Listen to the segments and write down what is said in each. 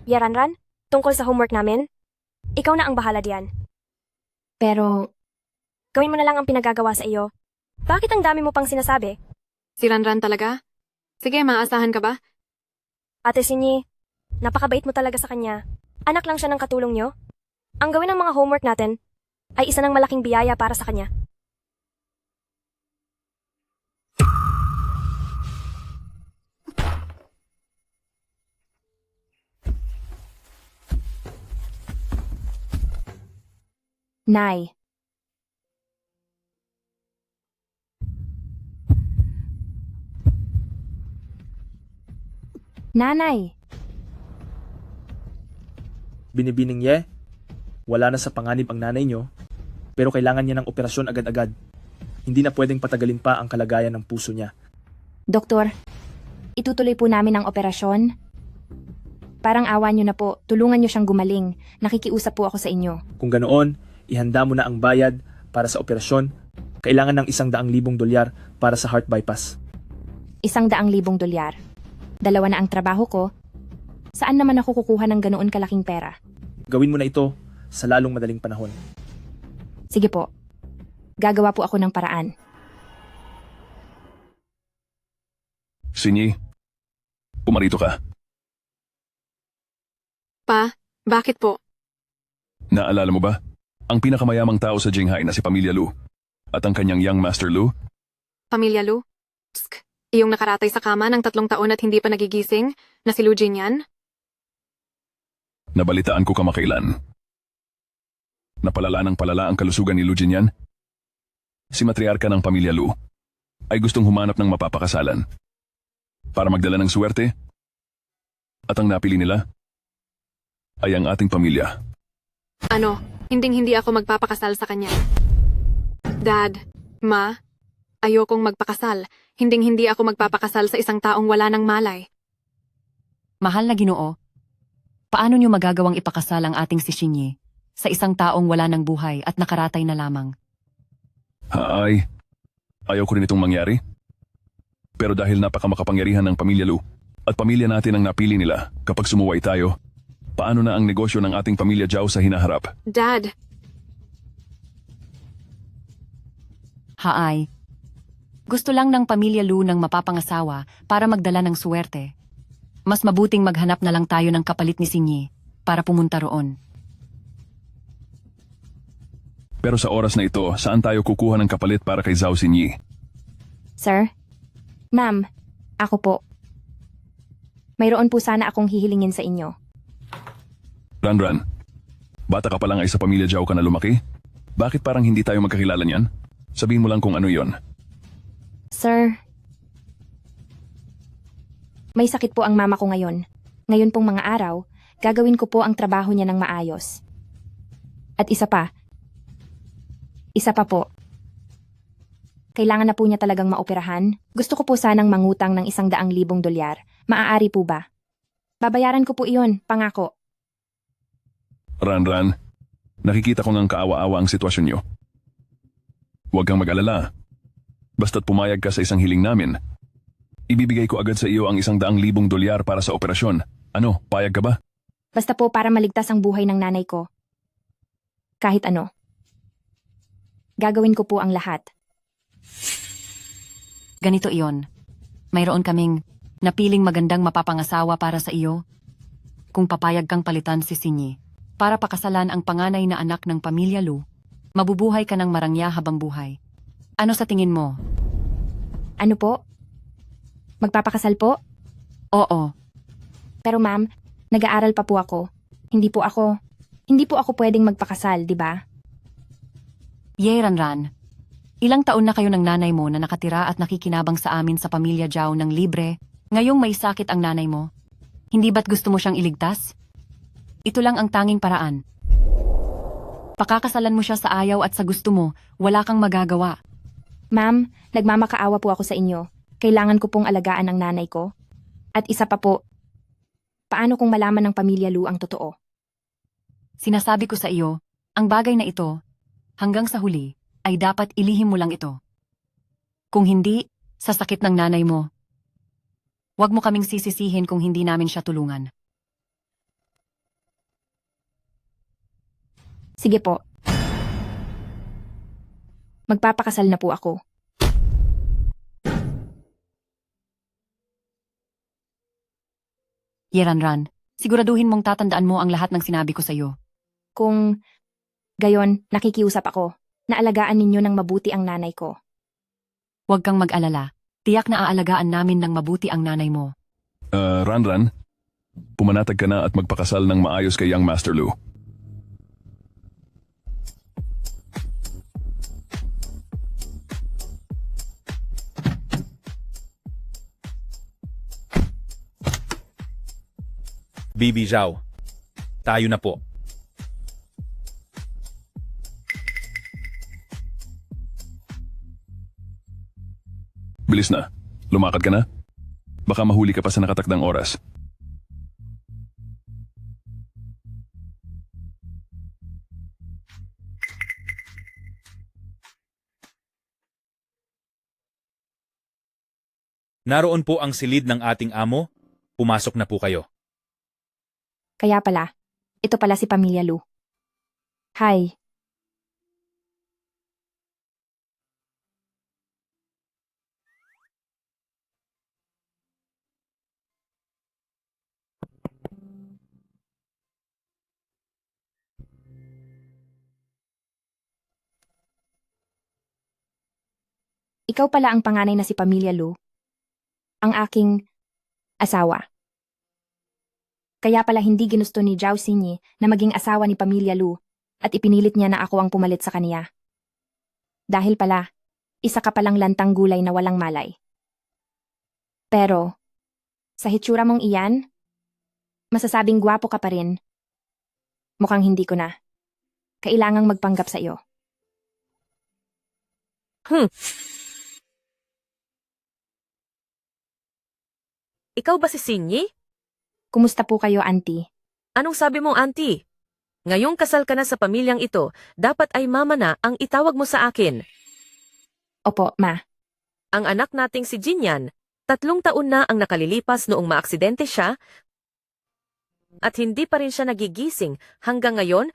Yaranran, tungkol sa homework namin? Ikaw na ang bahala diyan. Pero, gawin mo na lang ang pinagagawa sa iyo. Bakit ang dami mo pang sinasabi? Si Ranran talaga? Sige, maasahan ka ba? Ate Sinyi, napakabait mo talaga sa kanya. Anak lang siya ng katulong niyo. Ang gawin ng mga homework natin ay isa ng malaking biyaya para sa kanya. Nay. Nanay. Binibining Ye, wala na sa panganib ang nanay nyo, pero kailangan niya ng operasyon agad-agad. Hindi na pwedeng patagalin pa ang kalagayan ng puso niya. Doktor, itutuloy po namin ang operasyon. Parang awa niyo na po, tulungan niyo siyang gumaling. Nakikiusap po ako sa inyo. Kung ganoon, ihanda mo na ang bayad para sa operasyon. Kailangan ng $100,000 para sa heart bypass. $100,000. Dalawa na ang trabaho ko. Saan naman ako kukuha ng ganoon kalaking pera? Gawin mo na ito sa lalong madaling panahon. Sige po. Gagawa po ako ng paraan. Sinyi, pumarito ka. Pa, bakit po? Naalala mo ba? Ang pinakamayamang tao sa Jinghai na si Pamilya Lu at ang kanyang young master Lu? Pamilya Lu? Tsk, iyong nakaratay sa kama ng 3 taon at hindi pa nagigising na si Lu Jinyan? Nabalitaan ko kamakailan. Napalala ng palala ang kalusugan ni Lu Jinyan. Si matriarka ng Pamilya Lu ay gustong humanap ng mapapakasalan para magdala ng suwerte at ang napili nila ay ang ating pamilya. Ano, hinding-hindi ako magpapakasal sa kanya. Dad, Ma, ayokong magpakasal. Hinding-hindi ako magpapakasal sa isang taong wala ng malay. Mahal na Ginoo, paano niyo magagawang ipakasal ang ating si Shinyi sa isang taong wala ng buhay at nakaratay na lamang? Haay, ayaw ko rin itong mangyari. Pero dahil napakamakapangyarihan ng Pamilya Lu at pamilya natin ang napili nila kapag sumuway tayo, paano na ang negosyo ng ating pamilya Zhao sa hinaharap? Dad, Haay, gusto lang ng pamilya Lu ng mapapangasawa para magdala ng suwerte. Mas mabuting maghanap na lang tayo ng kapalit ni Sinyi para pumunta roon. Pero sa oras na ito, saan tayo kukuha ng kapalit para kay Zhao Sinyi? Sir? Ma'am, ako po. Mayroon po sana akong hihilingin sa inyo. Ranran, bata ka pa lang ay sa pamilya Zhao ka na lumaki? Bakit parang hindi tayo magkakilala niyan? Sabihin mo lang kung ano yon. Sir, may sakit po ang mama ko ngayon. Ngayon pong mga araw, gagawin ko po ang trabaho niya ng maayos. At isa pa po. Kailangan na po niya talagang maoperahan. Gusto ko po sanang mangutang ng $100,000. Maaari po ba? Babayaran ko po iyon, pangako. Ranran, nakikita ko ngang kaawa-awa ang sitwasyon niyo. Huwag kang mag-alala. Basta't pumayag ka sa isang hiling namin, ibibigay ko agad sa iyo ang $100,000 para sa operasyon. Ano, payag ka ba? Basta po para maligtas ang buhay ng nanay ko. Kahit ano. Gagawin ko po ang lahat. Ganito iyon. Mayroon kaming napiling magandang mapapangasawa para sa iyo. Kung papayag kang palitan si Sinyi para pakasalan ang panganay na anak ng Pamilya Lu, mabubuhay ka ng marangya habang buhay. Ano sa tingin mo? Ano po? Magpapakasal po? Oo, Pero ma'am, nag-aaral pa po ako. Hindi po ako pwedeng magpakasal, di ba? Ye Ranran. Ilang taon na kayo ng nanay mo na nakatira at nakikinabang sa amin sa Pamilya Zhao ng libre, ngayong may sakit ang nanay mo? Hindi ba't gusto mo siyang iligtas? Ito lang ang tanging paraan. Pakakasalan mo siya sa ayaw at sa gusto mo, wala kang magagawa. Ma'am, nagmamakaawa po ako sa inyo. Kailangan ko pong alagaan ang nanay ko. At isa pa po, paano kung malaman ng Pamilya Lu ang totoo? Sinasabi ko sa iyo, ang bagay na ito, hanggang sa huli, ay dapat ilihim mo lang ito. Kung hindi, sa sakit ng nanay mo, huwag mo kaming sisisihin kung hindi namin siya tulungan. Sige po. Magpapakasal na po ako. Yeranran, siguraduhin mong tatandaan mo ang lahat ng sinabi ko sa'yo. Kung gayon, nakikiusap ako. Naalagaan ninyo ng mabuti ang nanay ko. Huwag kang mag-alala. Tiyak na aalagaan namin ng mabuti ang nanay mo. Ranran, pumanatag ka na at magpakasal ng maayos kay Young Master Lu. Bibi Zhao, tayo na po. Bilis na. Lumakad ka na? Baka mahuli ka pa sa nakatakdang oras. Naroon po ang silid ng ating amo. Pumasok na po kayo. Kaya pala, ito pala si Pamilya Lu. Hi. Ikaw pala ang panganay na si Pamilya Lu. Ang aking asawa. Kaya pala hindi ginusto ni Zhao Xinyi na maging asawa ni Pamilya Lu at ipinilit niya na ako ang pumalit sa kaniya. Dahil pala, isa ka palang lantang gulay na walang malay. Pero, sa hitsura mong iyan, masasabing gwapo ka pa rin. Mukhang hindi ko na. Kailangang magpanggap sa iyo. Ikaw ba si Sinyi? Kumusta po kayo, auntie? Anong sabi mo, auntie? Ngayong kasal ka na sa pamilyang ito, dapat ay mama na ang itawag mo sa akin. Opo, ma. Ang anak nating si Jinyan, 3 taon na ang nakalilipas noong maaksidente siya at hindi pa rin siya nagigising hanggang ngayon,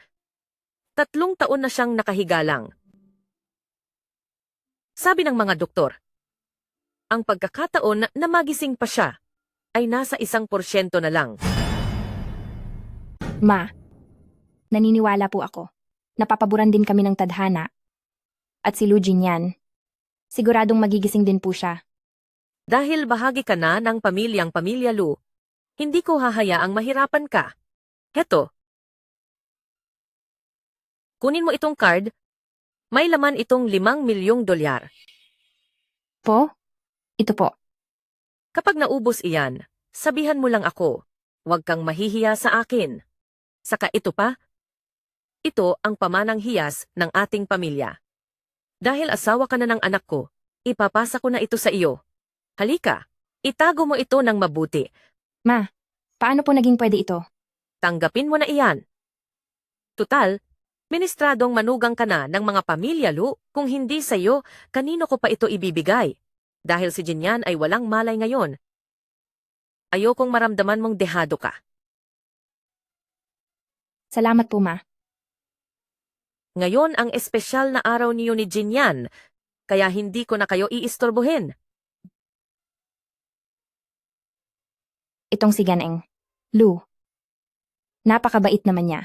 3 taon na siyang nakahigalang. Sabi ng mga doktor, ang pagkakataon na magising pa siya ay nasa 1% na lang. Ma, naniniwala po ako. Napapaboran din kami ng tadhana. At si Lu Jinyan, siguradong magigising din po siya. Dahil bahagi ka na ng pamilyang Pamilya Lu, hindi ko hahayaang mahirapan ka. Heto. Kunin mo itong card. May laman itong $5 milyong. Po? Ito po. Kapag naubos iyan, sabihan mo lang ako. Huwag kang mahihiya sa akin. Saka ito pa. Ito ang pamanang hiyas ng ating pamilya. Dahil asawa ka na ng anak ko, ipapasa ko na ito sa iyo. Halika, itago mo ito ng mabuti. Ma, paano po naging pwede ito? Tanggapin mo na iyan. Tutal, ministradong manugang ka na ng mga pamilya, Lu. Kung hindi sa iyo, kanino ko pa ito ibibigay? Dahil si Jinyan ay walang malay ngayon. Ayokong maramdaman mong dehado ka. Salamat po, ma. Ngayon ang espesyal na araw niyo ni Jinyan, kaya hindi ko na kayo iistorbohin. Itong si Ganeng. Lu. Napakabait naman niya.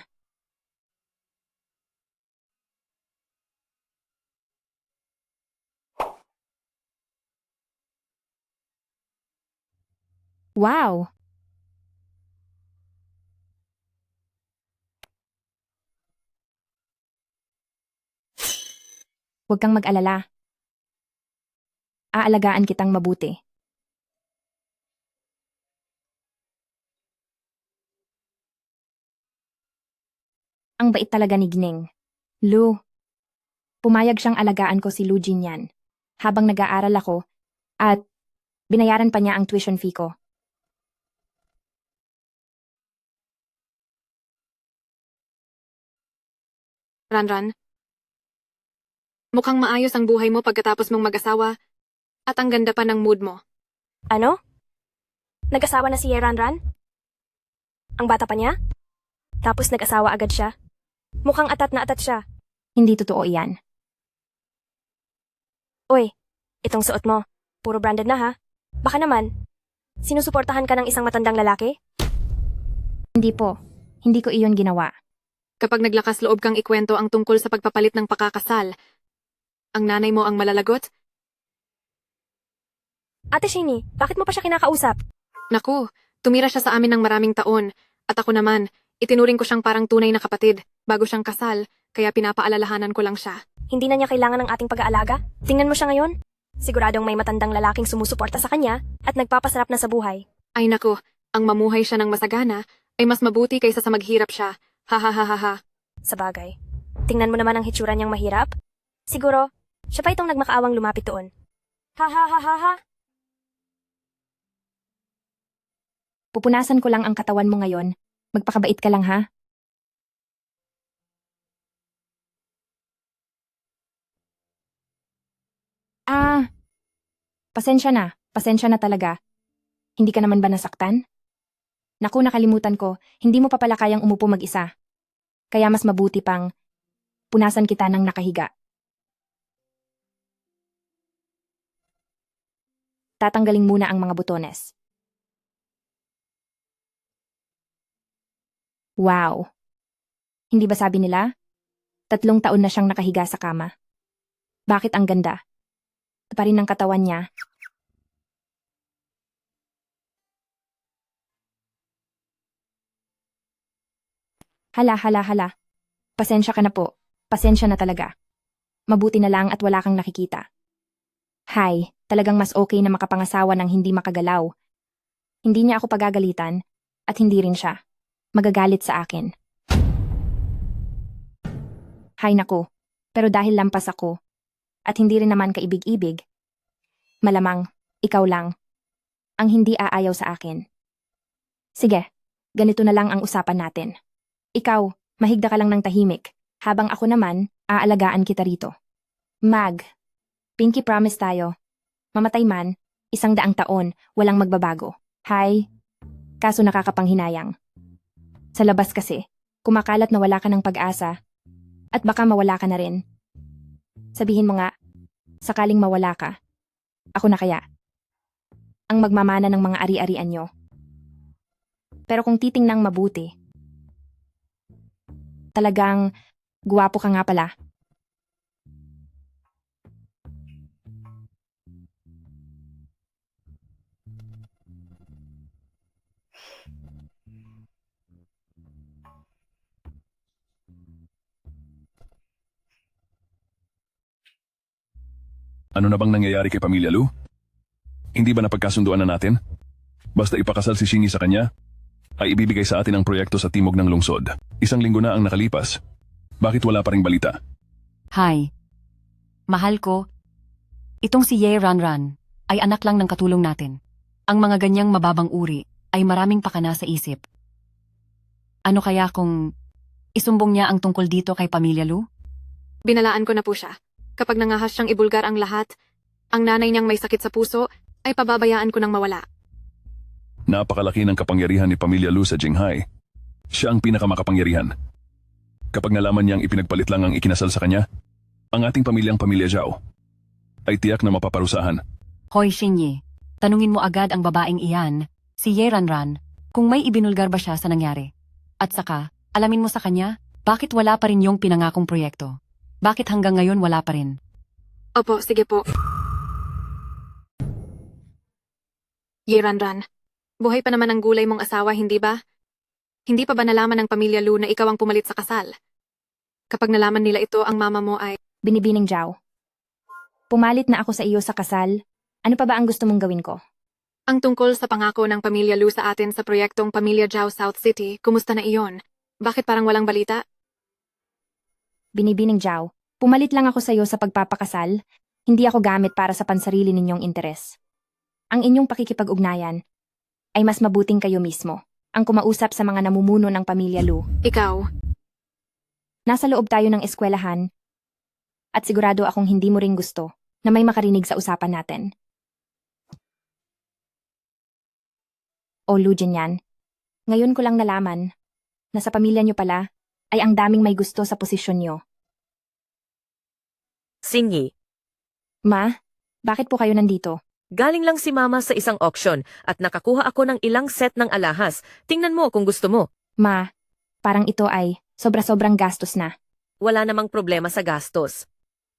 Wow! Huwag kang mag-alala. Aalagaan kitang mabuti. Ang bait talaga ni Gineng. Lu. Pumayag siyang alagaan ko si Lu Jinyan habang nag-aaral ako at binayaran pa niya ang tuition fee ko. Ranran, mukhang maayos ang buhay mo pagkatapos mong mag-asawa at ang ganda pa ng mood mo. Ano? Nag-asawa na si Yeranran? Ang bata pa niya? Tapos nag-asawa agad siya? Mukhang atat na atat siya. Hindi totoo iyan. Uy, itong suot mo. Puro branded na ha. Baka naman, sinusuportahan ka ng isang matandang lalaki? Hindi po. Hindi ko iyon ginawa. Kapag naglakas loob kang ikwento ang tungkol sa pagpapalit ng pakakasal, ang nanay mo ang malalagot? Ate Shini, bakit mo pa siya kinakausap? Naku, tumira siya sa amin ng maraming taon. At ako naman, itinuring ko siyang parang tunay na kapatid. Bago siyang kasal, kaya pinapaalalahanan ko lang siya. Hindi na niya kailangan ng ating pag-aalaga? Tingnan mo siya ngayon. Siguradong may matandang lalaking sumusuporta sa kanya at nagpapasarap na sa buhay. Ay naku, ang mamuhay siya ng masagana ay mas mabuti kaysa sa maghirap siya. Ha ha ha ha ha. Sa bagay. Tingnan mo naman ang hitsura niyang mahirap. Siguro, siya pa itong nagmakaawang lumapit doon. Ha ha ha ha ha. Pupunasan ko lang ang katawan mo ngayon. Magpakabait ka lang ha. Pasensya na. Pasensya na talaga. Hindi ka naman ba nasaktan? Naku, nakalimutan ko. Hindi mo pa pala kayang umupo mag-isa. Kaya mas mabuti pang punasan kita ng nakahiga. Tatanggalin muna ang mga butones. Wow! Hindi ba sabi nila? 3 taon na siyang nakahiga sa kama. Bakit ang ganda? Pa rin ng katawan niya. Hala. Pasensya ka na po. Pasensya na talaga. Mabuti na lang at wala kang nakikita. Hay, talagang mas okay na makapangasawa ng hindi makagalaw. Hindi niya ako pagagalitan at hindi rin siya magagalit sa akin. Hay nako, pero dahil lampas ako at hindi rin naman kaibig-ibig, malamang ikaw lang ang hindi aayaw sa akin. Sige, ganito na lang ang usapan natin. Ikaw, mahigda ka lang ng tahimik, habang ako naman, aalagaan kita rito. Mag, pinky promise tayo. Mamatay man, 100 taon, walang magbabago. Hay, kaso nakakapanghinayang. Sa labas kasi, kumakalat na wala ka ng pag-asa, at baka mawala ka na rin. Sabihin mo nga, sakaling mawala ka, ako na kaya ang magmamana ng mga ari-arian nyo. Pero kung titingnang mabuti, talagang guwapo ka nga pala. Ano na bang nangyayari kay Pamilya Lu? Hindi ba napagkasunduan na natin? Basta ipakasal si Shingy sa kanya, ay ibibigay sa atin ang proyekto sa timog ng lungsod. 1 linggo na ang nakalipas. Bakit wala pa ring balita? Hi. Mahal ko, itong si Ye Ranran ay anak lang ng katulong natin. Ang mga ganyang mababang uri ay maraming pakana sa isip. Ano kaya kung isumbong niya ang tungkol dito kay Pamilya Lu? Binalaan ko na po siya. Kapag nangahas siyang ibulgar ang lahat, ang nanay niyang may sakit sa puso, ay pababayaan ko nang mawala. Napakalaki ng kapangyarihan ni Pamilya Lu sa Jinghai. Siya ang pinakamakapangyarihan. Kapag nalaman niyang ipinagpalit lang ang ikinasal sa kanya, ang ating pamilyang Pamilya Zhao ay tiyak na mapaparusahan. Hoy Shinye, tanungin mo agad ang babaeng iyan, si Ye Ranran, kung may ibinulgar ba siya sa nangyari. At saka, alamin mo sa kanya, bakit wala pa rin yung pinangakong proyekto? Bakit hanggang ngayon wala pa rin? Opo, sige po. Ye Ranran, buhay pa naman ang gulay mong asawa, hindi ba? Hindi pa ba nalaman ng Pamilya Lu na ikaw ang pumalit sa kasal? Kapag nalaman nila ito, ang mama mo ay... Binibining Zhao. Pumalit na ako sa iyo sa kasal. Ano pa ba ang gusto mong gawin ko? Ang tungkol sa pangako ng Pamilya Lu sa atin sa proyektong Pamilya Zhao South City, kumusta na iyon? Bakit parang walang balita? Binibining Zhao, pumalit lang ako sa iyo sa pagpapakasal. Hindi ako gamit para sa pansarili ninyong interes. Ang inyong pakikipag-ugnayan ay mas mabuting kayo mismo ang kumausap sa mga namumuno ng Pamilya Lu. Ikaw, Nasa loob tayo ng eskwelahan at sigurado akong hindi mo rin gusto na may makarinig sa usapan natin. O Lu Jinyan, ngayon ko lang nalaman na sa pamilya niyo pala ay ang daming may gusto sa posisyon niyo. Sinyi, Ma, bakit po kayo nandito? galing lang si Mama sa isang auction at nakakuha ako ng ilang set ng alahas. Tingnan mo kung gusto mo. Ma, parang ito ay sobra-sobrang gastos na. Wala namang problema sa gastos.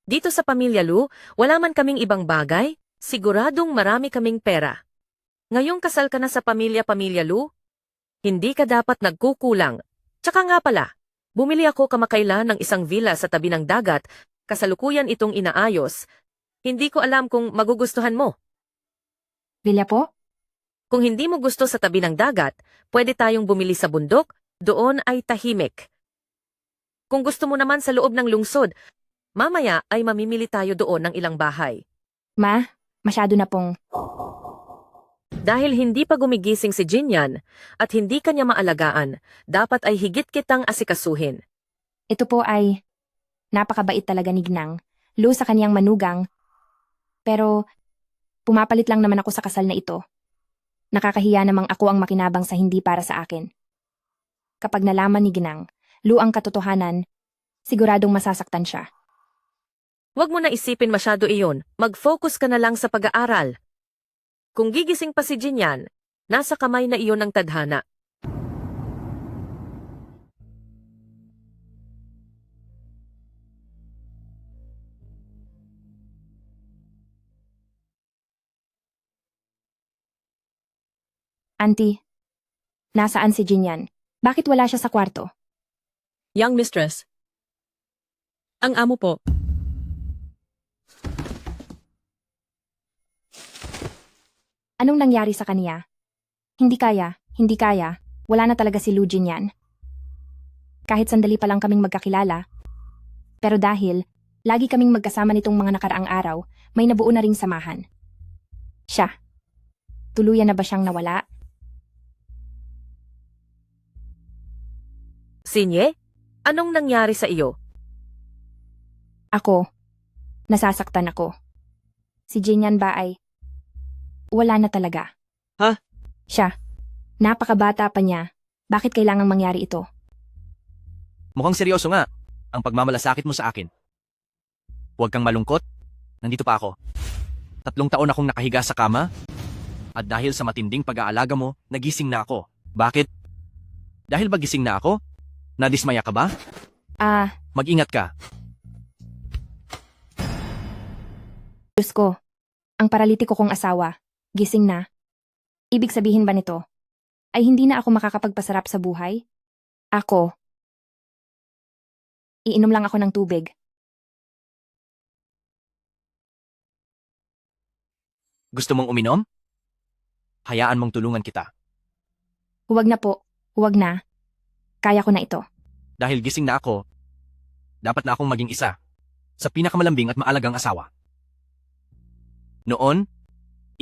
Dito sa Pamilya Lu, wala man kaming ibang bagay, siguradong marami kaming pera. Ngayong kasal ka na sa Pamilya Lu, hindi ka dapat nagkukulang. Tsaka nga pala, bumili ako kamakailan ng isang villa sa tabi ng dagat, kasalukuyan itong inaayos. Hindi ko alam kung magugustuhan mo. Villa po? Kung hindi mo gusto sa tabi ng dagat, pwede tayong bumili sa bundok, doon ay tahimik. Kung gusto mo naman sa loob ng lungsod, mamaya ay mamimili tayo doon ng ilang bahay. Ma, masyado na pong... Dahil hindi pa gumigising si Jinyan at hindi kanya maalagaan, dapat ay higit kitang asikasuhin. Ito po ay napakabait talaga ni Gnang. Lu sa kaniyang manugang. Pero pumapalit lang naman ako sa kasal na ito. Nakakahiya namang ako ang makinabang sa hindi para sa akin. Kapag nalaman ni Gnang, Lu ang katotohanan, siguradong masasaktan siya. Huwag mo na isipin masyado iyon, mag-focus ka na lang sa pag-aaral. Kung gigising pa si Jinyan, nasa kamay na iyon ng tadhana. Auntie, nasaan si Jinyan? Bakit wala siya sa kwarto? Young mistress. Ang amo po. Anong nangyari sa kaniya? Hindi kaya, hindi kaya. Wala na talaga si Lu Jinyan. Kahit sandali pa lang kaming magkakilala. Pero dahil lagi kaming magkasama nitong mga nakaraang araw, may nabuo na ring samahan. Siya. Tuluyan na ba siyang nawala? Sinye, anong nangyari sa iyo? Ako. Nasasaktan ako. Si Jinyan ba ay... Wala na talaga. Ha? Siya. Napakabata pa niya. Bakit kailangang mangyari ito? Mukhang seryoso nga ang pagmamalasakit mo sa akin. Huwag kang malungkot. Nandito pa ako. 3 taon akong nakahiga sa kama. At dahil sa matinding pag-aalaga mo, nagising na ako. Bakit? Dahil ba gising na ako? Nadismaya ka ba? Mag-ingat ka. Diyos ko. Ang paralitiko kong asawa. Gising na. Ibig sabihin ba nito? Ay hindi na ako makakapagpasarap sa buhay? Ako. Iinom lang ako ng tubig. Gusto mong uminom? Hayaan mong tulungan kita. Huwag na po. Huwag na. Kaya ko na ito. Dahil gising na ako, dapat na akong maging isa sa pinakamalambing at maalagang asawa. Noon,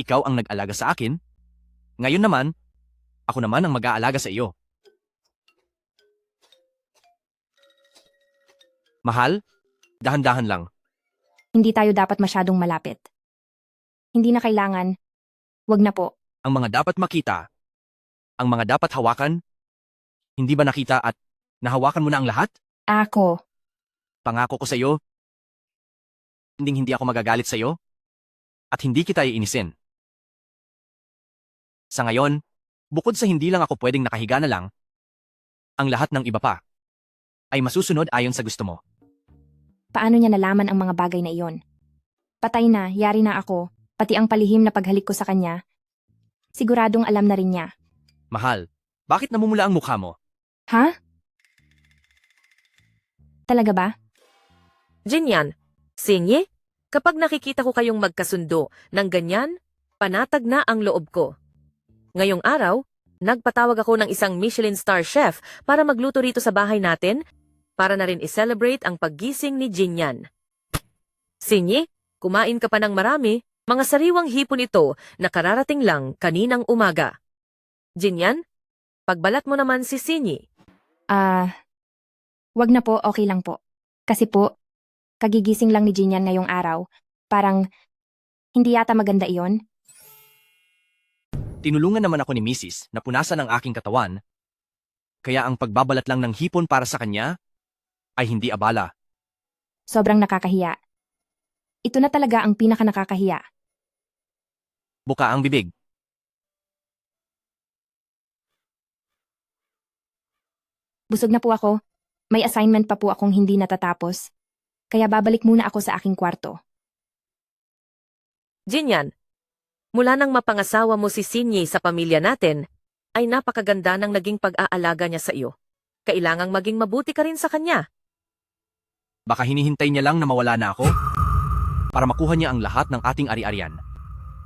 ikaw ang nag-alaga sa akin. Ngayon naman, ako naman ang mag-aalaga sa iyo. Mahal, dahan-dahan lang. Hindi tayo dapat masyadong malapit. Hindi na kailangan. Huwag na po. Ang mga dapat makita, ang mga dapat hawakan, hindi ba nakita at nahawakan mo na ang lahat? Ako. Pangako ko sa iyo, hindi ako magagalit sa iyo at hindi kita iinisin. Sa ngayon, bukod sa hindi lang ako pwedeng nakahiga na lang, ang lahat ng iba pa ay masusunod ayon sa gusto mo. Paano niya nalaman ang mga bagay na iyon? Patay na, yari na ako, pati ang palihim na paghalik ko sa kanya. Siguradong alam na rin niya. Mahal, bakit namumula ang mukha mo? Ha? Talaga ba? Jinyan, Sinye, kapag nakikita ko kayong magkasundo ng ganyan, panatag na ang loob ko. Ngayong araw, nagpatawag ako ng isang Michelin star chef para magluto rito sa bahay natin para na rin i-celebrate ang paggising ni Jinyan. Sinye, kumain ka pa ng marami, mga sariwang hipon ito na kararating lang kaninang umaga. Jinyan, pagbalat mo naman si Sinye. Wag na po, okay lang po. Kasi po, kagigising lang ni Jinyan ngayong araw. Parang, hindi yata maganda iyon. Tinulungan naman ako ni Mrs. na punasan ang aking katawan. Kaya ang pagbabalat lang ng hipon para sa kanya ay hindi abala. Sobrang nakakahiya. Ito na talaga ang pinaka nakakahiya. Buka ang bibig. Busog na po ako. May assignment pa po akong hindi natatapos. Kaya babalik muna ako sa aking kwarto. Jinyan, mula nang mapangasawa mo si Sinyi sa pamilya natin, ay napakaganda ng naging pag-aalaga niya sa iyo. Kailangang maging mabuti ka rin sa kanya. Baka hinihintay niya lang na mawala na ako para makuha niya ang lahat ng ating ari-arian.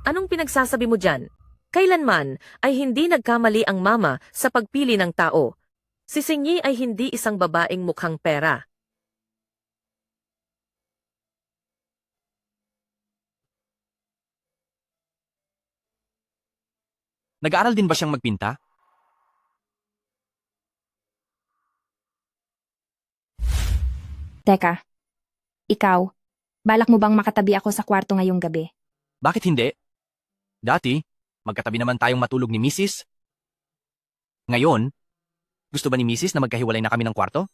Anong pinagsasabi mo dyan? Kailanman ay hindi nagkamali ang mama sa pagpili ng tao. Si Sinyi ay hindi isang babaeng mukhang pera. Nag-aaral din ba siyang magpinta? Teka. Ikaw, balak mo bang makatabi ako sa kwarto ngayong gabi? Bakit hindi? Dati, magkatabi naman tayong matulog ni Mrs. Ngayon, gusto ba ni Mrs. na magkahiwalay na kami ng kwarto?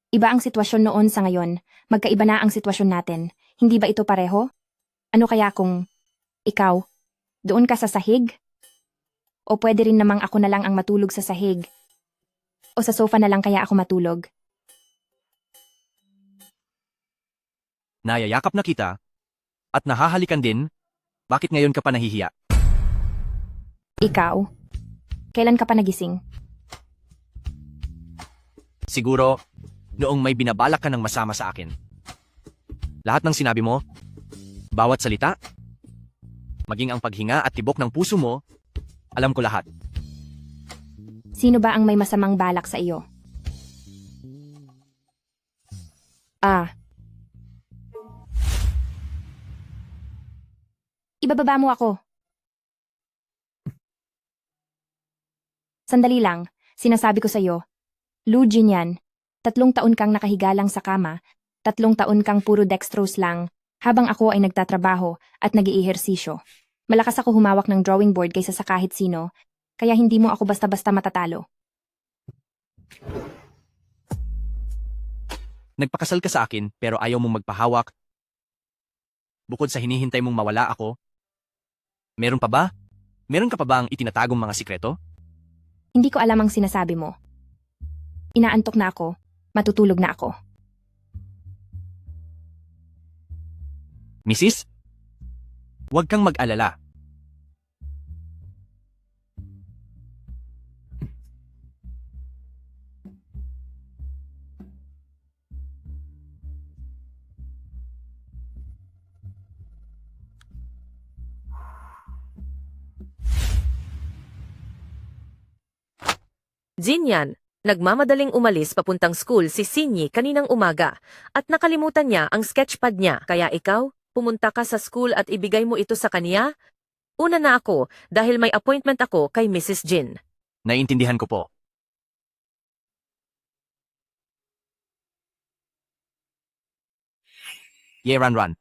Iba ang sitwasyon noon sa ngayon. Magkaiba na ang sitwasyon natin. Hindi ba ito pareho? Ano kaya kung ikaw, doon ka sa sahig? O pwede rin namang ako na lang ang matulog sa sahig? O sa sofa na lang kaya ako matulog? Nayayakap na kita at nahahalikan din, bakit ngayon ka pa nahihiya? Ikaw, kailan ka pa nagising? Siguro, noong may binabalak ka ng masama sa akin. Lahat ng sinabi mo, bawat salita, maging ang paghinga at tibok ng puso mo, alam ko lahat. Sino ba ang may masamang balak sa iyo? Ibababa mo ako. Sandali lang, sinasabi ko sa iyo, Lu Jinyan, 3 taon kang nakahiga lang sa kama, 3 taon kang puro dextrose lang, habang ako ay nagtatrabaho at nag-iihersisyo. Malakas ako humawak ng drawing board kaysa sa kahit sino, kaya hindi mo ako basta-basta matatalo. Nagpakasal ka sa akin pero ayaw mong magpahawak. Bukod sa hinihintay mong mawala ako, meron pa ba? Meron ka pa ba ang itinatagong mga sikreto? Hindi ko alam ang sinasabi mo. Inaantok na ako, matutulog na ako. Mrs.? Huwag kang mag-alala. Jinyan, nagmamadaling umalis papuntang school si Sinyi kaninang umaga at nakalimutan niya ang sketchpad niya. Kaya ikaw, pumunta ka sa school at ibigay mo ito sa kanya? Una na ako dahil may appointment ako kay Mrs. Jin. Naiintindihan ko po. Ran.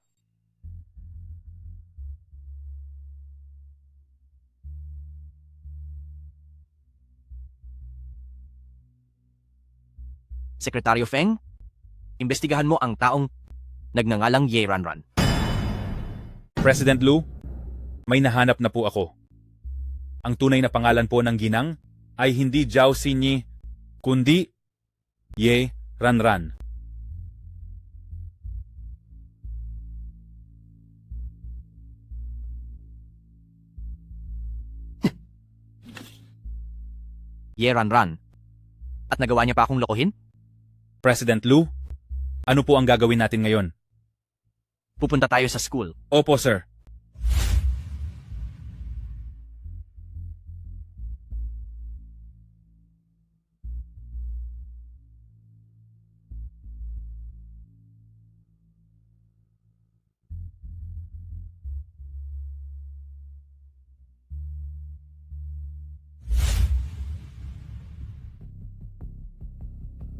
Sekretaryo Feng, imbestigahan mo ang taong nagngangalang Ran. President Lu, may nahanap na po ako. Ang tunay na pangalan po ng ginang ay hindi Zhao Xinyi, kundi Ye Ranran. Ran. At nagawa niya pa akong lokohin? President Lu, ano po ang gagawin natin ngayon? Pupunta tayo sa school. Opo, sir.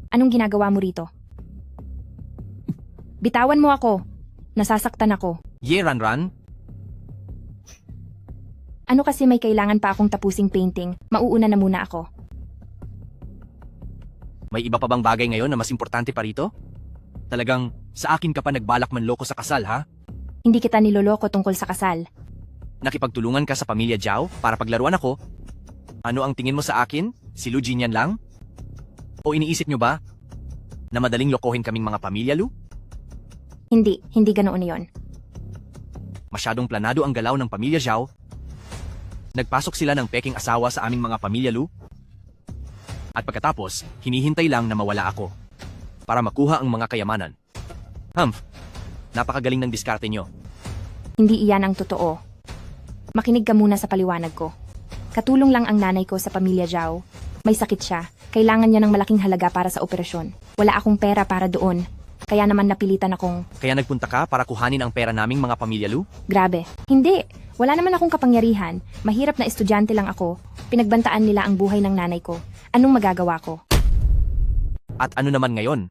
Anong ginagawa mo rito? Bitawan mo ako. Nasasaktan ako. Ran. Ano kasi may kailangan pa akong tapusing painting, mauuna na muna ako. May iba pa bang bagay ngayon na mas importante pa rito? Talagang sa akin ka pa nagbalak manloko sa kasal, ha? Hindi kita niloloko tungkol sa kasal. Nakipagtulungan ka sa pamilya Zhao para paglaruan ako? Ano ang tingin mo sa akin? Si Lu Jinyan lang? O iniisip nyo ba na madaling lokohin kaming mga pamilya, Lu? Hindi ganoon yon. Masyadong planado ang galaw ng pamilya Zhao. Nagpasok sila ng peking asawa sa aming mga pamilya, Lu. At pagkatapos, hinihintay lang na mawala ako para makuha ang mga kayamanan. Napakagaling ng diskarte nyo. Hindi iyan ang totoo. Makinig ka muna sa paliwanag ko. Katulong lang ang nanay ko sa pamilya Zhao. May sakit siya. Kailangan niya ng malaking halaga para sa operasyon. Wala akong pera para doon. Kaya naman napilitan akong, Kaya nagpunta ka para kuhanin ang pera naming mga pamilya, Lu? grabe. Hindi. Wala naman akong kapangyarihan. Mahirap na estudyante lang ako. Pinagbantaan nila ang buhay ng nanay ko. Anong magagawa ko? At ano naman ngayon?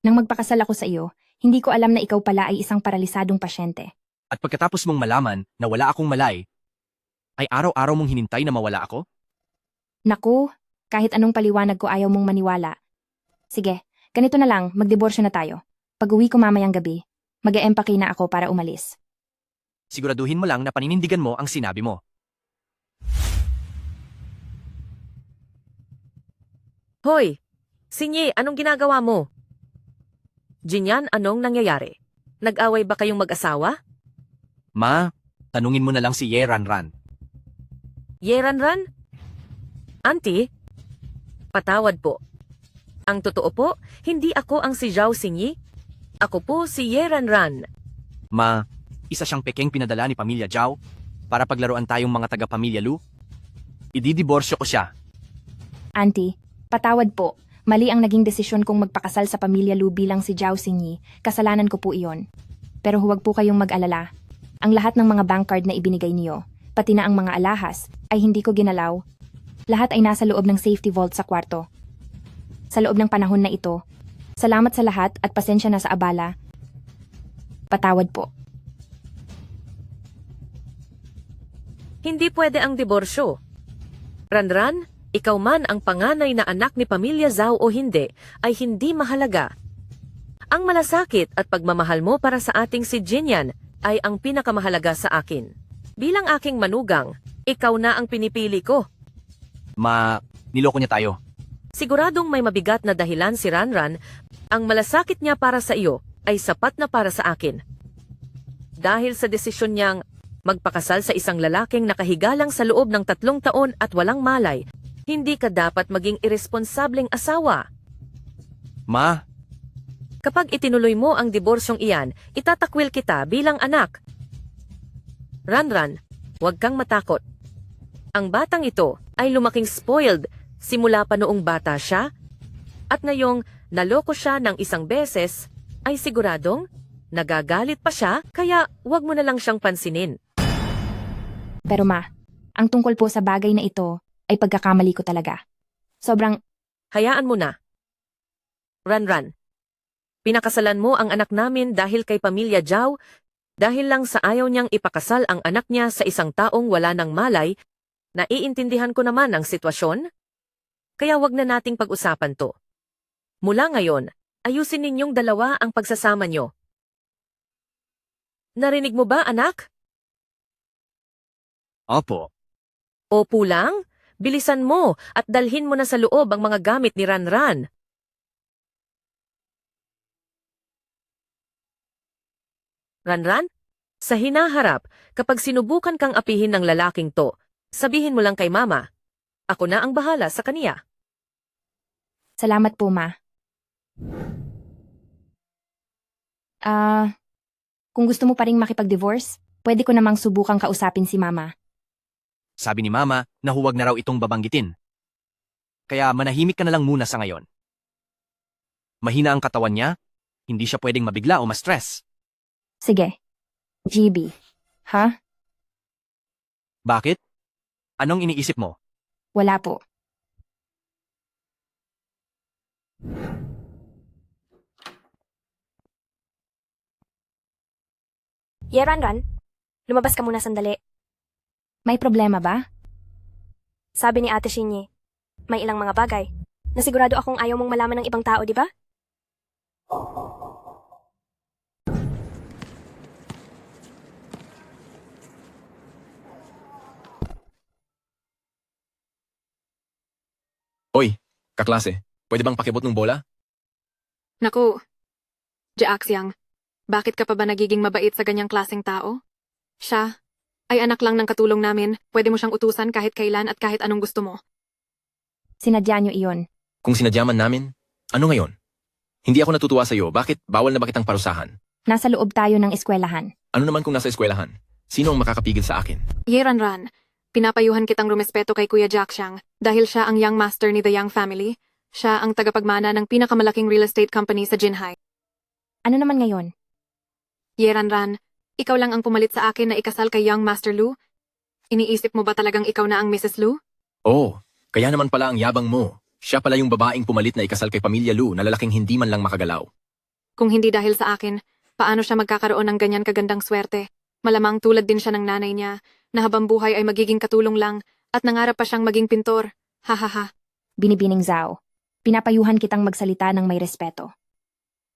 Nang magpakasal ako sa iyo, hindi ko alam na ikaw pala ay isang paralisadong pasyente. At pagkatapos mong malaman na wala akong malay, ay araw-araw mong hinintay na mawala ako? Naku, kahit anong paliwanag ko ayaw mong maniwala. Sige, ganito na lang, magdiborsyo na tayo. Pag-uwi ko mamayang gabi, mag-e-empake na ako para umalis. Siguraduhin mo lang na paninindigan mo ang sinabi mo. Hoy! Sinye, anong ginagawa mo? Jinyan, anong nangyayari? Nag-away ba kayong mag-asawa? Ma, tanungin mo na lang si Ye Ranran. Yeranran? Auntie? Patawad po. Ang totoo po, hindi ako ang si Zhao Xingyi. Ako po si Yeranran. Ma, isa siyang pekeng pinadala ni pamilya Zhao para paglaruan tayong mga taga-pamilya Lu. Ididiborsyo ko siya. Auntie, patawad po. Mali ang naging desisyon kong magpakasal sa pamilya Lu bilang si Zhao Xingyi. Kasalanan ko po iyon. Pero huwag po kayong mag-alala. Ang lahat ng mga bank card na ibinigay niyo, pati na ang mga alahas, ay hindi ko ginalaw. Lahat ay nasa loob ng safety vault sa kwarto. Sa loob ng panahon na ito, salamat sa lahat at pasensya na sa abala. Patawad po. Hindi pwede ang diborsyo. Ranran, ikaw man ang panganay na anak ni pamilya Zhao o hindi, ay hindi mahalaga. Ang malasakit at pagmamahal mo para sa ating si Jinyan ay ang pinakamahalaga sa akin. Bilang aking manugang, ikaw na ang pinipili ko. Ma, niloko niya tayo. Siguradong may mabigat na dahilan si Ranran, ang malasakit niya para sa iyo ay sapat na para sa akin. Dahil sa desisyon niyang magpakasal sa isang lalaking nakahigalang sa loob ng 3 taon at walang malay, hindi ka dapat maging irresponsableng asawa. Ma, Kapag itinuloy mo ang diborsyong iyan, itatakwil kita bilang anak. Ranran, huwag kang matakot. Ang batang ito ay lumaking spoiled simula pa noong bata siya, at ngayong naloko siya ng 1 beses, ay siguradong nagagalit pa siya, kaya huwag mo na lang siyang pansinin. Pero ma, ang tungkol po sa bagay na ito ay pagkakamali ko talaga. Sobrang, Hayaan mo na. Ranran, pinakasalan mo ang anak namin dahil kay pamilya Zhao, dahil lang sa ayaw niyang ipakasal ang anak niya sa isang taong wala ng malay. Naiintindihan ko naman ang sitwasyon. Kaya wag na nating pag-usapan to. Mula ngayon, ayusin ninyong dalawa ang pagsasama nyo. Narinig mo ba, anak? opo. Opo lang? Bilisan mo at dalhin mo na sa loob ang mga gamit ni Ranran. Ranran, sa hinaharap, kapag sinubukan kang apihin ng lalaking to, sabihin mo lang kay mama. Ako na ang bahala sa kaniya. salamat po ma. Kung gusto mo pa ring makipag-divorce, pwede ko namang subukang kausapin si mama. Sabi ni Mama na huwag na raw itong babanggitin. Kaya manahimik ka na lang muna sa ngayon. Mahina ang katawan niya, hindi siya pwedeng mabigla o ma-stress. Sige. GB. Ha? Bakit? Anong iniisip mo? Wala po. Yeranran, lumabas ka muna sandali. May problema ba? Sabi ni Ate Shinyi, may ilang mga bagay Nasigurado akong ayaw mong malaman ng ibang tao, di ba? Oy, kaklase, pwede bang pakibot ng bola? Naku, Jaaxiang, bakit ka pa ba nagiging mabait sa ganyang klaseng tao? Siya ay anak lang ng katulong namin, pwede mo siyang utusan kahit kailan at kahit anong gusto mo. Sinadya niyo iyon. Kung sinadyaman namin, ano ngayon? Hindi ako natutuwa sa iyo, bakit bawal na ba kitang parusahan? Nasa loob tayo ng eskwelahan. Ano naman kung nasa eskwelahan? Sino ang makakapigil sa akin? Yeranran, pinapayuhan kitang rumespeto kay Kuya Jaaxiang dahil siya ang young master ni The Yang Family. Siya ang tagapagmana ng pinakamalaking real estate company sa Jinhai. Ano naman ngayon? Yeranran, ikaw lang ang pumalit sa akin na ikasal kay young Master Lu? Iniisip mo ba talagang ikaw na ang Mrs. Lu? Oh, kaya naman pala ang yabang mo. Siya pala yung babaeng pumalit na ikasal kay Pamilya Lu na lalaking hindi man lang makagalaw. Kung hindi dahil sa akin, paano siya magkakaroon ng ganyan kagandang swerte? Malamang tulad din siya ng nanay niya, na habang buhay ay magiging katulong lang, at nangarap pa siyang maging pintor. Hahaha. Binibining Zhao. Pinapayuhan kitang magsalita ng may respeto.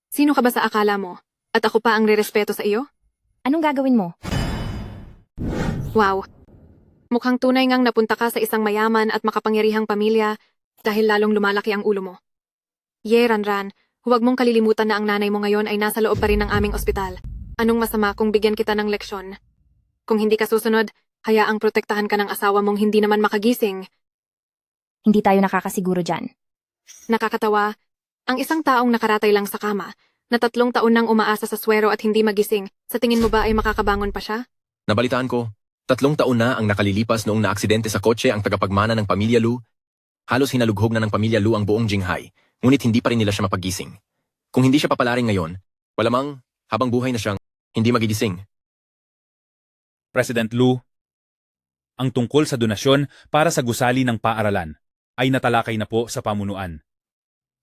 Sino ka ba sa akala mo? At ako pa ang rerespeto sa iyo? Anong gagawin mo? Wow. Mukhang tunay ngang napunta ka sa isang mayaman at makapangyarihang pamilya dahil lalong lumalaki ang ulo mo. Ranran, huwag mong kalilimutan na ang nanay mo ngayon ay nasa loob pa rin ng aming ospital. Anong masama kung bigyan kita ng leksyon? Kung hindi ka susunod, hayaang protektahan ka ng asawa mong hindi naman makagising. Hindi tayo nakakasiguro dyan. Nakakatawa, ang isang taong nakaratay lang sa kama, na 3 taon nang umaasa sa swero at hindi magising, sa tingin mo ba ay makakabangon pa siya? Nabalitaan ko, 3 taon na ang nakalilipas noong naaksidente sa kotse ang tagapagmana ng Pamilya Lu. Halos hinalughog na ng Pamilya Lu ang buong Jinhai, ngunit hindi pa rin nila siya mapagising. Kung hindi siya papalaring ngayon, walamang habang buhay na siyang hindi magigising. President Lu, ang tungkol sa donasyon para sa gusali ng paaralan ay natalakay na po sa pamunuan.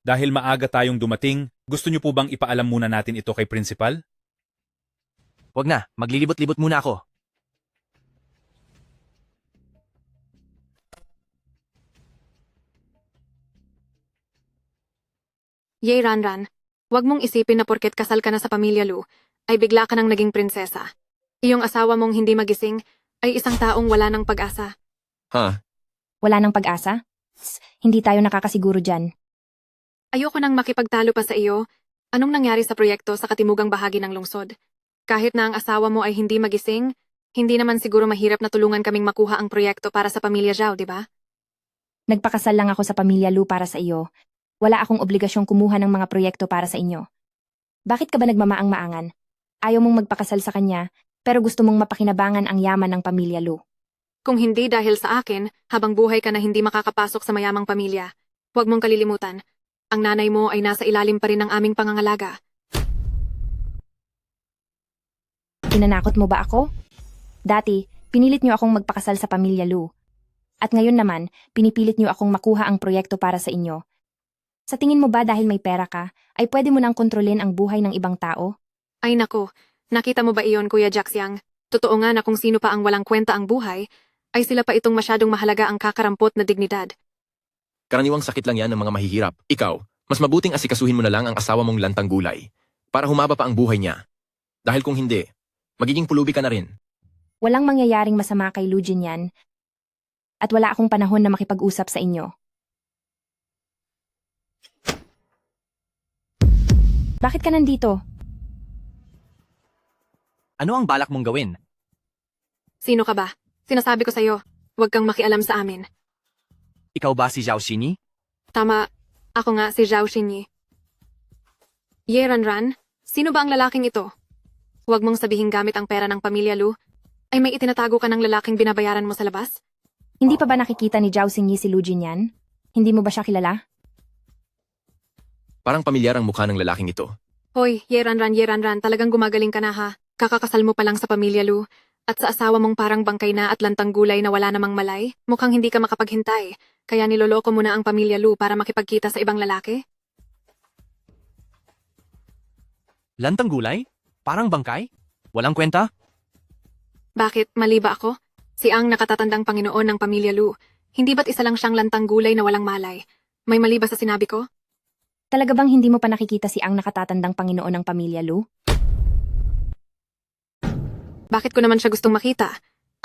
Dahil maaga tayong dumating, gusto niyo po bang ipaalam muna natin ito kay Principal? Wag na, maglilibot-libot muna ako. Ranran, huwag mong isipin na porket kasal ka na sa Pamilya Lu, ay bigla ka nang naging prinsesa. Iyong asawa mong hindi magising ay isang taong wala ng pag-asa. Ha? Wala nang pag-asa? Hindi tayo nakakasiguro dyan. Ayoko nang makipagtalo pa sa iyo. Anong nangyari sa proyekto sa katimugang bahagi ng lungsod? Kahit na ang asawa mo ay hindi magising, hindi naman siguro mahirap na tulungan kaming makuha ang proyekto para sa Pamilya Zhao, di ba? Nagpakasal lang ako sa Pamilya Lu para sa iyo. Wala akong obligasyong kumuha ng mga proyekto para sa inyo. Bakit ka ba nagmamaang-maangan? Ayaw mong magpakasal sa kanya, pero gusto mong mapakinabangan ang yaman ng Pamilya Lu. Kung hindi dahil sa akin, habang buhay ka na hindi makakapasok sa mayamang pamilya, huwag mong kalilimutan, ang nanay mo ay nasa ilalim pa rin ng aming pangangalaga. Pinanakot mo ba ako? Dati, pinilit niyo akong magpakasal sa Pamilya Lu. At ngayon naman, pinipilit niyo akong makuha ang proyekto para sa inyo. Sa tingin mo ba dahil may pera ka, ay pwede mo nang kontrolin ang buhay ng ibang tao? Ay nako, nakita mo ba iyon, Kuya Jaaxiang? Totoo nga na kung sino pa ang walang kwenta ang buhay, ay sila pa itong masyadong mahalaga ang kakarampot na dignidad. Karaniwang sakit lang yan ng mga mahihirap. Ikaw, mas mabuting asikasuhin mo na lang ang asawa mong lantang gulay para humaba pa ang buhay niya. Dahil kung hindi, magiging pulubi ka na rin. Walang mangyayaring masama kay Lu Jinyan. At wala akong panahon na makipag-usap sa inyo. Bakit ka nandito? Ano ang balak mong gawin? Sino ka ba? Sinasabi ko sa'yo, huwag kang makialam sa amin. Ikaw ba si Zhao Xinyi? Tama, ako nga si Zhao Xinyi. Ranran, sino ba ang lalaking ito? Huwag mong sabihin gamit ang pera ng Pamilya Lu, ay may itinatago ka ng lalaking binabayaran mo sa labas? Hindi pa ba nakikita ni Zhao Xinyi si Lu Jinyan? Hindi mo ba siya kilala? Parang pamilyar ang mukha ng lalaking ito. Hoy, Ranran, talagang gumagaling ka na ha. Kakakasal mo pa lang sa Pamilya Lu, at sa asawa mong parang bangkay na at lantang gulay na wala namang malay, mukhang hindi ka makapaghintay, kaya niloloko mo na ang Pamilya Lu para makipagkita sa ibang lalaki? Lantang gulay? Parang bangkay? Walang kwenta? Bakit, mali ba ako? Si ang nakatatandang Panginoon ng Pamilya Lu, hindi ba't isa lang siyang lantang gulay na walang malay? May mali ba sa sinabi ko? Talaga bang hindi mo pa nakikita si ang nakatatandang Panginoon ng pamilya Lu? Bakit ko naman siya gustong makita?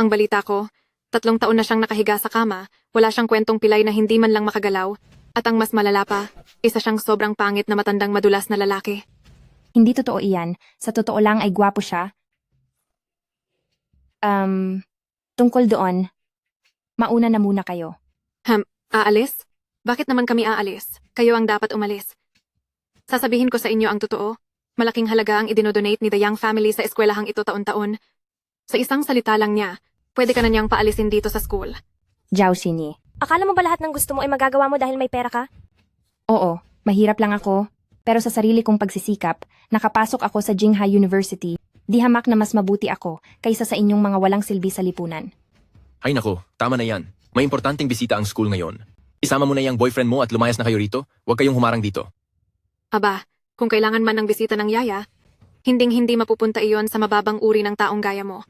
Ang balita ko, 3 taon na siyang nakahiga sa kama, wala siyang kwentong pilay na hindi man lang makagalaw, at ang mas malala pa, isa siyang sobrang pangit na matandang madulas na lalaki. Hindi totoo iyan. Sa totoo lang ay gwapo siya. Tungkol doon, mauna na muna kayo. Aalis? Bakit naman kami aalis? Kayo ang dapat umalis. Sasabihin ko sa inyo ang totoo. Malaking halaga ang idinodonate ni The Young Family sa eskwelahang ito taon-taon. Sa isang salita lang niya, pwede ka na niyang paalisin dito sa school. Jiao Xinyi. Akala mo ba lahat ng gusto mo ay magagawa mo dahil may pera ka? Oo, mahirap lang ako. Pero sa sarili kong pagsisikap, nakapasok ako sa Jinghai University. Di hamak na mas mabuti ako kaysa sa inyong mga walang silbi sa lipunan. Ay nako, tama na yan. May importanteng bisita ang school ngayon. Isama mo na yung boyfriend mo at lumayas na kayo rito. Huwag kayong humarang dito. Aba, kung kailangan man ng bisita ng yaya, hinding-hindi mapupunta iyon sa mababang uri ng taong gaya mo.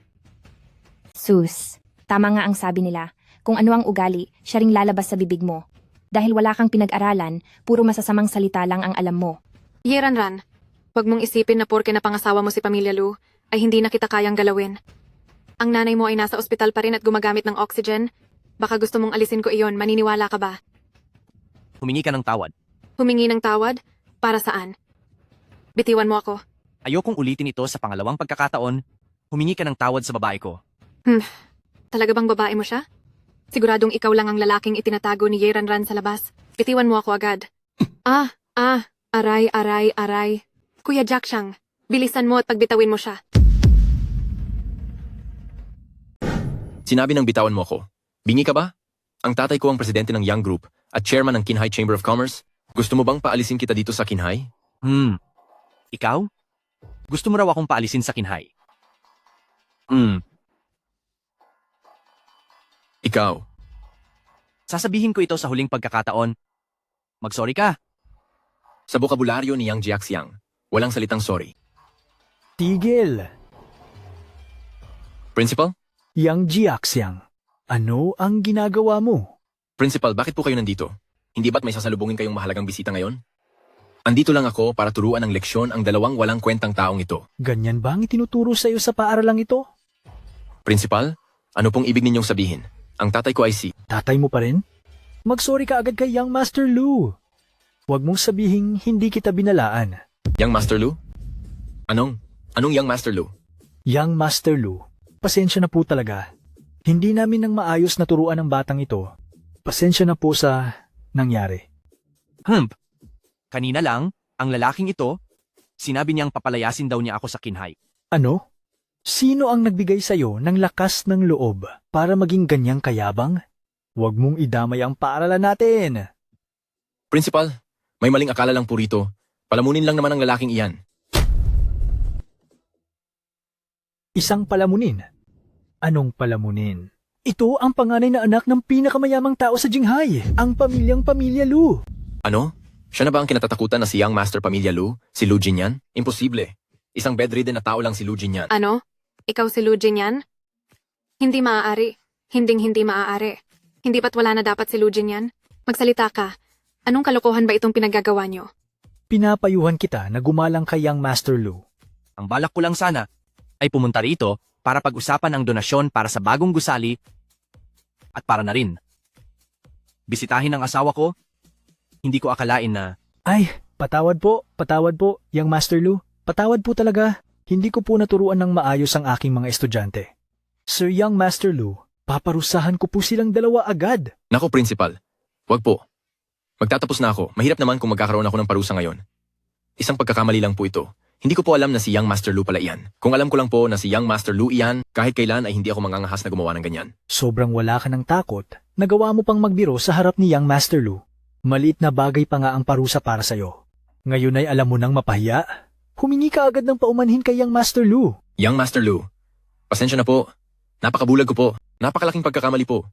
Sus, tama nga ang sabi nila. Kung ano ang ugali, siya ring lalabas sa bibig mo. Dahil wala kang pinag-aralan, puro masasamang salita lang ang alam mo. Yeranran, huwag mong isipin na porke napangasawa mo si Pamilya Lu, ay hindi na kita kayang galawin. Ang nanay mo ay nasa ospital pa rin at gumagamit ng oxygen. Baka gusto mong alisin ko iyon, maniniwala ka ba? Humingi ka ng tawad. Humingi ng tawad? Para saan? Bitiwan mo ako. Ayokong ulitin ito sa pangalawang pagkakataon. Humingi ka ng tawad sa babae ko. Talaga bang babae mo siya? Siguradong ikaw lang ang lalaking itinatago ni Yeranran sa labas. Bitiwan mo ako agad. Aray. Kuya Jack Shang, bilisan mo at pagbitawin mo siya. Sinabi ng bitawan mo ako. Bingi ka ba? Ang tatay ko ang presidente ng Young Group at chairman ng Kinhai Chamber of Commerce. Gusto mo bang paalisin kita dito sa Kinhai? Ikaw? Gusto mo raw akong paalisin sa Kinhai? Ikaw. Sasabihin ko ito sa huling pagkakataon. Mag-sorry ka. Sa bokabularyo ni Yang Jiaxiang, walang salitang sorry. Tigil, Principal? Yang Jiaxiang. Ano ang ginagawa mo? Principal, bakit po kayo nandito? Hindi ba't may sasalubungin kayong mahalagang bisita ngayon? Andito lang ako para turuan ng leksyon ang dalawang walang kwentang taong ito. Ganyan ba ang itinuturo sa iyo sa paaralang ito? Principal, ano pong ibig ninyong sabihin? Ang tatay ko ay si... Tatay mo pa rin? Mag-sorry ka agad kay Young Master Lu. Huwag mong sabihing hindi kita binalaan. Young Master Lu? Anong Young Master Lu? Young Master Lu, pasensya na po talaga. Hindi namin nang maayos na turuan ang batang ito. Pasensya na po sa nangyari. Kanina lang, ang lalaking ito, sinabi niyang papalayasin daw niya ako sa Kinhai. Ano? Sino ang nagbigay sa'yo ng lakas ng loob para maging ganyang kayabang? Huwag mong idamay ang paaralan natin. Principal, may maling akala lang po rito. Palamunin lang naman ang lalaking iyan. Isang palamunin. Anong palamunin? Ito ang panganay na anak ng pinakamayamang tao sa Jinghai, ang pamilyang Pamilya Lu. Ano? Siya na ba ang kinatatakutan na si Young Master Pamilya Lu? Si Lu Jinyan? Imposible. Isang bedridden na tao lang si Lu Jinyan. Ano? Ikaw si Lu Jinyan? Hindi maaari. Hindi maaari. Hindi ba't wala na dapat si Lu Jinyan? Magsalita ka. Anong kalokohan ba itong pinaggagawa niyo? Pinapayuhan kita na gumalang kay Young Master Lu. Ang balak ko lang sana ay pumunta rito para pag-usapan ang donasyon para sa bagong gusali at para na rin bisitahin ang asawa ko. Hindi ko akalain na... Ay, patawad po, Young Master Lu. Patawad po talaga. Hindi ko po naturuan ng maayos ang aking mga estudyante. Sir Young Master Lu, paparusahan ko po silang dalawa agad. Nako, Principal. Wag po. Magtatapos na ako. Mahirap naman kung magkakaroon ako ng parusa ngayon. Isang pagkakamali lang po ito. Hindi ko po alam na si Young Master Lu pala iyan. Kung alam ko lang po na si Young Master Lu iyan, kahit kailan ay hindi ako mangangahas na gumawa ng ganyan. Sobrang wala ka ng takot. Nagawa mo pang magbiro sa harap ni Young Master Lu. Maliit na bagay pa nga ang parusa para sa'yo. Ngayon ay alam mo nang mapahiya. Humingi ka agad ng paumanhin kay Young Master Lu. Young Master Lu, pasensya na po. Napakabulag ko po. Napakalaking pagkakamali po.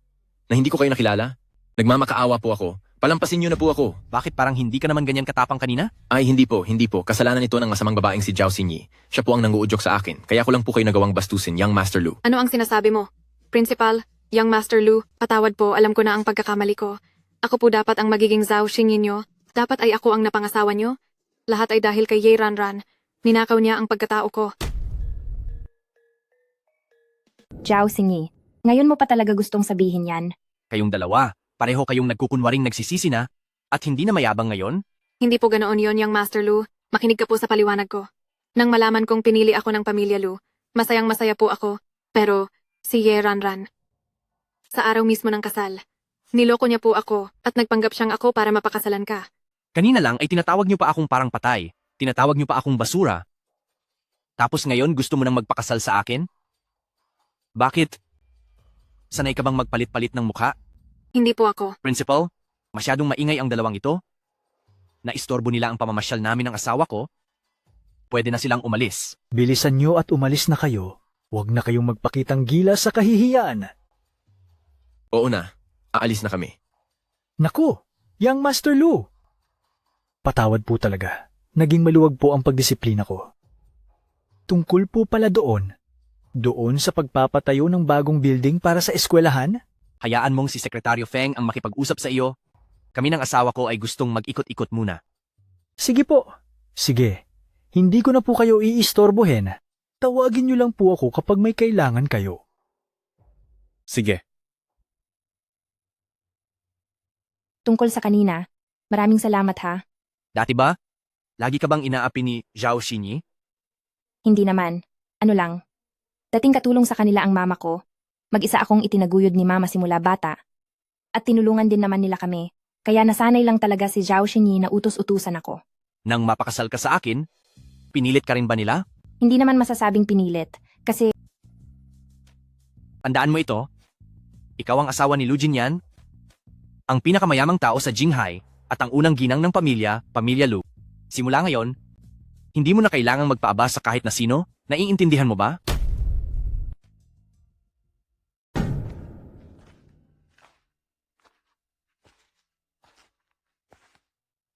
Na hindi ko kayo nakilala. Nagmamakaawa po ako. Palampasin niyo na po ako. Bakit parang hindi ka naman ganyan katapang kanina? Ay, hindi po. Kasalanan ito ng masamang babaeng si Jiao Xinyi. Siya po ang nanguudyok sa akin. Kaya ko lang po kayo nagawang bastusin, Young Master Lu. Ano ang sinasabi mo? Principal, Young Master Lu, patawad po, alam ko na ang pagkakamali ko. Ako po dapat ang magiging Zhao Xing ninyo. Dapat ay ako ang napangasawa nyo. Lahat ay dahil kay Ye Ranran. Ninakaw niya ang pagkatao ko. Zhao Xingyi, ngayon mo pa talaga gustong sabihin yan. Kayong dalawa, pareho kayong nagkukunwaring nagsisisi na at hindi na mayabang ngayon? Hindi po ganoon yon, Yang Master Lu. Makinig ka po sa paliwanag ko. Nang malaman kong pinili ako ng pamilya Lu, masayang masaya po ako. Pero, si Ye Ranran. Sa araw mismo ng kasal, niloko niya po ako at nagpanggap siyang ako para mapakasalan ka. Kanina lang ay tinatawag niyo pa akong parang patay. Tinatawag niyo pa akong basura. Tapos ngayon gusto mo nang magpakasal sa akin? Bakit? Sanay ka bang magpalit-palit ng mukha? Hindi po ako. Principal, masyadong maingay ang dalawang ito. Naistorbo nila ang pamamasyal namin ng asawa ko. Pwede na silang umalis. Bilisan nyo at umalis na kayo. Huwag na kayong magpakitang gila sa kahihiyan. Oo na, aalis na kami. Naku, Young Master Lu. Patawad po talaga. Naging maluwag po ang pagdisiplina ko. Tungkol po pala doon. Doon sa pagpapatayo ng bagong building para sa eskwelahan? Hayaan mong si Sekretaryo Feng ang makipag-usap sa iyo. Kami ng asawa ko ay gustong mag-ikot-ikot muna. Sige po. Sige. Hindi ko na po kayo iistorbohin. Tawagin niyo lang po ako kapag may kailangan kayo. Sige. Tungkol sa kanina, maraming salamat ha. Dati ba? Lagi ka bang inaapi ni Zhao Xinyi? Hindi naman. Ano lang. Dating katulong sa kanila ang mama ko. Mag-isa akong itinaguyod ni mama simula bata. At tinulungan din naman nila kami. Kaya nasanay lang talaga si Zhao Xinyi na utos-utusan ako. Nang mapakasal ka sa akin, pinilit ka rin ba nila? Hindi naman masasabing pinilit. Kasi Tandaan mo ito. Ikaw ang asawa ni Lu Jinyan, ang pinakamayamang tao sa Jinghai at ang unang ginang ng pamilya Lu. Simula ngayon, hindi mo na kailangang magpaaba sa kahit na sino. Naiintindihan mo ba?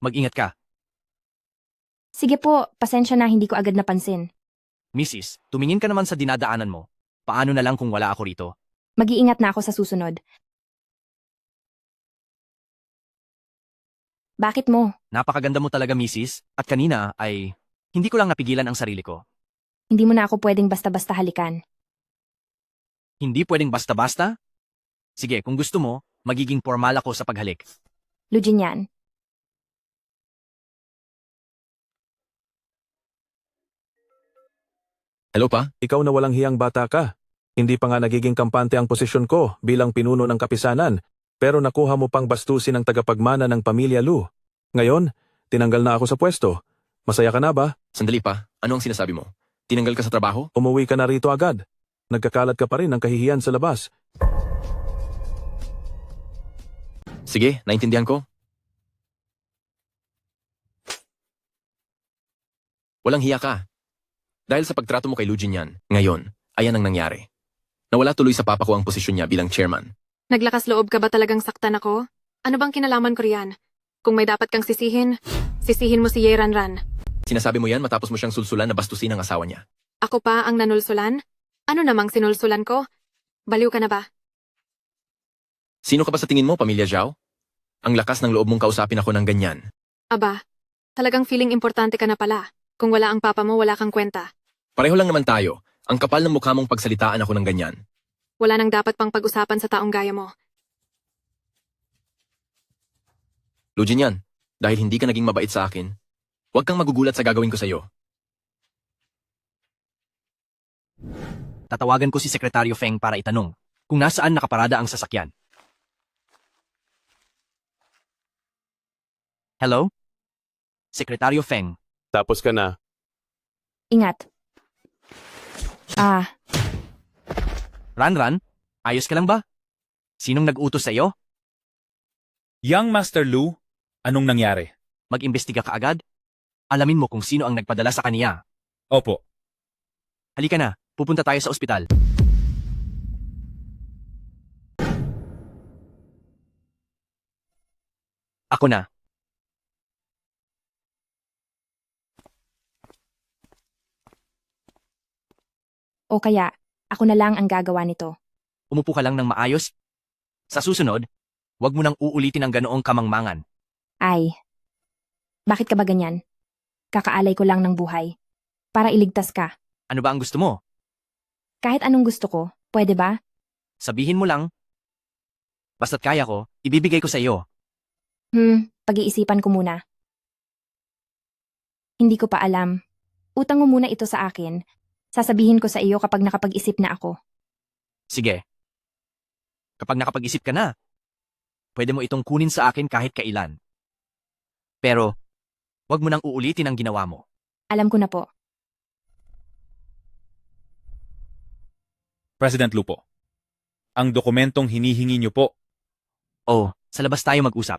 Mag-ingat ka. sige po, pasensya na hindi ko agad napansin. Mrs., tumingin ka naman sa dinadaanan mo. Paano na lang kung wala ako rito? Mag-iingat na ako sa susunod. Bakit mo? Napakaganda mo talaga, Mrs. At kanina ay hindi ko lang napigilan ang sarili ko. Hindi mo na ako pwedeng basta-basta halikan. Hindi pwedeng basta-basta? Sige, kung gusto mo, magiging formal ako sa paghalik. Lu Jinyan. Hello pa? Ikaw na walang hiyang bata ka. Hindi pa nga nagiging kampante ang posisyon ko bilang pinuno ng kapisanan, pero nakuha mo pang bastusin ang tagapagmana ng pamilya Lu. Ngayon, tinanggal na ako sa pwesto. Masaya ka na ba? Sandali pa, ano ang sinasabi mo? Tinanggal ka sa trabaho? Umuwi ka na rito agad. Nagkakalat ka pa rin ng kahihiyan sa labas. Sige, naintindihan ko. Walang hiya ka. Dahil sa pagtrato mo kay Lu Jinyan, ngayon, ayan ang nangyari. Nawala tuloy sa papa ko ang posisyon niya bilang chairman. Naglakas loob ka ba talagang saktan ako? Ano bang kinalaman ko riyan? Kung may dapat kang sisihin, sisihin mo si Ye Ranran. Sinasabi mo yan matapos mo siyang sulsulan na bastusin ang asawa niya. Ako pa ang nanulsulan? Ano namang sinulsulan ko? Baliw ka na ba? Sino ka ba sa tingin mo, Pamilya Zhao? Ang lakas ng loob mong kausapin ako ng ganyan. Aba, talagang feeling importante ka na pala. Kung wala ang papa mo, wala kang kwenta. Pareho lang naman tayo. Ang kapal ng mukha mong pagsalitaan ako ng ganyan. Wala nang dapat pang pag-usapan sa taong gaya mo. Lu Jinyan, dahil hindi ka naging mabait sa akin, huwag kang magugulat sa gagawin ko sa iyo. Tatawagan ko si Sekretaryo Feng para itanong kung nasaan nakaparada ang sasakyan. Hello? Sekretaryo Feng. Tapos ka na. Ingat. Ranran, ayos ka lang ba? Sinong nag-utos sa iyo? Young Master Lu, anong nangyari? Mag-imbestiga ka agad? Alamin mo kung sino ang nagpadala sa kaniya. Opo. Halika na, pupunta tayo sa ospital. Ako na. O kaya, ako na lang ang gagawa nito. Umupo ka lang ng maayos. Sa susunod, Huwag mo nang uulitin ang ganoong kamangmangan. Ay, bakit ka ba ganyan? Kakaalay ko lang ng buhay. Para iligtas ka. Ano ba ang gusto mo? Kahit anong gusto ko, pwede ba? Sabihin mo lang. Basta't kaya ko, ibibigay ko sa iyo. Pag-iisipan ko muna. Hindi ko pa alam. Utang mo muna ito sa akin. Sasabihin ko sa iyo kapag nakapag-isip na ako. Sige. Kapag nakapag-isip ka na, pwede mo itong kunin sa akin kahit kailan. Pero, huwag mo nang uulitin ang ginawa mo. Alam ko na po. President Lu po. Ang dokumentong hinihingi niyo po, Oh, sa labas tayo mag-usap.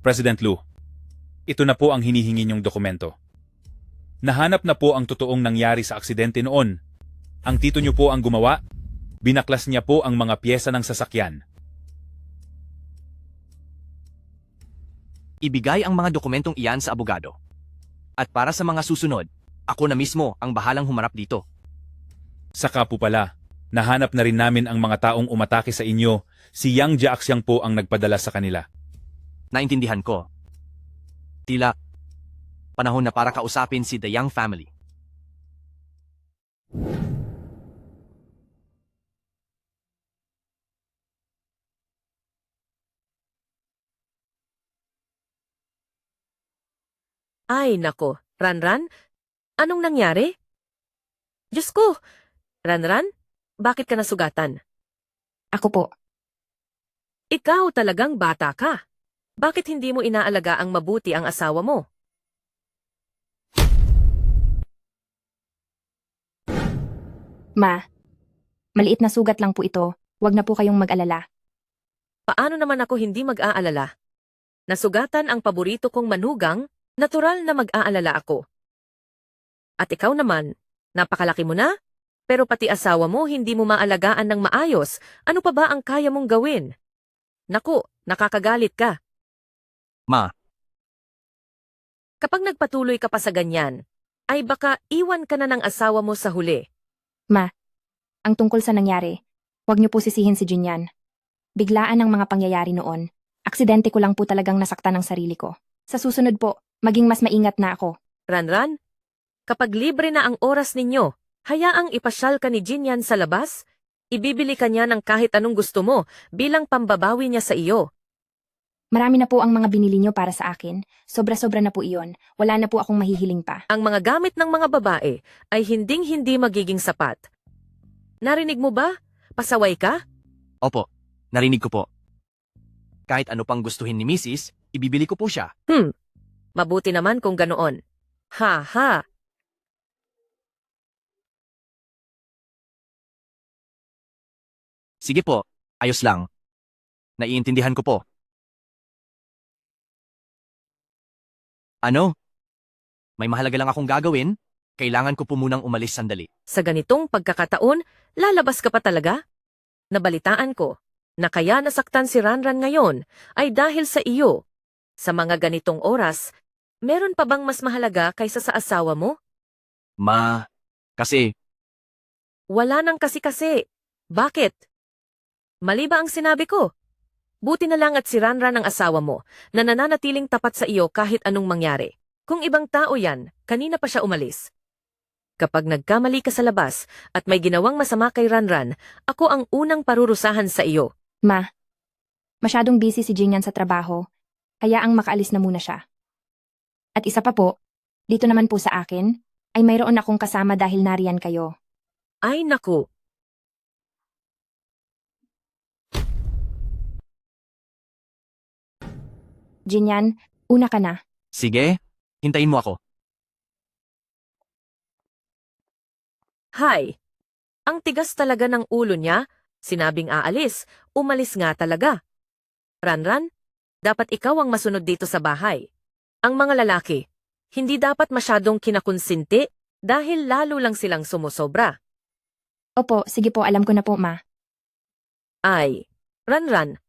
President Lu. Ito na po ang hinihingi niyong dokumento. Nahanap na po ang totoong nangyari sa aksidente noon. Ang tito niyo po ang gumawa. Binaklas niya po ang mga pyesa ng sasakyan. Ibigay ang mga dokumentong iyan sa abogado. At para sa mga susunod, ako na mismo ang bahalang humarap dito. Saka po pala, nahanap na rin namin ang mga taong umatake sa inyo. Si Yang Jiaxiang po ang nagpadala sa kanila. Naintindihan ko. Tila, panahon na para kausapin si The Yang family. Ay, nako. Ranran? Anong nangyari? Diyos ko! Ranran? Bakit ka nasugatan? Ako po. Ikaw talagang bata ka. Bakit hindi mo inaalaga ang mabuti ang asawa mo? Ma, maliit na sugat lang po ito. Huwag na po kayong mag-alala. Paano naman ako hindi mag-aalala? Nasugatan ang paborito kong manugang, natural na mag-aalala ako. At ikaw naman, napakalaki mo na, pero pati asawa mo hindi mo maalagaan ng maayos. Ano pa ba ang kaya mong gawin? Naku, nakakagalit ka. Ma, Kapag nagpatuloy ka pa sa ganyan, ay baka iwan ka na ng asawa mo sa huli. Ang tungkol sa nangyari, huwag niyo po sisihin si Jinyan. Biglaan ang mga pangyayari noon. Aksidente ko lang po talagang nasaktan ang sarili ko. Sa susunod po, maging mas maingat na ako. Ranran, kapag libre na ang oras ninyo, hayaang ipasyal ka ni Jinyan sa labas, ibibili ka niya ng kahit anong gusto mo bilang pambabawi niya sa iyo. Marami na po ang mga binili niyo para sa akin. Sobra-sobra na po iyon. Wala na po akong mahihiling pa. Ang mga gamit ng mga babae ay hinding-hindi magiging sapat. Narinig mo ba? Pasaway ka? opo, narinig ko po. Kahit ano pang gustuhin ni Mrs., ibibili ko po siya. Mabuti naman kung ganoon. Ha ha! Sige po, ayos lang. Naiintindihan ko po. Ano? May mahalaga lang akong gagawin? Kailangan ko po munang umalis sandali. Sa ganitong pagkakataon, lalabas ka pa talaga? Nabalitaan ko na kaya nasaktan si Ranran ngayon ay dahil sa iyo. Sa mga ganitong oras, meron pa bang mas mahalaga kaysa sa asawa mo? Ma, kasi Wala nang kasi-kasi. Bakit? Mali ba ang sinabi ko? Buti na lang at si Ranran ang asawa mo na nananatiling tapat sa iyo kahit anong mangyari. Kung ibang tao yan, kanina pa siya umalis. Kapag nagkamali ka sa labas at may ginawang masama kay Ranran, ako ang unang parurusahan sa iyo. Ma, masyadong busy si Jinyan sa trabaho. Hayaang makaalis na muna siya. At isa pa po, dito naman po sa akin, ay mayroon akong kasama dahil nariyan kayo. Ay naku, Jinyan, una ka na. sige, hintayin mo ako. Hay! Ang tigas talaga ng ulo niya. Sinabing aalis, umalis nga talaga. Ranran, dapat ikaw ang masunod dito sa bahay. Ang mga lalaki, hindi dapat masyadong kinakonsinti dahil lalo lang silang sumusobra. Opo, sige po, alam ko na po, ma. Ay, Ranran,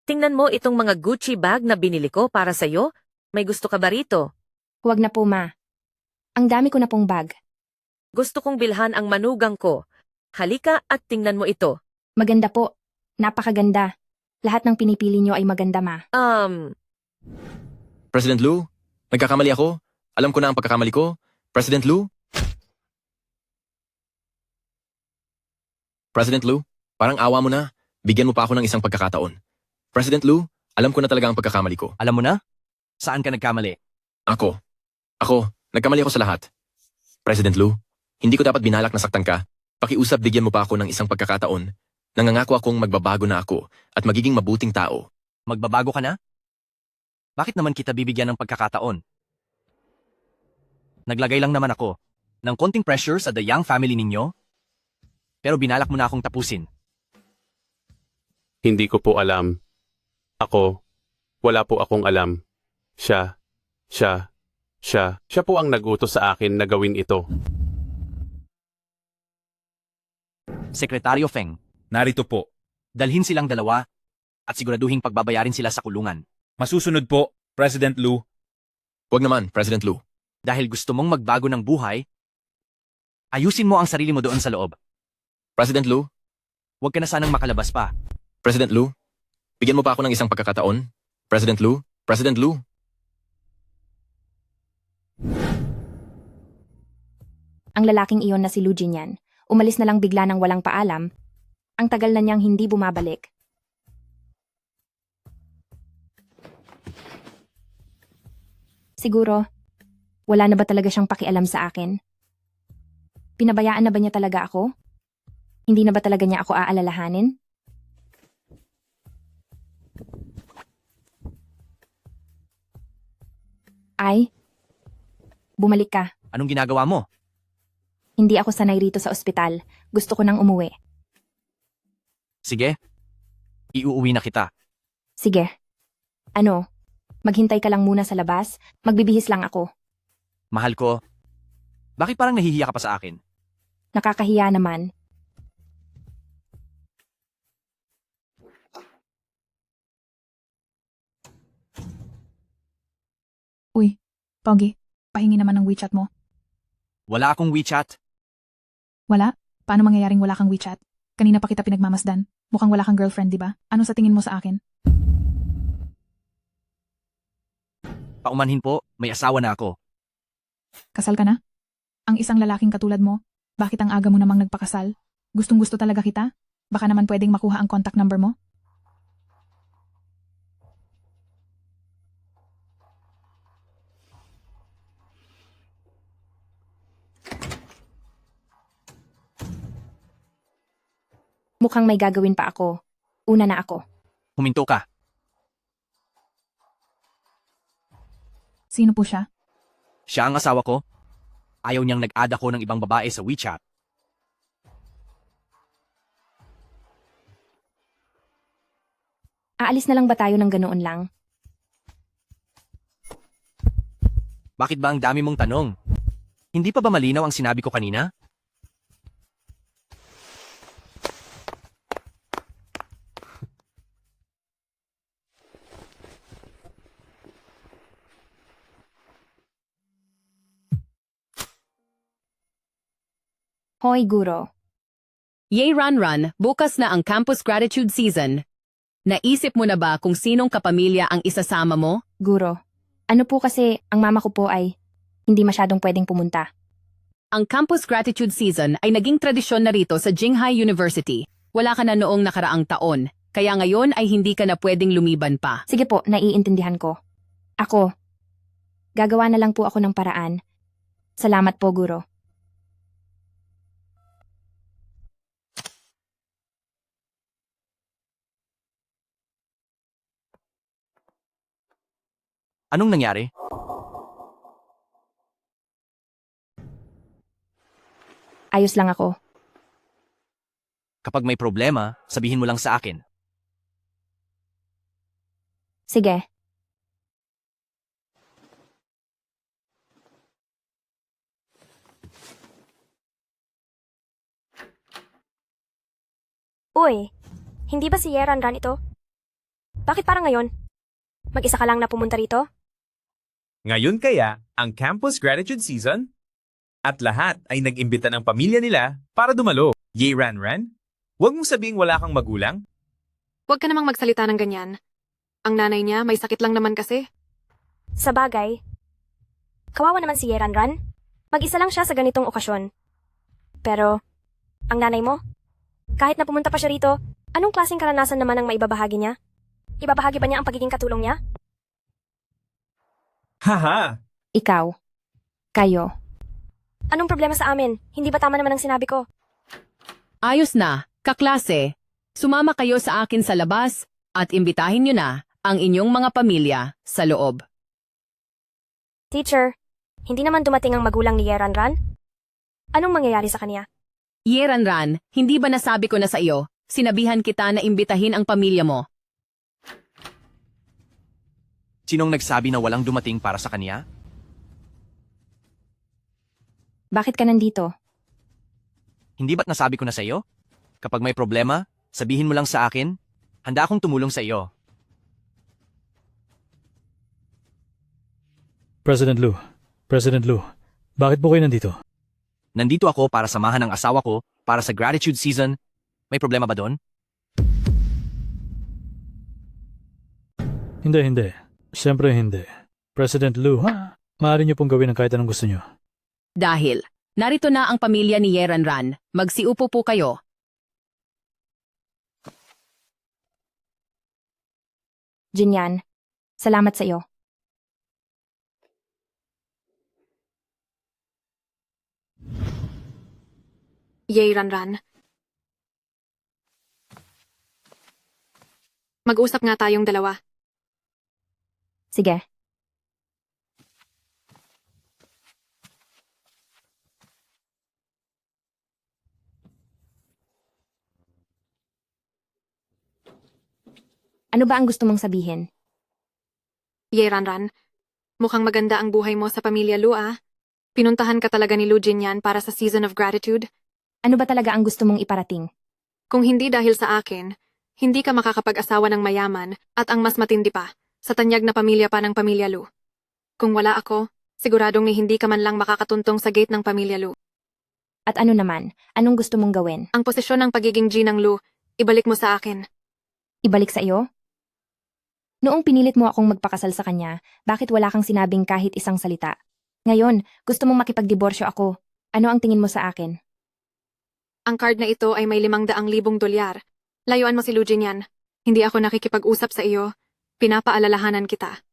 tingnan mo itong mga Gucci bag na binili ko para sa'yo. May gusto ka ba rito? Huwag na po, ma. Ang dami ko na pong bag. Gusto kong bilhan ang manugang ko. Halika at tingnan mo ito. Maganda po. Napakaganda. Lahat ng pinipili nyo ay maganda, ma. President Lu, nagkakamali ako. Alam ko na ang pagkakamali ko. President Lu? President Lu, parang awa mo na. Bigyan mo pa ako ng isang pagkakataon. President Lu, alam ko na talaga ang pagkakamali ko. Alam mo na? Saan ka nagkamali? Ako, nagkamali ako sa lahat. President Lu, hindi ko dapat binalak na saktan ka. Pakiusap bigyan mo pa ako ng isang pagkakataon. Nangangako akong magbabago na ako at magiging mabuting tao. Magbabago ka na? Bakit naman kita bibigyan ng pagkakataon? Naglagay lang naman ako ng konting pressure sa the Yang family ninyo, pero binalak mo na akong tapusin. Hindi ko po alam. Wala po akong alam. Siya po ang nagutos sa akin na gawin ito. Sekretaryo Feng, Narito po. dalhin silang dalawa at siguraduhin pagbabayarin sila sa kulungan. Masusunod po, President Lu. Huwag naman, President Lu. Dahil gusto mong magbago ng buhay, ayusin mo ang sarili mo doon sa loob. President Lu, huwag ka na sanang makalabas pa. President Lu, bigyan mo pa ako ng isang pagkakataon. President Lu, President Lu. Ang lalaking iyon na si Lu Jinyan, umalis na lang bigla ng walang paalam. Ang tagal na niyang hindi bumabalik. Siguro, wala na ba talaga siyang pakialam sa akin? Pinabayaan na ba niya talaga ako? Hindi na ba talaga niya ako aalalahanin? Ay, bumalik ka. Anong ginagawa mo? Hindi ako sanay rito sa ospital. Gusto ko nang umuwi. Sige, iuuwi na kita. Sige. Ano? Maghintay ka lang muna sa labas? Magbibihis lang ako. Mahal ko, bakit parang nahihiya ka pa sa akin? Nakakahiya naman. Uy, Pogi, pahingi naman ng WeChat mo. Wala akong WeChat. Wala? Paano mangyayaring wala kang WeChat? Kanina pa kita pinagmamasdan. Mukhang wala kang girlfriend, di ba? Ano sa tingin mo sa akin? Paumanhin po, may asawa na ako. Kasal ka na? Ang isang lalaking katulad mo, bakit ang aga mo namang nagpakasal? Gustong-gusto talaga kita? Baka naman pwedeng makuha ang contact number mo? Mukhang may gagawin pa ako. Una na ako. Huminto ka. Sino po siya? Siya ang asawa ko. Ayaw niyang nag-add ako ng ibang babae sa WeChat. Aalis na lang ba tayo ng ganoon lang? Bakit ba ang dami mong tanong? Hindi pa ba malinaw ang sinabi ko kanina? Hoy, Guro. Yay Run, bukas na ang Campus Gratitude Season. Naisip mo na ba kung sinong kapamilya ang isasama mo? Guro. Ano po kasi, ang mama ko po ay hindi masyadong pwedeng pumunta. Ang Campus Gratitude Season ay naging tradisyon na rito sa Jinghai University. Wala ka na noong nakaraang taon, kaya ngayon ay hindi ka na pwedeng lumiban pa. Sige po, naiintindihan ko. Ako, gagawa na lang po ako ng paraan. Salamat po, Guro. Anong nangyari? Ayos lang ako. Kapag may problema, sabihin mo lang sa akin. Sige. Uy, hindi ba si Yeran ito? Bakit parang ngayon? Mag-isa ka lang na pumunta rito? Ngayon kaya ang Campus Gratitude Season at lahat ay nag-imbita ng pamilya nila para dumalo. Yay, Ran, huwag mong sabing wala kang magulang. Huwag ka namang magsalita ng ganyan. Ang nanay niya may sakit lang naman kasi. Sa bagay, kawawa naman si Yeranran. Mag-isa lang siya sa ganitong okasyon. Pero, ang nanay mo, kahit na pumunta pa siya rito, anong klaseng karanasan naman ang maibabahagi niya? Ibabahagi ba niya ang pagiging katulong niya? Haha! Ikaw. Kayo. Anong problema sa amin? Hindi ba tama naman ang sinabi ko? Ayos na, kaklase. Sumama kayo sa akin sa labas at imbitahin nyo na ang inyong mga pamilya sa loob. Teacher, hindi naman dumating ang magulang ni Yeranran? Anong mangyayari sa kanya? Yeranran, hindi ba nasabi ko na sa iyo, sinabihan kita na imbitahin ang pamilya mo? Sinong nagsabi na walang dumating para sa kanya? Bakit ka nandito? Hindi ba't nasabi ko na sa iyo? Kapag may problema, sabihin mo lang sa akin. Handa akong tumulong sa iyo. President Lu, bakit po kayo nandito? Nandito ako para samahan ang asawa ko para sa gratitude season. May problema ba doon? Hindi. Siyempre hindi. President Lu, maaari niyo pong gawin ang kahit anong gusto niyo. Dahil, narito na ang pamilya ni Yeranran, magsiupo po kayo. Jinyan, salamat sa iyo. Yay, Ranran. Mag-usap nga tayong dalawa. Sige. Ano ba ang gusto mong sabihin? Yay, Ranran. Mukhang maganda ang buhay mo sa pamilya Lu, ah. Pinuntahan ka talaga ni Lu Jinyan para sa Season of Gratitude. Ano ba talaga ang gusto mong iparating? Kung hindi dahil sa akin, hindi ka makakapag-asawa ng mayaman at ang mas matindi pa, sa tanyag na pamilya pa ng pamilya Lu. Kung wala ako, siguradong ni hindi ka man lang makakatuntong sa gate ng pamilya Lu. At ano naman, anong gusto mong gawin? Ang posisyon ng pagiging G ng Lu, ibalik mo sa akin. Ibalik sa iyo? Noong pinilit mo akong magpakasal sa kanya, bakit wala kang sinabing kahit isang salita? Ngayon, gusto mong makipagdiborsyo ako. Ano ang tingin mo sa akin? Ang card na ito ay may 500,000 dolyar. Layuan mo si Lu Jinyan. Hindi ako nakikipag-usap sa iyo. Pinapaalalahanan kita.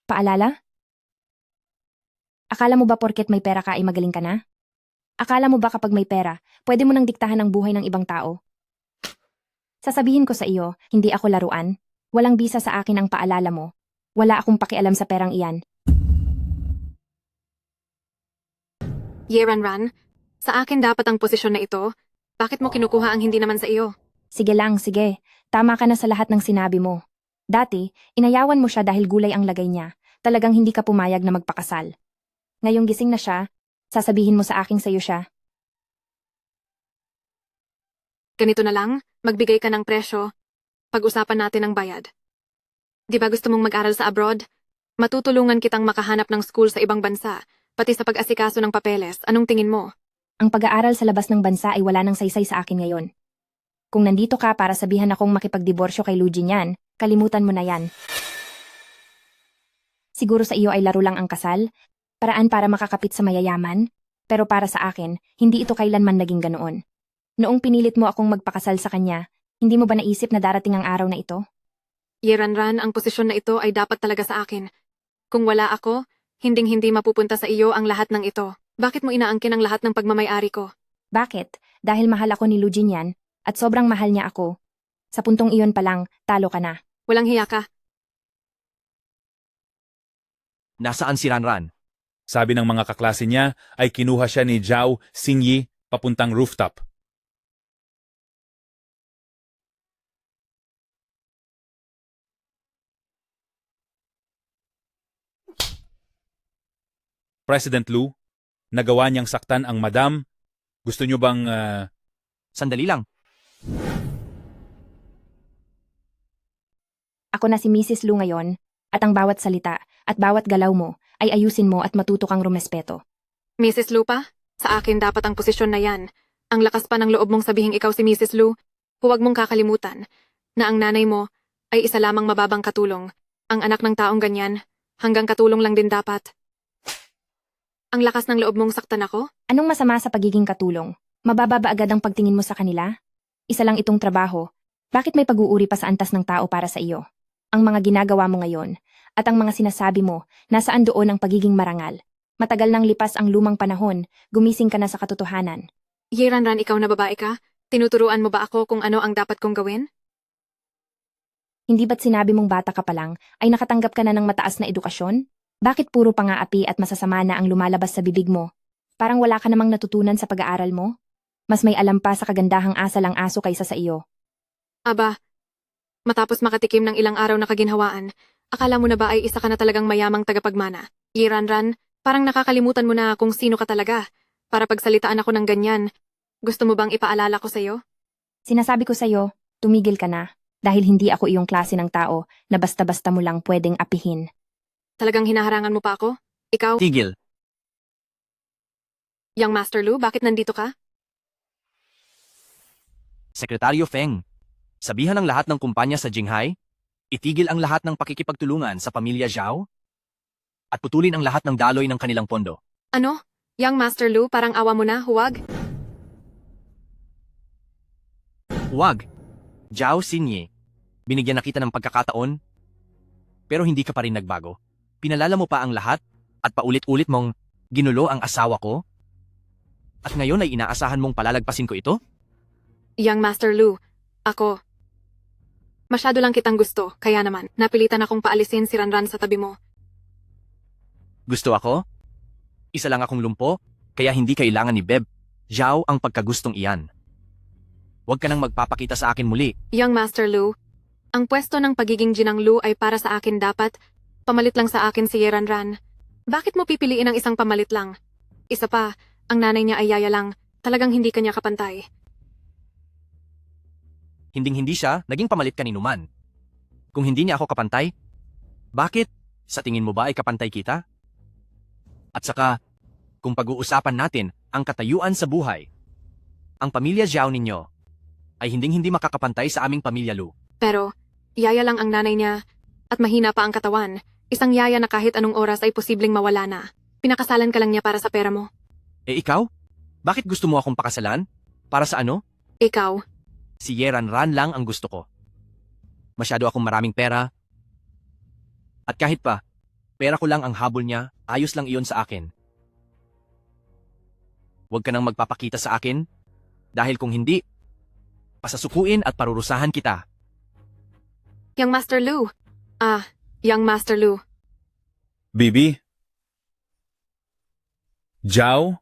Paalala? Akala mo ba porket may pera ka ay magaling ka na? Akala mo ba kapag may pera, pwede mo nang diktahan ang buhay ng ibang tao? Sasabihin ko sa iyo, hindi ako laruan. Walang bisa sa akin ang paalala mo. Wala akong pakialam sa perang iyan. Yeranran, sa akin dapat ang posisyon na ito. Bakit mo kinukuha ang hindi naman sa iyo? Sige lang, sige. Tama ka na sa lahat ng sinabi mo. Dati, inayawan mo siya dahil gulay ang lagay niya. Talagang hindi ka pumayag na magpakasal. Ngayong gising na siya, sasabihin mo sa aking sayo siya. Ganito na lang, magbigay ka ng presyo. Pag-usapan natin ang bayad. Di ba gusto mong mag-aral sa abroad? Matutulungan kitang makahanap ng school sa ibang bansa, pati sa pag-asikaso ng papeles. Anong tingin mo? Ang pag-aaral sa labas ng bansa ay wala nang saysay sa akin ngayon. Kung nandito ka para sabihan akong makipagdiborsyo kay Lu Jinyan, kalimutan mo na yan. Siguro sa iyo ay laro lang ang kasal, paraan para makakapit sa mayayaman, pero para sa akin, hindi ito kailanman naging ganoon. Noong pinilit mo akong magpakasal sa kanya, hindi mo ba naisip na darating ang araw na ito? Yeranran, ang posisyon na ito ay dapat talaga sa akin. Kung wala ako, hinding-hindi mapupunta sa iyo ang lahat ng ito. Bakit mo inaangkin ang lahat ng pagmamayari ko? Bakit? Dahil mahal ako ni Lu Jinyan, at sobrang mahal niya ako. Sa puntong iyon pa lang, talo ka na. Walang hiya ka. Nasaan si Ranran? Sabi ng mga kaklase niya ay kinuha siya ni Zhao Xingyi papuntang rooftop. President Lu, nagawa niyang saktan ang madam. Gusto niyo bang... Sandali lang. Ako na si Mrs. Lu ngayon, At ang bawat salita at bawat galaw mo ay ayusin mo at matuto kang rumespeto. Mrs. Lupa, sa akin dapat ang posisyon na yan. Ang lakas pa ng loob mong sabihing ikaw si Mrs. Lu. Huwag mong kakalimutan na ang nanay mo ay isa lamang mababang katulong. Ang anak ng taong ganyan, hanggang katulong lang din dapat. Ang lakas ng loob mong saktan ako? Anong masama sa pagiging katulong? Mababa ba agad ang pagtingin mo sa kanila? Isa lang itong trabaho. Bakit may pag-uuri pa sa antas ng tao para sa iyo? Ang mga ginagawa mo ngayon at ang mga sinasabi mo, nasaan doon ang pagiging marangal? Matagal nang lipas ang lumang panahon, gumising ka na sa katotohanan. Yeranran, ikaw na babae ka? Tinuturuan mo ba ako kung ano ang dapat kong gawin? Hindi ba't sinabi mong bata ka pa lang ay nakatanggap ka na ng mataas na edukasyon? Bakit puro pang-aapi at masasama na ang lumalabas sa bibig mo? Parang wala ka namang natutunan sa pag-aaral mo? Mas may alam pa sa kagandahang asal ang aso kaysa sa iyo. Aba, matapos makatikim ng ilang araw na kaginhawaan, akala mo na ba ay isa ka na talagang mayamang tagapagmana? Yeranran, parang nakakalimutan mo na kung sino ka talaga. Para pagsalitaan ako ng ganyan, gusto mo bang ipaalala ko sa'yo? Sinasabi ko sa'yo, tumigil ka na, dahil hindi ako iyong klase ng tao na basta-basta mo lang pwedeng apihin. Talagang hinaharangan mo pa ako? Ikaw, Tigil. Young Master Lu, bakit nandito ka? Sekretaryo Feng, sabihan ng lahat ng kumpanya sa Jinghai, itigil ang lahat ng pakikipagtulungan sa pamilya Zhao, at putulin ang lahat ng daloy ng kanilang pondo. Ano? Young Master Lu, parang awa mo na, huwag? Huwag. Zhao Xinye, binigyan na kita ng pagkakataon, pero hindi ka pa rin nagbago. Pinalala mo pa ang lahat, at paulit-ulit mong ginulo ang asawa ko, at ngayon ay inaasahan mong palalagpasin ko ito? Young Master Lu, ako. Masyado lang kitang gusto, kaya naman, napilitan akong paalisin si Ranran sa tabi mo. Gusto ako? Isa lang akong lumpo, kaya hindi kailangan ni Beb. Zhao ang pagkagustong iyan. Huwag ka nang magpapakita sa akin muli. Young Master Lu, ang pwesto ng pagiging Jinang Lu ay para sa akin dapat, pamalit lang sa akin si Yeranran. Bakit mo pipiliin ang isang pamalit lang? Isa pa, ang nanay niya ay yaya lang, talagang hindi kanya kapantay. Hinding-hindi siya naging pamalit kanino man. Kung hindi niya ako kapantay, bakit? Sa tingin mo ba ay kapantay kita? At saka, kung pag-uusapan natin ang katayuan sa buhay, ang pamilya Zhao ninyo ay hinding-hindi makakapantay sa aming pamilya Lu. Pero, yaya lang ang nanay niya, at mahina pa ang katawan, isang yaya na kahit anong oras ay posibleng mawala na. Pinakasalan ka lang niya para sa pera mo. Eh ikaw? Bakit gusto mo akong pakasalan? Para sa ano? Ikaw, Si Yeranran lang ang gusto ko. Masyado akong maraming pera. At kahit pa, pera ko lang ang habol niya, ayos lang iyon sa akin. Huwag ka nang magpapakita sa akin, dahil kung hindi, pasasukuin at parurusahan kita. Young Master Lu. Young Master Lu. Bibi? Zhao?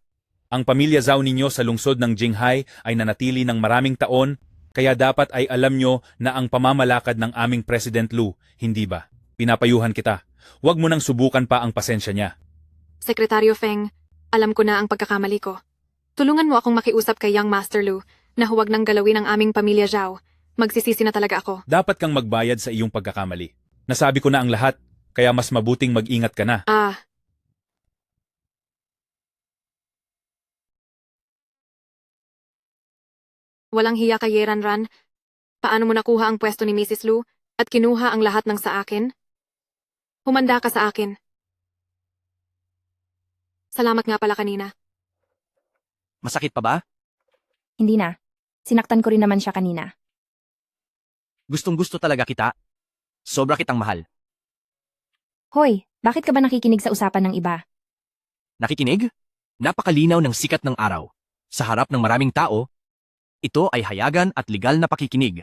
Ang pamilya Zhao ninyo sa lungsod ng Jinghai ay nanatili ng maraming taon, kaya dapat ay alam nyo na ang pamamalakad ng aming President Lu, hindi ba? Pinapayuhan kita. Huwag mo nang subukan pa ang pasensya niya. Sekretaryo Feng, alam ko na ang pagkakamali ko. Tulungan mo akong makiusap kay Young Master Lu na huwag nang galawin ang aming pamilya Zhao. Magsisisi na talaga ako. Dapat kang magbayad sa iyong pagkakamali. Nasabi ko na ang lahat, kaya mas mabuting mag-ingat ka na. Walang hiya kay Yeranran. Paano mo nakuha ang pwesto ni Mrs. Lu at kinuha ang lahat ng sa akin? Humanda ka sa akin. Salamat nga pala kanina. Masakit pa ba? Hindi na. Sinaktan ko rin naman siya kanina. Gustong-gusto talaga kita. Sobra kitang mahal. Hoy, bakit ka ba nakikinig sa usapan ng iba? Nakikinig? Napakalinaw ng sikat ng araw. Sa harap ng maraming tao, ito ay hayagan at legal na pakikinig.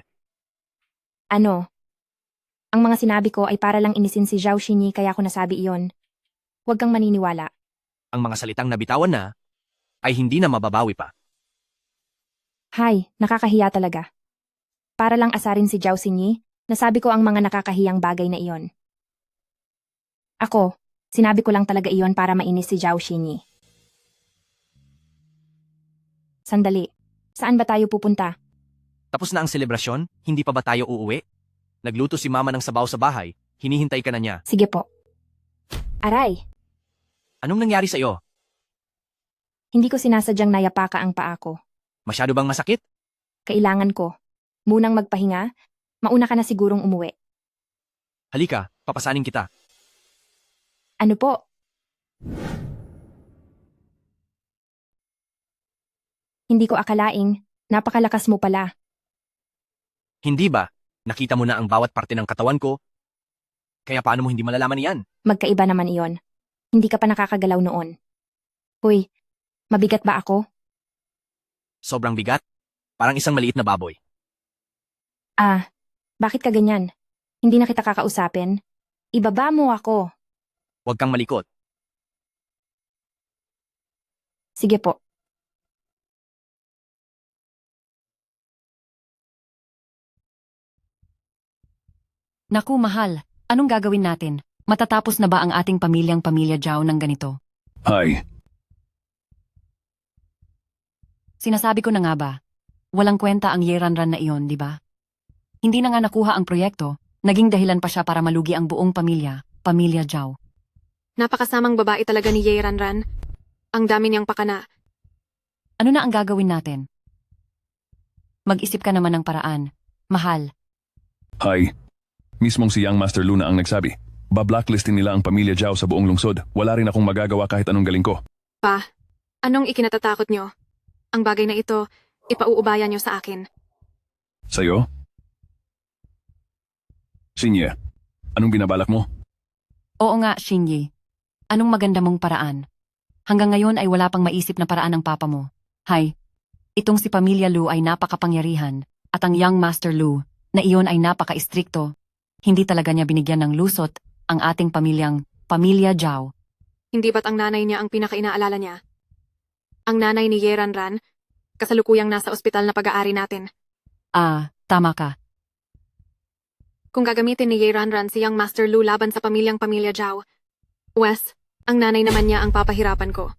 Ano? Ang mga sinabi ko ay para lang inisin si Zhao Xinyi kaya ko nasabi iyon. Huwag kang maniniwala. Ang mga salitang nabitawan na, ay hindi na mababawi pa. Hay, nakakahiya talaga. Para lang asarin si Zhao Xinyi, nasabi ko ang mga nakakahiyang bagay na iyon. Ako, sinabi ko lang talaga iyon para mainis si Zhao Xinyi. Sandali, saan ba tayo pupunta? Tapos na ang selebrasyon, hindi pa ba tayo uuwi? Nagluto si mama ng sabaw sa bahay, Hinihintay ka na niya. Sige po. Aray, Anong nangyari sa'yo? hindi ko sinasadyang nayapaka ang paa ko. Masyado bang masakit? Kailangan ko. Munang magpahinga, mauna ka na sigurong umuwi. Halika, papasanin kita. Ano po? Hindi ko akalaing, napakalakas mo pala. Hindi ba? Nakita mo na ang bawat parte ng katawan ko? Kaya paano mo hindi malalaman iyan? Magkaiba naman iyon. Hindi ka pa nakakagalaw noon. Hoy, mabigat ba ako? Sobrang bigat? Parang isang maliit na baboy. Ah, bakit ka ganyan? Hindi na kita kakausapin? Ibaba mo ako. Huwag kang malikot. Sige po. Naku, mahal. Anong gagawin natin? Matatapos na ba ang ating pamilyang Pamilya Zhao ng ganito? Hi. Sinasabi ko na nga ba? Walang kwenta ang Yeranran na iyon, di ba? Hindi na nga nakuha ang proyekto, naging dahilan pa siya para malugi ang buong pamilya, Pamilya Zhao. Napakasamang babae talaga ni Ye Ranran. Ang dami niyang pakana. Ano na ang gagawin natin? Mag-isip ka naman ng paraan. Mahal, Hi. Mismong si Young Master Lu na ang nagsabi. Ba-blacklistin nila ang Pamilya Zhao sa buong lungsod. Wala rin akong magagawa kahit anong galing ko. Pa, anong ikinatatakot niyo? Ang bagay na ito, ipauubayan niyo sa akin. Sa'yo? Sinye, anong binabalak mo? oo nga, Shinyi. Anong maganda mong paraan? Hanggang ngayon ay wala pang maisip na paraan ng papa mo. Hay, itong si Pamilya Lu ay napakapangyarihan, at ang Young Master Lu, na iyon ay napaka-istrikto. Hindi talaga niya binigyan ng lusot ang ating pamilyang Pamilya Zhao. Hindi ba't ang nanay niya ang pinaka-inaalala niya? Ang nanay ni Ye Ranran, kasalukuyang nasa ospital na pag-aari natin. Ah, tama ka. Kung gagamitin ni Ye Ranran si Young Master Lu laban sa pamilyang Pamilya Zhao, Wes, ang nanay naman niya ang papahirapan ko.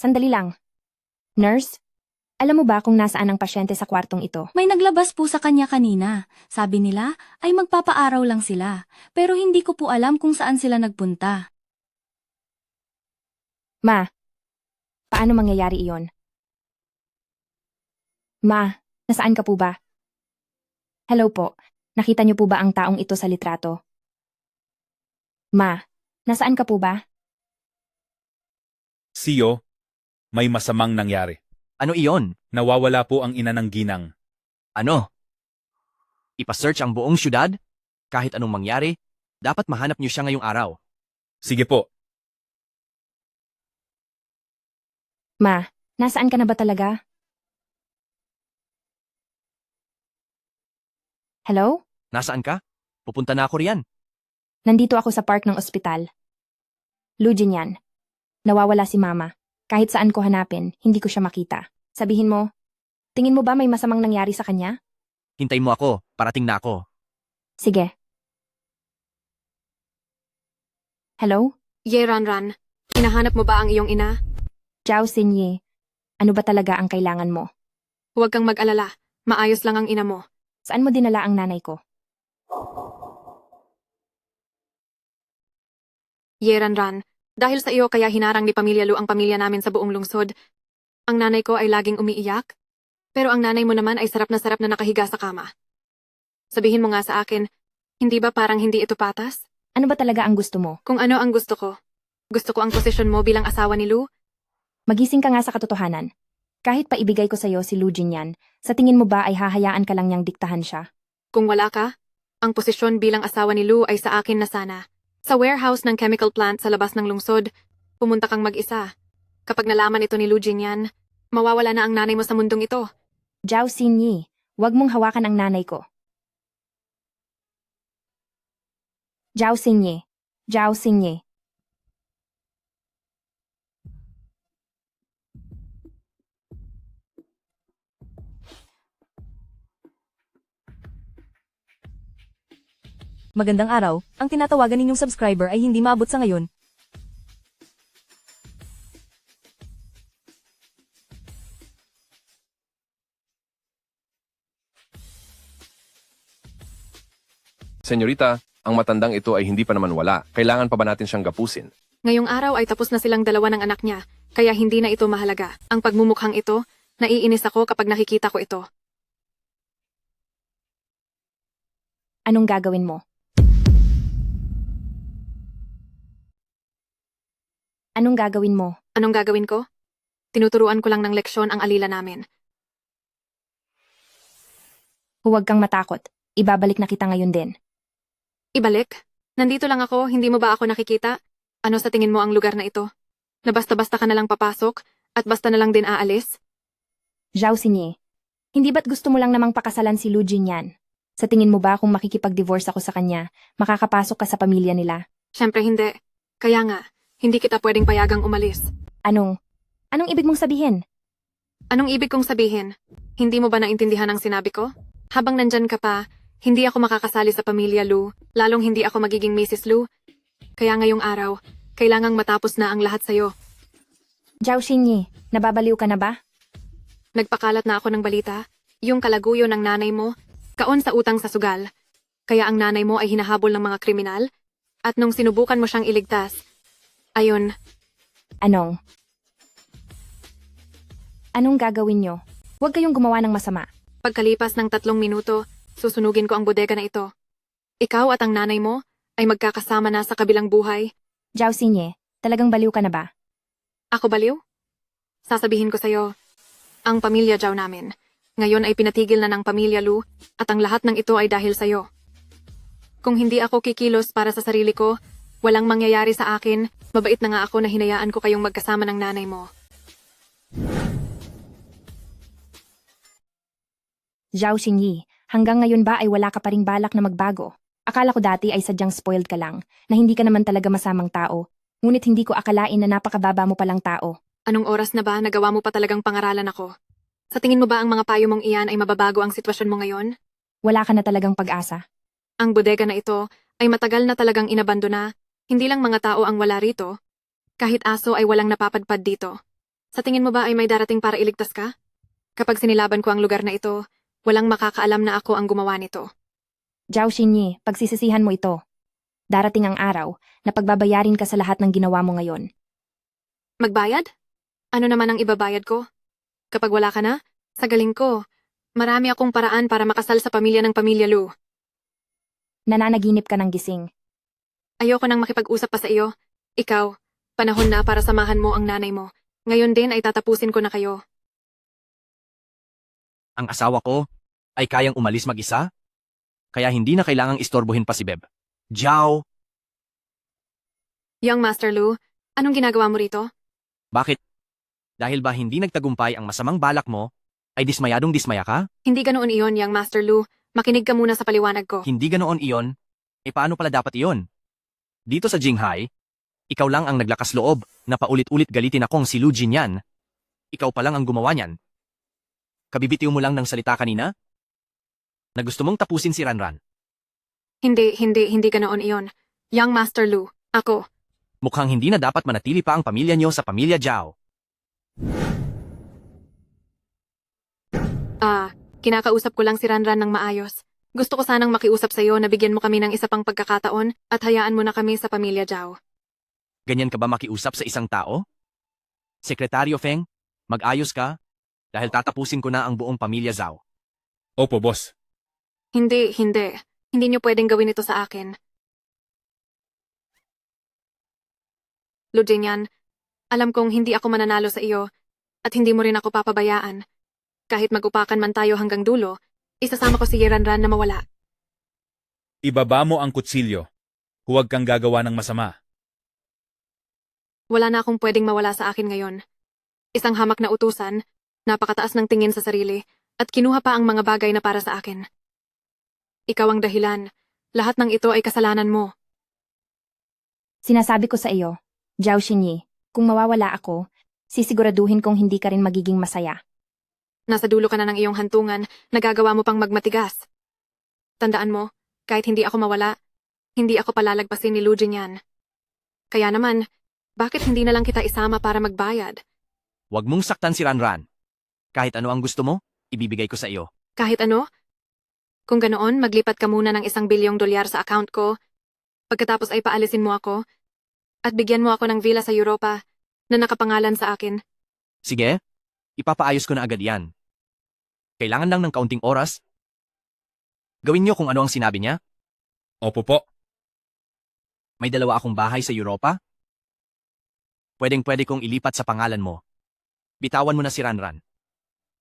Sandali lang. Nurse, alam mo ba kung nasaan ang pasyente sa kwartong ito? May naglabas po sa kanya kanina. Sabi nila ay magpapaaraw lang sila. Pero hindi ko po alam kung saan sila nagpunta. Ma, paano mangyayari iyon? Ma, nasaan ka po ba? Hello po, nakita niyo po ba ang taong ito sa litrato? Ma, nasaan ka po ba? Siyo, may masamang nangyari. Ano iyon? Nawawala po ang ina ng ginang. Ano? Ipa-search ang buong syudad? Kahit anong mangyari, dapat mahanap niyo siya ngayong araw. Sige po, Ma, nasaan ka na ba talaga? Hello? Nasaan ka? Pupunta na ako riyan. Nandito ako sa park ng ospital. Lujin yan. Nawawala si Mama. Kahit saan ko hanapin, hindi ko siya makita. Sabihin mo, tingin mo ba may masamang nangyari sa kanya? Hintay mo ako, parating na ako. Sige. Hello? Ye Ranran, hinahanap mo ba ang iyong ina? Zhao Xinyi, ano ba talaga ang kailangan mo? Huwag kang mag-alala, maayos lang ang ina mo. Saan mo dinala ang nanay ko? Ye Ranran, dahil sa iyo kaya hinarang ni Pamilya Lu ang pamilya namin sa buong lungsod. Ang nanay ko ay laging umiiyak, pero ang nanay mo naman ay sarap na nakahiga sa kama. Sabihin mo nga sa akin, hindi ba parang hindi ito patas? Ano ba talaga ang gusto mo? Kung ano ang gusto ko. Gusto ko ang posisyon mo bilang asawa ni Lu. Magising ka nga sa katotohanan. Kahit pa ibigay ko sa'yo si Lu Jinyan, sa tingin mo ba ay hahayaan ka lang niyang diktahan siya? Kung wala ka, ang posisyon bilang asawa ni Lu ay sa akin na sana. Sa warehouse ng chemical plant sa labas ng lungsod, pumunta kang mag-isa. Kapag nalaman ito ni Lu Jinyan, mawawala na ang nanay mo sa mundong ito. Zhao Xinyi, huwag mong hawakan ang nanay ko. Zhao Xinyi, Zhao Xinye. Magandang araw, ang tinatawagan ninyong subscriber ay hindi maabot sa ngayon. Senyorita, ang matandang ito ay hindi pa naman wala. Kailangan pa ba natin siyang gapusin? Ngayong araw ay tapos na silang dalawa ng anak niya, kaya hindi na ito mahalaga. Ang pagmumukhang ito, naiinis ako kapag nakikita ko ito. Anong gagawin mo? Anong gagawin mo? Anong gagawin ko? Tinuturuan ko lang ng leksyon ang alila namin. Huwag kang matakot. Ibabalik na kita ngayon din. Ibalik? Nandito lang ako, hindi mo ba ako nakikita? Ano sa tingin mo ang lugar na ito? Na basta-basta ka na lang papasok, at basta na lang din aalis? Zhao Xinye, hindi ba't gusto mo lang namang pakasalan si Lu Jinyan? Sa tingin mo ba kung makikipag-divorce ako sa kanya, makakapasok ka sa pamilya nila? Siyempre hindi. Kaya nga, hindi kita pwedeng payagang umalis. Anong ibig mong sabihin? Anong ibig kong sabihin? Hindi mo ba naintindihan ang sinabi ko? Habang nandyan ka pa, hindi ako makakasali sa pamilya Lu, lalong hindi ako magiging Mrs. Lu. Kaya ngayong araw, kailangang matapos na ang lahat sa'yo. Zhao Xinye, nababaliw ka na ba? Nagpakalat na ako ng balita, yung kalaguyo ng nanay mo, kaon sa utang sa sugal. Kaya ang nanay mo ay hinahabol ng mga kriminal, at nung sinubukan mo siyang iligtas, ayun. Anong gagawin nyo? Huwag kayong gumawa ng masama. Pagkalipas ng 3 minuto, susunugin ko ang bodega na ito. Ikaw at ang nanay mo ay magkakasama na sa kabilang buhay. Zhao Xinye, talagang baliw ka na ba? Ako baliw? Sasabihin ko sa'yo, ang pamilya Zhao namin, ngayon ay pinatigil na ng pamilya Lu, at ang lahat ng ito ay dahil sa'yo. Kung hindi ako kikilos para sa sarili ko, walang mangyayari sa akin, mabait na nga ako na hinayaan ko kayong magkasama ng nanay mo. Zhao Xinye, hanggang ngayon ba ay wala ka pa ring balak na magbago? Akala ko dati ay sadyang spoiled ka lang, na hindi ka naman talaga masamang tao. Ngunit hindi ko akalain na napakababa mo palang tao. Anong oras na ba nagawa mo pa talagang pangaralan ako? Sa tingin mo ba ang mga payo mong iyan ay mababago ang sitwasyon mo ngayon? Wala ka na talagang pag-asa. Ang bodega na ito ay matagal na talagang inabandona. Hindi lang mga tao ang wala rito. Kahit aso ay walang napapadpad dito. Sa tingin mo ba ay may darating para iligtas ka? Kapag sinilaban ko ang lugar na ito, walang makakaalam na ako ang gumawa nito. Zhao Xinye, pagsisisihan mo ito. Darating ang araw na pagbabayarin ka sa lahat ng ginawa mo ngayon. Magbayad? Ano naman ang ibabayad ko? Kapag wala ka na, sa galing ko, marami akong paraan para makasal sa pamilya ng pamilya Lu. Nananaginip ka ng gising. Ayoko nang makipag-usap pa sa iyo. Ikaw, panahon na para samahan mo ang nanay mo. Ngayon din ay tatapusin ko na kayo. Ang asawa ko ay kayang umalis mag-isa? Kaya hindi na kailangang istorbohin pa si Beb. Zhao! Young Master Lu, anong ginagawa mo rito? Bakit? Dahil ba hindi nagtagumpay ang masamang balak mo, ay dismayadong dismaya ka? Hindi ganoon iyon, Young Master Lu. Makinig ka muna sa paliwanag ko. Hindi ganoon iyon? E paano pala dapat iyon? Dito sa Jinghai, ikaw lang ang naglakas loob na paulit-ulit galitin akong si Lu Jinyan. Ikaw pa lang ang gumawa niyan. Kabibitiw mo lang ng salita kanina? Na gusto mong tapusin si Ranran. Hindi ganoon iyon. Young Master Lu, ako. Mukhang hindi na dapat manatili pa ang pamilya niyo sa pamilya Zhao. Kinakausap ko lang si Ranran ng maayos. Gusto ko sanang makiusap sa'yo na bigyan mo kami ng isa pang pagkakataon at hayaan mo na kami sa pamilya Zhao. Ganyan ka ba makiusap sa isang tao? Sekretaryo Feng, mag-ayos ka dahil tatapusin ko na ang buong pamilya Zhao. Opo, boss. Hindi. Hindi niyo pwedeng gawin ito sa akin. Lu Jinyan, alam kong hindi ako mananalo sa iyo at hindi mo rin ako papabayaan. Kahit mag-upakan man tayo hanggang dulo, isasama ko si Ranran na mawala. Ibaba mo ang kutsilyo. Huwag kang gagawa ng masama. Wala na akong pwedeng mawala sa akin ngayon. Isang hamak na utusan, napakataas ng tingin sa sarili, at kinuha pa ang mga bagay na para sa akin. Ikaw ang dahilan. Lahat ng ito ay kasalanan mo. Sinasabi ko sa iyo, Zhao Xinyi, kung mawawala ako, sisiguraduhin kong hindi ka rin magiging masaya. Nasa dulo ka na ng iyong hantungan, nagagawa mo pang magmatigas. Tandaan mo, kahit hindi ako mawala, hindi ako palalagpasin ni Lu Jinyan. Kaya naman, bakit hindi na lang kita isama para magbayad? Huwag mong saktan si Ranran. Kahit ano ang gusto mo, ibibigay ko sa iyo. Kahit ano? Kung ganoon, maglipat ka muna ng $1 bilyong sa account ko, pagkatapos ay paalisin mo ako, at bigyan mo ako ng villa sa Europa na nakapangalan sa akin. Sige, ipapaayos ko na agad yan. Kailangan lang ng kaunting oras. Gawin niyo kung ano ang sinabi niya. Opo po. May 2 akong bahay sa Europa. Pwedeng-pwede kong ilipat sa pangalan mo. Bitawan mo na si Ranran.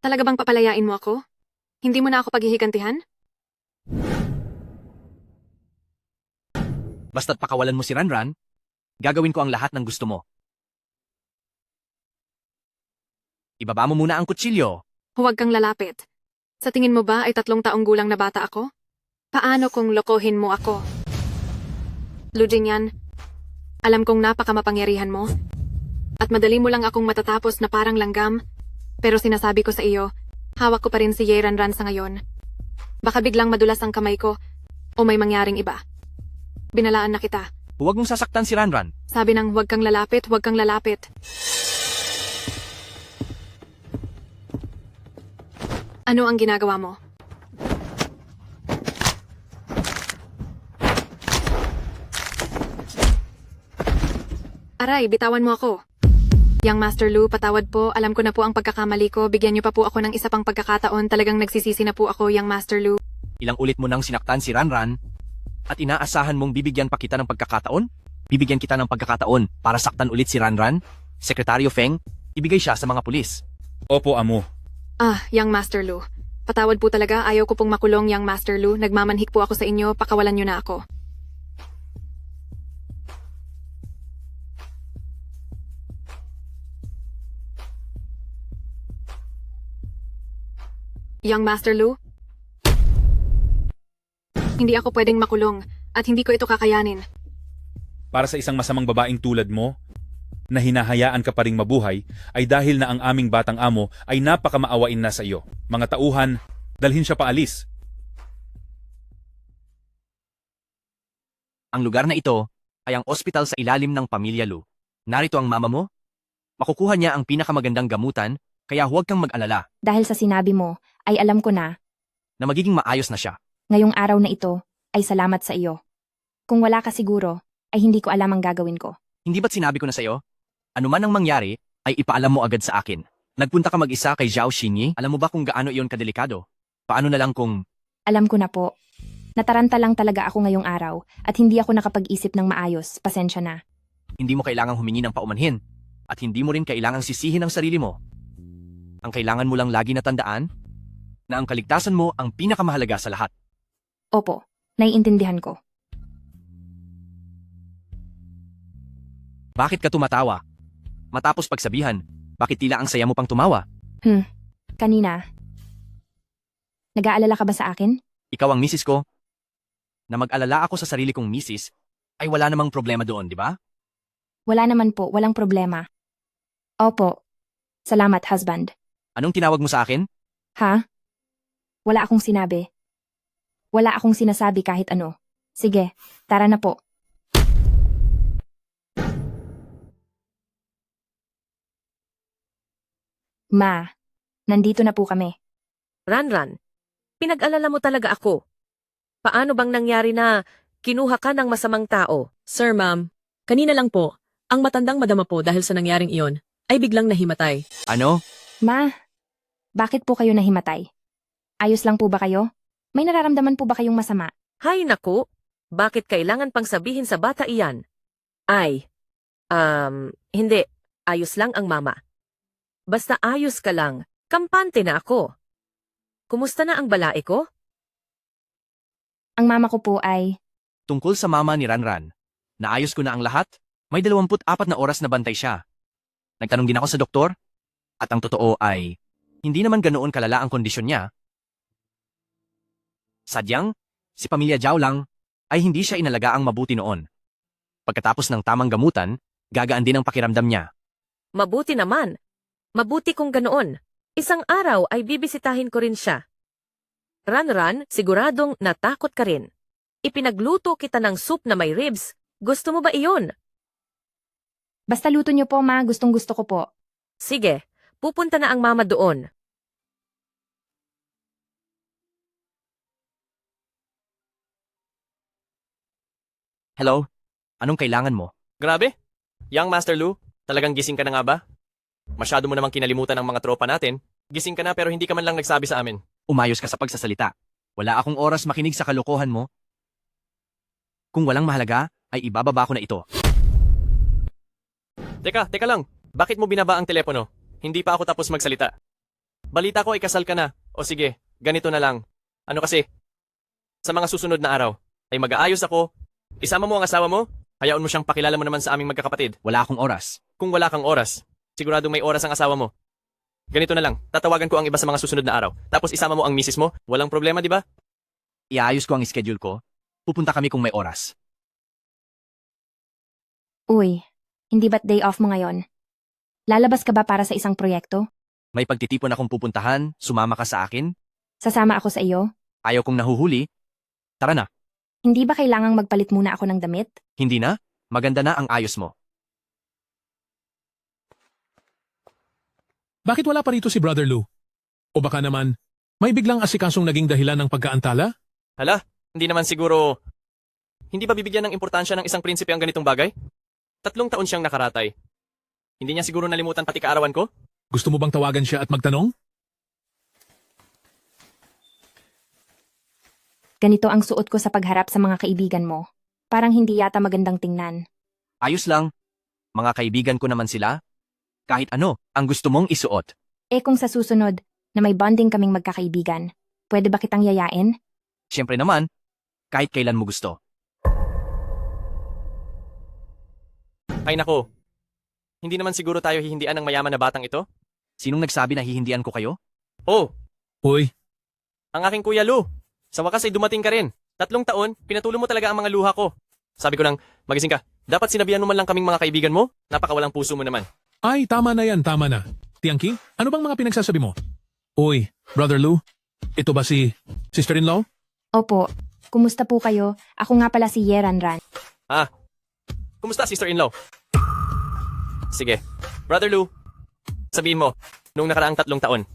Talaga bang papalayain mo ako? Hindi mo na ako paghihigantihan? Basta't pakawalan mo si Ranran, gagawin ko ang lahat ng gusto mo. Ibaba mo muna ang kutsilyo. Huwag kang lalapit. Sa tingin mo ba ay 3 taong gulang na bata ako? Paano kung lokohin mo ako? Lu Jinyan, alam kong napakamakapangyarihan mo. At madali mo lang akong matatapos na parang langgam. Pero sinasabi ko sa iyo, hawak ko pa rin si Ye Ranran sa ngayon. Baka biglang madulas ang kamay ko o may mangyaring iba. Binalaan na kita. Huwag mong sasaktan si Ranran. Sabi ng huwag kang lalapit, huwag kang lalapit. Ano ang ginagawa mo? Aray, bitawan mo ako. Young Master Lu, patawad po. Alam ko na po ang pagkakamali ko. Bigyan niyo pa po ako ng isa pang pagkakataon. Talagang nagsisisi na po ako, Young Master Lu. Ilang ulit mo nang sinaktan si Ranran at inaasahan mong bibigyan pa kita ng pagkakataon? Bibigyan kita ng pagkakataon para saktan ulit si Ranran? Sekretaryo Feng, ibigay siya sa mga pulis. Opo, amo. Young Master Lu. Patawad po talaga. Ayaw ko pong makulong, Young Master Lu. Nagmamanhik po ako sa inyo. Pakawalan niyo na ako. Young Master Lu? Hindi ako pwedeng makulong at hindi ko ito kakayanin. Para sa isang masamang babaeng tulad mo, na hinahayaan ka pa ring mabuhay, ay dahil na ang aming batang amo ay napakamaawain na sa iyo. Mga tauhan, dalhin siya paalis. Ang lugar na ito ay ang ospital sa ilalim ng Pamilya Lu. Narito ang mama mo. Makukuha niya ang pinakamagandang gamutan, kaya huwag kang mag-alala Dahil sa sinabi mo, ay alam ko na, na magiging maayos na siya. ngayong araw na ito, ay salamat sa iyo. Kung wala ka siguro, ay hindi ko alam ang gagawin ko. Hindi ba't sinabi ko na sa iyo? Ano man ang mangyari, ay ipaalam mo agad sa akin. Nagpunta ka mag-isa kay Zhao Xinyi? Alam mo ba kung gaano iyon kadelikado? Paano na lang kung... Alam ko na po. Nataranta lang talaga ako ngayong araw at hindi ako nakapag-isip ng maayos. Pasensya na. Hindi mo kailangang humingi ng paumanhin at hindi mo rin kailangang sisihin ang sarili mo. Ang kailangan mo lang lagi na tandaan na ang kaligtasan mo ang pinakamahalaga sa lahat. Opo, naiintindihan ko. Bakit ka tumatawa? Matapos pagsabihan, bakit tila ang saya mo pang tumawa? Kanina. Nag-aalala ka ba sa akin? Ikaw ang misis ko. Na mag-alala ako sa sarili kong misis, ay wala namang problema doon, di ba? Wala naman po, walang problema. Opo. Salamat, husband. Anong tinawag mo sa akin? Ha? Wala akong sinabi. Wala akong sinasabi kahit ano. Sige, tara na po. Ma, nandito na po kami. Ranran, pinag-alala mo talaga ako. Paano bang nangyari na kinuha ka ng masamang tao? Sir, ma'am, kanina lang po, ang matandang madama po dahil sa nangyaring iyon, ay biglang nahimatay. Ano? Ma, bakit po kayo nahimatay? Ayos lang po ba kayo? May nararamdaman po ba kayong masama? Hay naku, bakit kailangan pang sabihin sa bata iyan? Ay, hindi, ayos lang ang mama. Basta ayos ka lang, kampante na ako. Kumusta na ang balae ko? Ang mama ko po ay... Tungkol sa mama ni Ranran. Naayos ko na ang lahat. May 24 na oras na bantay siya. Nagtanong din ako sa doktor. At ang totoo ay, hindi naman ganoon kalala ang kondisyon niya. Sadyang, si Pamilya Zhao lang, ay hindi siya inalagaang mabuti noon. Pagkatapos ng tamang gamutan, gagaan din ang pakiramdam niya. Mabuti naman. Mabuti kung ganoon. Isang araw ay bibisitahin ko rin siya. Ran, siguradong natakot ka rin. Ipinagluto kita ng soup na may ribs. Gusto mo ba iyon? Basta luto niyo po, ma. Gustong-gusto ko po. Sige, pupunta na ang mama doon. Hello? Anong kailangan mo? Grabe? Young Master Lu, talagang gising ka na nga ba? Masyado mo namang kinalimutan ang mga tropa natin. Gising ka na pero hindi ka man lang nagsabi sa amin. Umayos ka sa pagsasalita. Wala akong oras makinig sa kalokohan mo. Kung walang mahalaga, ay ibababa ko na ito. Teka lang. Bakit mo binaba ang telepono? Hindi pa ako tapos magsalita. Balita ko ikasal ka na. O sige, ganito na lang. Ano kasi? Sa mga susunod na araw, ay mag-aayos ako. Isama mo ang asawa mo. Hayaan mo siyang pakilala mo naman sa aming magkakapatid. Wala akong oras. Kung wala kang oras, sigurado may oras ang asawa mo. Ganito na lang, tatawagan ko ang iba sa mga susunod na araw. Tapos isama mo ang misis mo. Walang problema, di ba? Iayos ko ang schedule ko. Pupunta kami kung may oras. Uy, hindi ba't day off mo ngayon? Lalabas ka ba para sa isang proyekto? May pagtitipon akong pupuntahan, sumama ka sa akin. Sasama ako sa iyo? Ayaw kong nahuhuli. Tara na. Hindi ba kailangang magpalit muna ako ng damit? Hindi na? Maganda na ang ayos mo. Bakit wala pa rito si Brother Lou? O baka naman, may biglang asikasong naging dahilan ng pagkaantala? Hala, hindi naman siguro... Hindi ba bibigyan ng importansya ng isang prinsipe ang ganitong bagay? 3 taon siyang nakaratay. Hindi niya siguro nalimutan pati kaarawan ko? Gusto mo bang tawagan siya at magtanong? Ganito ang suot ko sa pagharap sa mga kaibigan mo. Parang hindi yata magandang tingnan. Ayos lang. Mga kaibigan ko naman sila. Kahit ano, ang gusto mong isuot. Eh kung sa susunod, na may bonding kaming magkakaibigan, pwede ba kitang yayain? Siyempre naman, kahit kailan mo gusto. Ay nako, hindi naman siguro tayo hihindian ng mayaman na batang ito? Sinong nagsabi na hihindian ko kayo? Oh, Uy, ang aking Kuya Lu. Sa wakas ay dumating ka rin. 3 taon, pinatulo mo talaga ang mga luha ko. Sabi ko lang, magising ka. Dapat sinabihan mo man lang kaming mga kaibigan mo. Napakawalang puso mo naman. ay tama na yan, tama na. Tiangki, ano bang mga pinagsasabi mo? Uy, Brother Lou, ito ba si sister-in-law? Opo. Kumusta po kayo? Ako nga pala si Yeran Ran. Ah, kumusta sister-in-law? Sige, Brother Lou, sabihin mo, nung nakaraang 3 taon,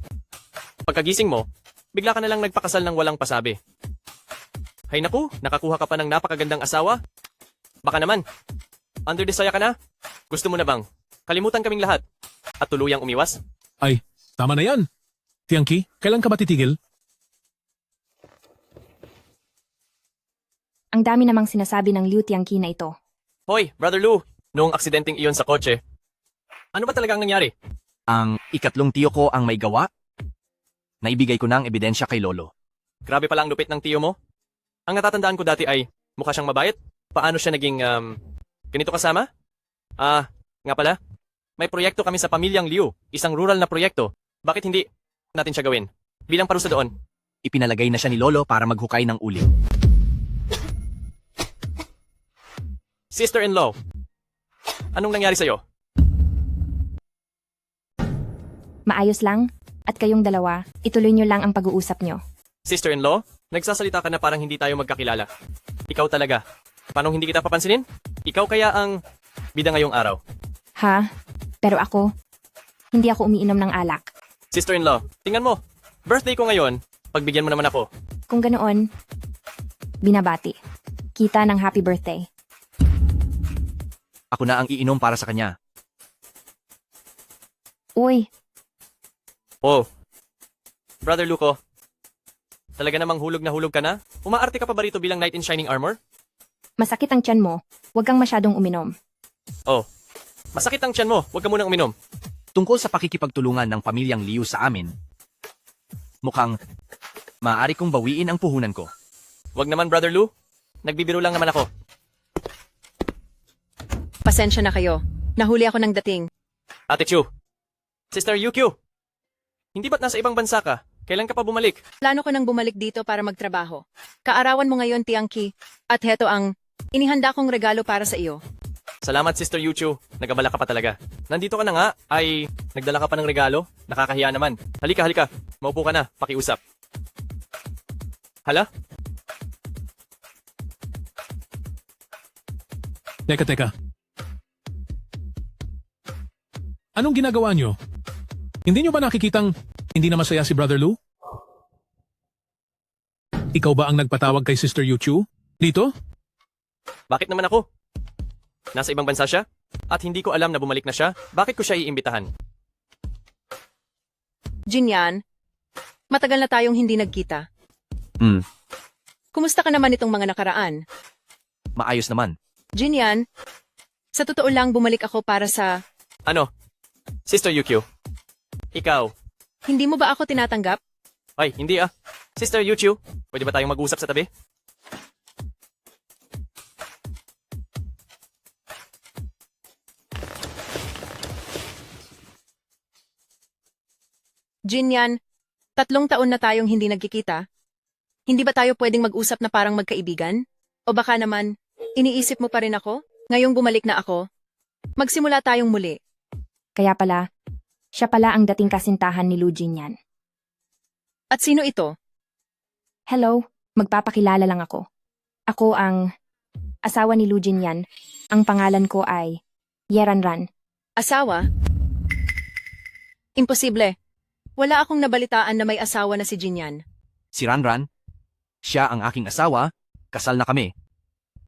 pagkagising mo, bigla ka na lang nagpakasal ng walang pasabi. Hay naku, nakakuha ka pa ng napakagandang asawa? Baka naman, under desire ka na? Gusto mo na bang kalimutan kaming lahat at tuluyang umiwas? Ay, tama na yan. Tiangki, kailan ka ba titigil? Ang dami namang sinasabi ng Liu Tiangki na ito. Hoy, Brother Lou, noong aksidenteng iyon sa kotse, ano ba talagang nangyari? Ang ikatlong tiyo ko ang may gawa? Naibigay ko na ang ebidensya kay Lolo. Grabe pala ang lupit ng tiyo mo. Ang natatandaan ko dati ay mukha siyang mabait. Paano siya naging, ganito kasama? Nga pala, may proyekto kami sa pamilyang Liu, isang rural na proyekto. Bakit hindi natin siya gawin? Bilang parusa doon, ipinalagay na siya ni Lolo para maghukay ng uling. Sister-in-law, anong nangyari sa'yo? Maayos lang, at kayong dalawa, ituloy nyo lang ang pag-uusap nyo. Sister-in-law, nagsasalita ka na parang hindi tayo magkakilala. Ikaw talaga. Paano hindi kita papansinin? Ikaw kaya ang bida ngayong araw. Ha? Pero ako, hindi ako umiinom ng alak. Sister-in-law, tingnan mo. Birthday ko ngayon. Pagbigyan mo naman ako. Kung ganoon, binabati. Kita ng happy birthday. Ako na ang iinom para sa kanya. Uy, Oh, Brother Luco, talaga namang hulog na hulog ka na? Umaarte ka pa ba rito bilang knight in shining armor? masakit ang tiyan mo. Huwag kang masyadong uminom. Oh, masakit ang tiyan mo. Huwag ka munang uminom. Tungkol sa pakikipagtulungan ng pamilyang Liu sa amin, mukhang maaari kong bawiin ang puhunan ko. Huwag naman, Brother Lu. Nagbibiro lang naman ako. Pasensya na kayo. Nahuli ako ng dating. Ate Chu, Sister Yukio, hindi ba't nasa ibang bansa ka? Kailan ka pa bumalik? Plano ko nang bumalik dito para magtrabaho. Kaarawan mo ngayon, Tiangki. At heto ang Inihanda kong regalo para sa iyo. Salamat, Sister Yuchu. Nagabala ka pa talaga. Nandito ka na nga, ay nagdala ka pa ng regalo? Nakakahiya naman. Halika. Maupo ka na, pakiusap. Hala? Teka. Anong ginagawa nyo? Hindi nyo ba nakikitang hindi na masaya si Brother Lou? Ikaw ba ang nagpatawag kay Sister Yuchu? Dito? Bakit naman ako? Nasa ibang bansa siya? At hindi ko alam na bumalik na siya? Bakit ko siya iimbitahan? Jinyan, matagal na tayong hindi nagkita. Kumusta ka naman itong mga nakaraan? Maayos naman. Jinyan, sa totoo lang bumalik ako para sa... Ano? Sister Yukio? Ikaw? Hindi mo ba ako tinatanggap? Ay, hindi ah. Sister Yuchu, pwede ba tayong mag-usap sa tabi? Jinyan, 3 taon na tayong hindi nagkikita. Hindi ba tayo pwedeng mag-usap na parang magkaibigan? O baka naman, iniisip mo pa rin ako? Ngayong bumalik na ako, magsimula tayong muli. Kaya pala, siya pala ang dating kasintahan ni Lu Jinyan. At sino ito? Hello, magpapakilala lang ako. Ako ang asawa ni Lu Jinyan. Ang pangalan ko ay Yeranran. Asawa? Imposible. Wala akong nabalitaan na may asawa na si Jinyan. Si Ranran? Siya ang aking asawa, kasal na kami.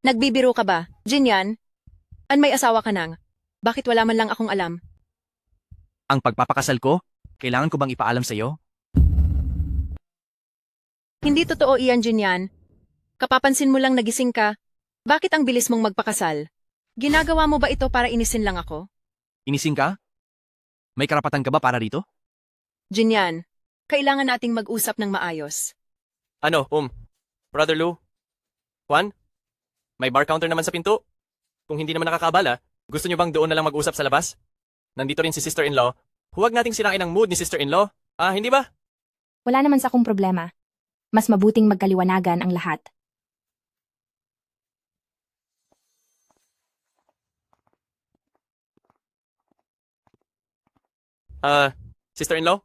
Nagbibiro ka ba, Jinyan? An may asawa ka nang? Bakit wala man lang akong alam? Ang pagpapakasal ko, kailangan ko bang ipaalam sa iyo? Hindi totoo iyan, Jinyan. Kapapansin mo lang nagising ka. Bakit ang bilis mong magpakasal? Ginagawa mo ba ito para inisin lang ako? Inising ka? May karapatan ka ba para rito? Jinyan, kailangan nating mag-usap ng maayos. Ano, Brother Lou? Juan? May bar counter naman sa pinto? Kung hindi naman nakakabala, gusto nyo bang doon na lang mag-usap sa labas? Nandito rin si sister-in-law. Huwag nating sirain ang mood ni sister-in-law. Hindi ba? Wala naman sa akong problema. Mas mabuting magkaliwanagan ang lahat. Sister-in-law?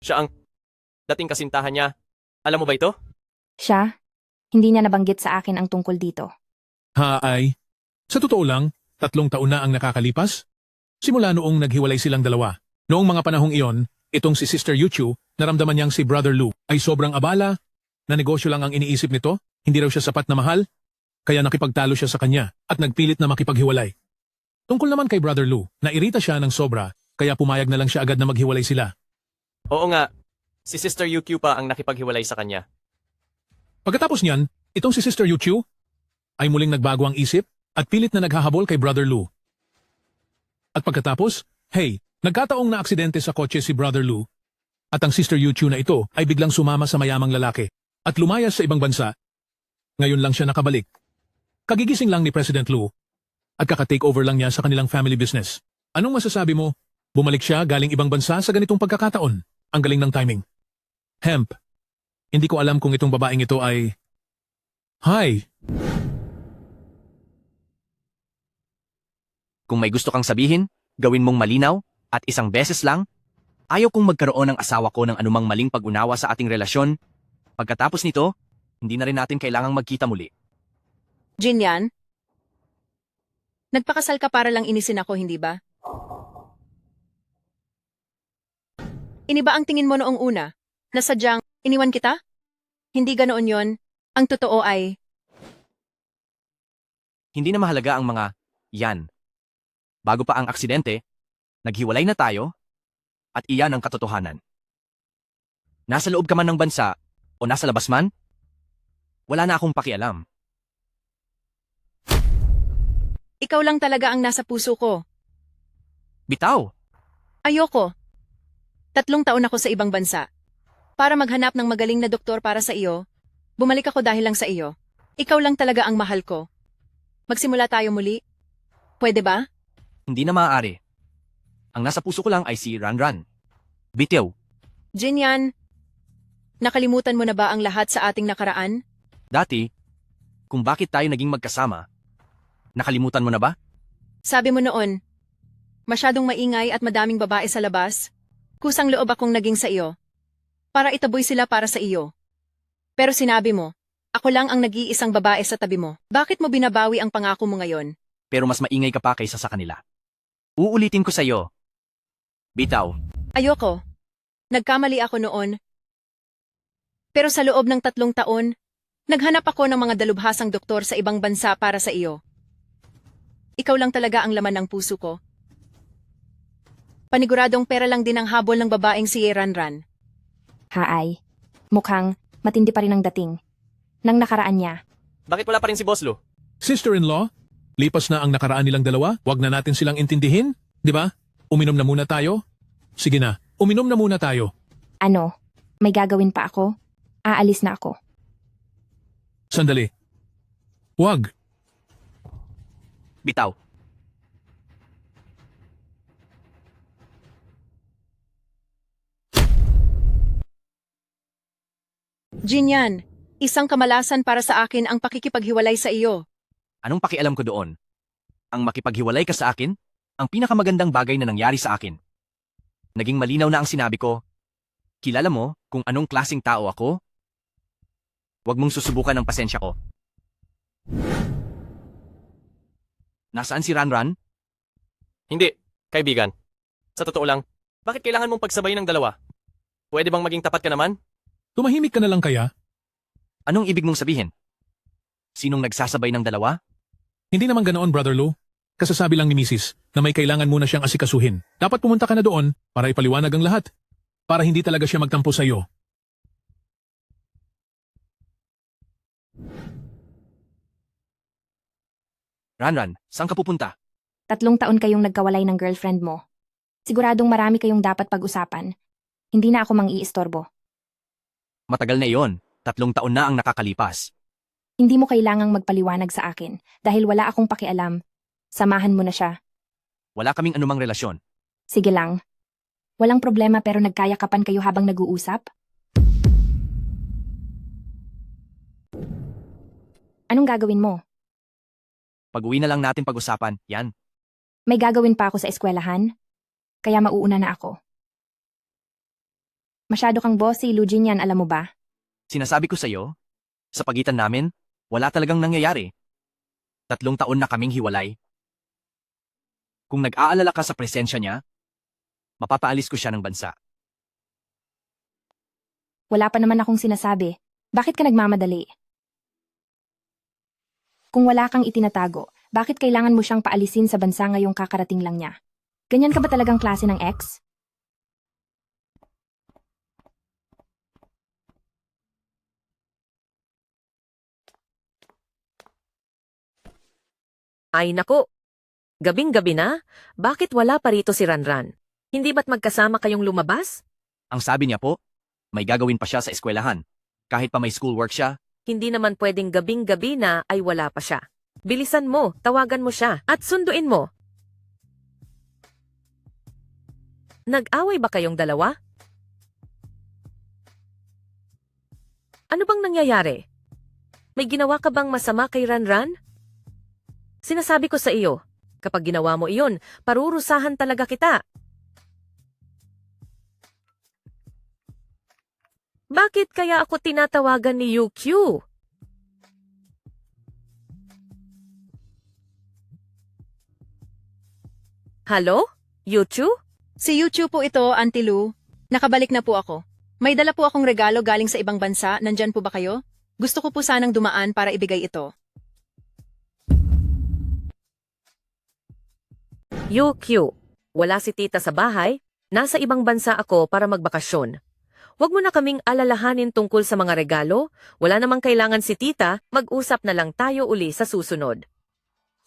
Siya ang dating kasintahan niya. Alam mo ba ito? Siya, hindi niya nabanggit sa akin ang tungkol dito. Sa totoo lang, 3 taon na ang nakakalipas. Simula noong naghiwalay silang dalawa. Noong mga panahong iyon, itong si Sister Yuchu, naramdaman niyang si Brother Lou ay sobrang abala, na negosyo lang ang iniisip nito, hindi raw siya sapat na mahal, kaya nakipagtalo siya sa kanya at nagpilit na makipaghiwalay. Tungkol naman kay Brother Lou, nairita siya ng sobra, kaya pumayag na lang siya agad na maghiwalay sila. Oo nga, si Sister Yukio pa ang nakipaghiwalay sa kanya. Pagkatapos niyan, itong si Sister Yuchu ay muling nagbago ang isip at pilit na naghahabol kay Brother Lou. At pagkatapos, nagkataong na aksidente sa kotse si Brother Lou at ang Sister Yuchu na ito ay biglang sumama sa mayamang lalaki at lumayas sa ibang bansa. Ngayon lang siya nakabalik. Kagigising lang ni President Lou at kaka-takeover lang niya sa kanilang family business. Anong masasabi mo? Bumalik siya galing ibang bansa sa ganitong pagkakataon. Ang galing ng timing. Hemp, hindi ko alam kung itong babaeng ito ay... Hi! Kung may gusto kang sabihin, gawin mong malinaw at isang beses lang. Ayaw kong magkaroon ng asawa ko ng anumang maling pag-unawa sa ating relasyon. Pagkatapos nito, hindi na rin natin kailangang magkita muli. Jinyan, nagpakasal ka para lang inisin ako, hindi ba? Iniba ang tingin mo noong una, na sadyang iniwan kita? Hindi ganoon yon. Ang totoo ay... Hindi na mahalaga ang mga yan. Bago pa ang aksidente, naghiwalay na tayo at iyan ang katotohanan. Nasa loob ka man ng bansa o nasa labas man, wala na akong pakialam. Ikaw lang talaga ang nasa puso ko. Bitaw! Ayoko. 3 taon ako sa ibang bansa. Para maghanap ng magaling na doktor para sa iyo, bumalik ako dahil lang sa iyo. Ikaw lang talaga ang mahal ko. Magsimula tayo muli? Pwede ba? Hindi na maaari. Ang nasa puso ko lang ay si Ranran. Bitiw. Jinyan, nakalimutan mo na ba ang lahat sa ating nakaraan? Dati, kung bakit tayo naging magkasama. Nakalimutan mo na ba? Sabi mo noon, masyadong maingay at madaming babae sa labas. Kusang loob akong naging sa iyo. Para itaboy sila para sa iyo. Pero sinabi mo, ako lang ang nag-iisang babae sa tabi mo. Bakit mo binabawi ang pangako mo ngayon? Pero mas maingay ka pa kaysa sa kanila. Uulitin ko sa iyo. Bitaw. Ayoko. Nagkamali ako noon. Pero sa loob ng 3 taon, naghanap ako ng mga dalubhasang doktor sa ibang bansa para sa iyo. Ikaw lang talaga ang laman ng puso ko. Paniguradong pera lang din ang habol ng babaeng si Ranran. Haay. Mukhang matindi pa rin ang dating. Nang nakaraan niya. Bakit wala pa rin si Boss Lou? Sister-in-law, lipas na ang nakaraan nilang dalawa, wag na natin silang intindihin, di ba? Uminom na muna tayo? Sige na, uminom na muna tayo. Ano? May gagawin pa ako? Aalis na ako. Sandali. Wag. Bitaw. Jinyan, isang kamalasan para sa akin ang pakikipaghiwalay sa iyo. Anong pakialam ko doon? Ang makipaghiwalay ka sa akin? Ang pinakamagandang bagay na nangyari sa akin. Naging malinaw na ang sinabi ko. Kilala mo kung anong klasing tao ako? Huwag mong susubukan ang pasensya ko. Nasaan si Ranran? Hindi, kaibigan. Sa totoo lang, bakit kailangan mong pagsabayin ng dalawa? Pwede bang maging tapat ka naman? Tumahimik ka na lang kaya? Anong ibig mong sabihin? Sinong nagsasabay ng dalawa? Hindi naman ganoon, Brother Lou. Kasasabi lang ni Mrs. na may kailangan muna siyang asikasuhin. Dapat pumunta ka na doon para ipaliwanag ang lahat. Para hindi talaga siya magtampo sa iyo. Ranran, saan ka pupunta? 3 taon kayong nagkawalay ng girlfriend mo. Siguradong marami kayong dapat pag-usapan. Hindi na ako mang-iistorbo. Matagal na iyon. 3 taon na ang nakakalipas. Hindi mo kailangang magpaliwanag sa akin dahil wala akong pakialam. Samahan mo na siya. Wala kaming anumang relasyon. Sige lang. Walang problema pero nagkayakapan kayo habang nag-uusap? Anong gagawin mo? Pag-uwi na lang natin pag-usapan, yan. May gagawin pa ako sa eskwelahan? Kaya mauuna na ako. Masyado kang bossy, Lujin yan, alam mo ba? Sinasabi ko sa iyo, sa pagitan namin, wala talagang nangyayari. 3 taon na kaming hiwalay. Kung nag-aalala ka sa presensya niya, mapapaalis ko siya ng bansa. Wala pa naman akong sinasabi. Bakit ka nagmamadali? Kung wala kang itinatago, bakit kailangan mo siyang paalisin sa bansa ngayong kakarating lang niya? Ganyan ka ba talagang klase ng ex? Ay nako, gabing-gabi na? Bakit wala pa rito si Ranran? Hindi ba't magkasama kayong lumabas? Ang sabi niya po, may gagawin pa siya sa eskwelahan. Kahit pa may schoolwork siya, Hindi naman pwedeng gabing-gabi na ay wala pa siya. Bilisan mo, tawagan mo siya, at sunduin mo. Nag-away ba kayong dalawa? Ano bang nangyayari? May ginawa ka bang masama kay Ranran? Sinasabi ko sa iyo, kapag ginawa mo iyon, parurusahan talaga kita. Bakit kaya ako tinatawagan ni UQ? Hello? Yuchu? Si Yuchu po ito, Auntie Lou. Nakabalik na po ako. May dala po akong regalo galing sa ibang bansa. Nandyan po ba kayo? Gusto ko po sanang dumaan para ibigay ito. UQ, wala si tita sa bahay. Nasa ibang bansa ako para magbakasyon. Huwag mo na kaming alalahanin tungkol sa mga regalo. Wala namang kailangan si tita, mag-usap na lang tayo uli sa susunod.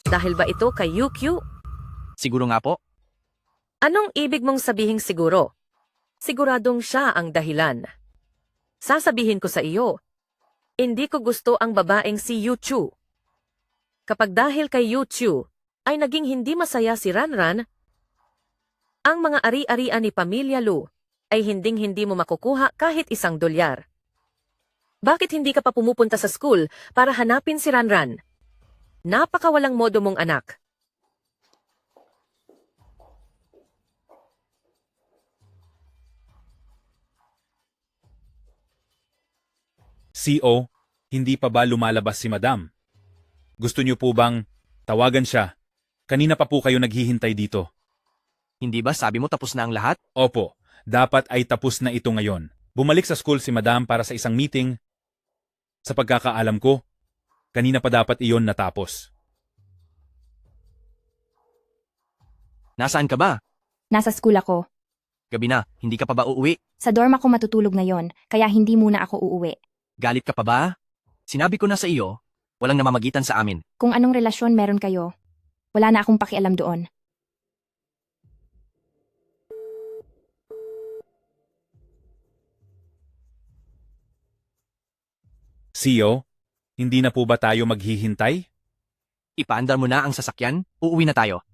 Dahil ba ito kay UQ? siguro nga po. Anong ibig mong sabihing siguro? Siguradong siya ang dahilan. Sasabihin ko sa iyo, hindi ko gusto ang babaeng si Yuchu. Kapag dahil kay Yuchu ay naging hindi masaya si Ranran, ang mga ari-arian ni Pamilya Lu ay hinding-hindi mo makukuha kahit $1. Bakit hindi ka pa pumupunta sa school para hanapin si Ranran? Napakawalang modo mong anak. CO, hindi pa ba lumalabas si Madam? Gusto niyo po bang tawagan siya? Kanina pa po kayo naghihintay dito. Hindi ba sabi mo tapos na ang lahat? Opo, dapat ay tapos na ito ngayon. Bumalik sa school si Madam para sa isang meeting. Sa pagkakaalam ko, kanina pa dapat iyon natapos. Nasaan ka ba? Nasa school ako. Gabi na, hindi ka pa ba uuwi? Sa dorm ako matutulog ngayon, kaya hindi muna ako uuwi. Galit ka pa ba? Sinabi ko na sa iyo, walang namamagitan sa amin. Kung anong relasyon meron kayo, wala na akong pakialam doon. CO, hindi na po ba tayo maghihintay? Ipaandar mo na ang sasakyan, uuwi na tayo.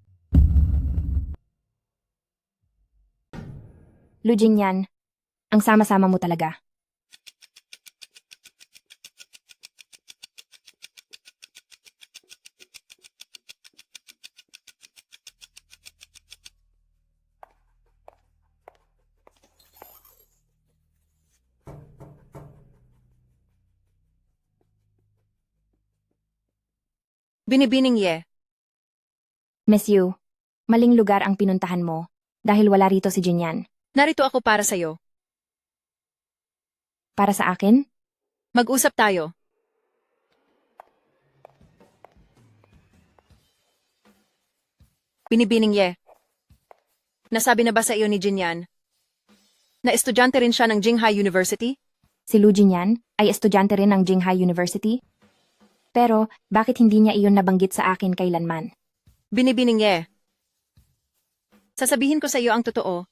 Lu Jinyan, ang sama-sama mo talaga. Binibining Ye. Miss Yu, maling lugar ang pinuntahan mo dahil wala rito si Jinyan. Narito ako para sa'yo. Para sa akin? Mag-usap tayo. Binibining Ye. Nasabi na ba sa iyo ni Jinyan na estudyante rin siya ng Jinghai University? Si Lu Jinyan ay estudyante rin ng Jinghai University? Pero bakit hindi niya iyon nabanggit sa akin kailanman? Binibining Ye. Sasabihin ko sa iyo ang totoo.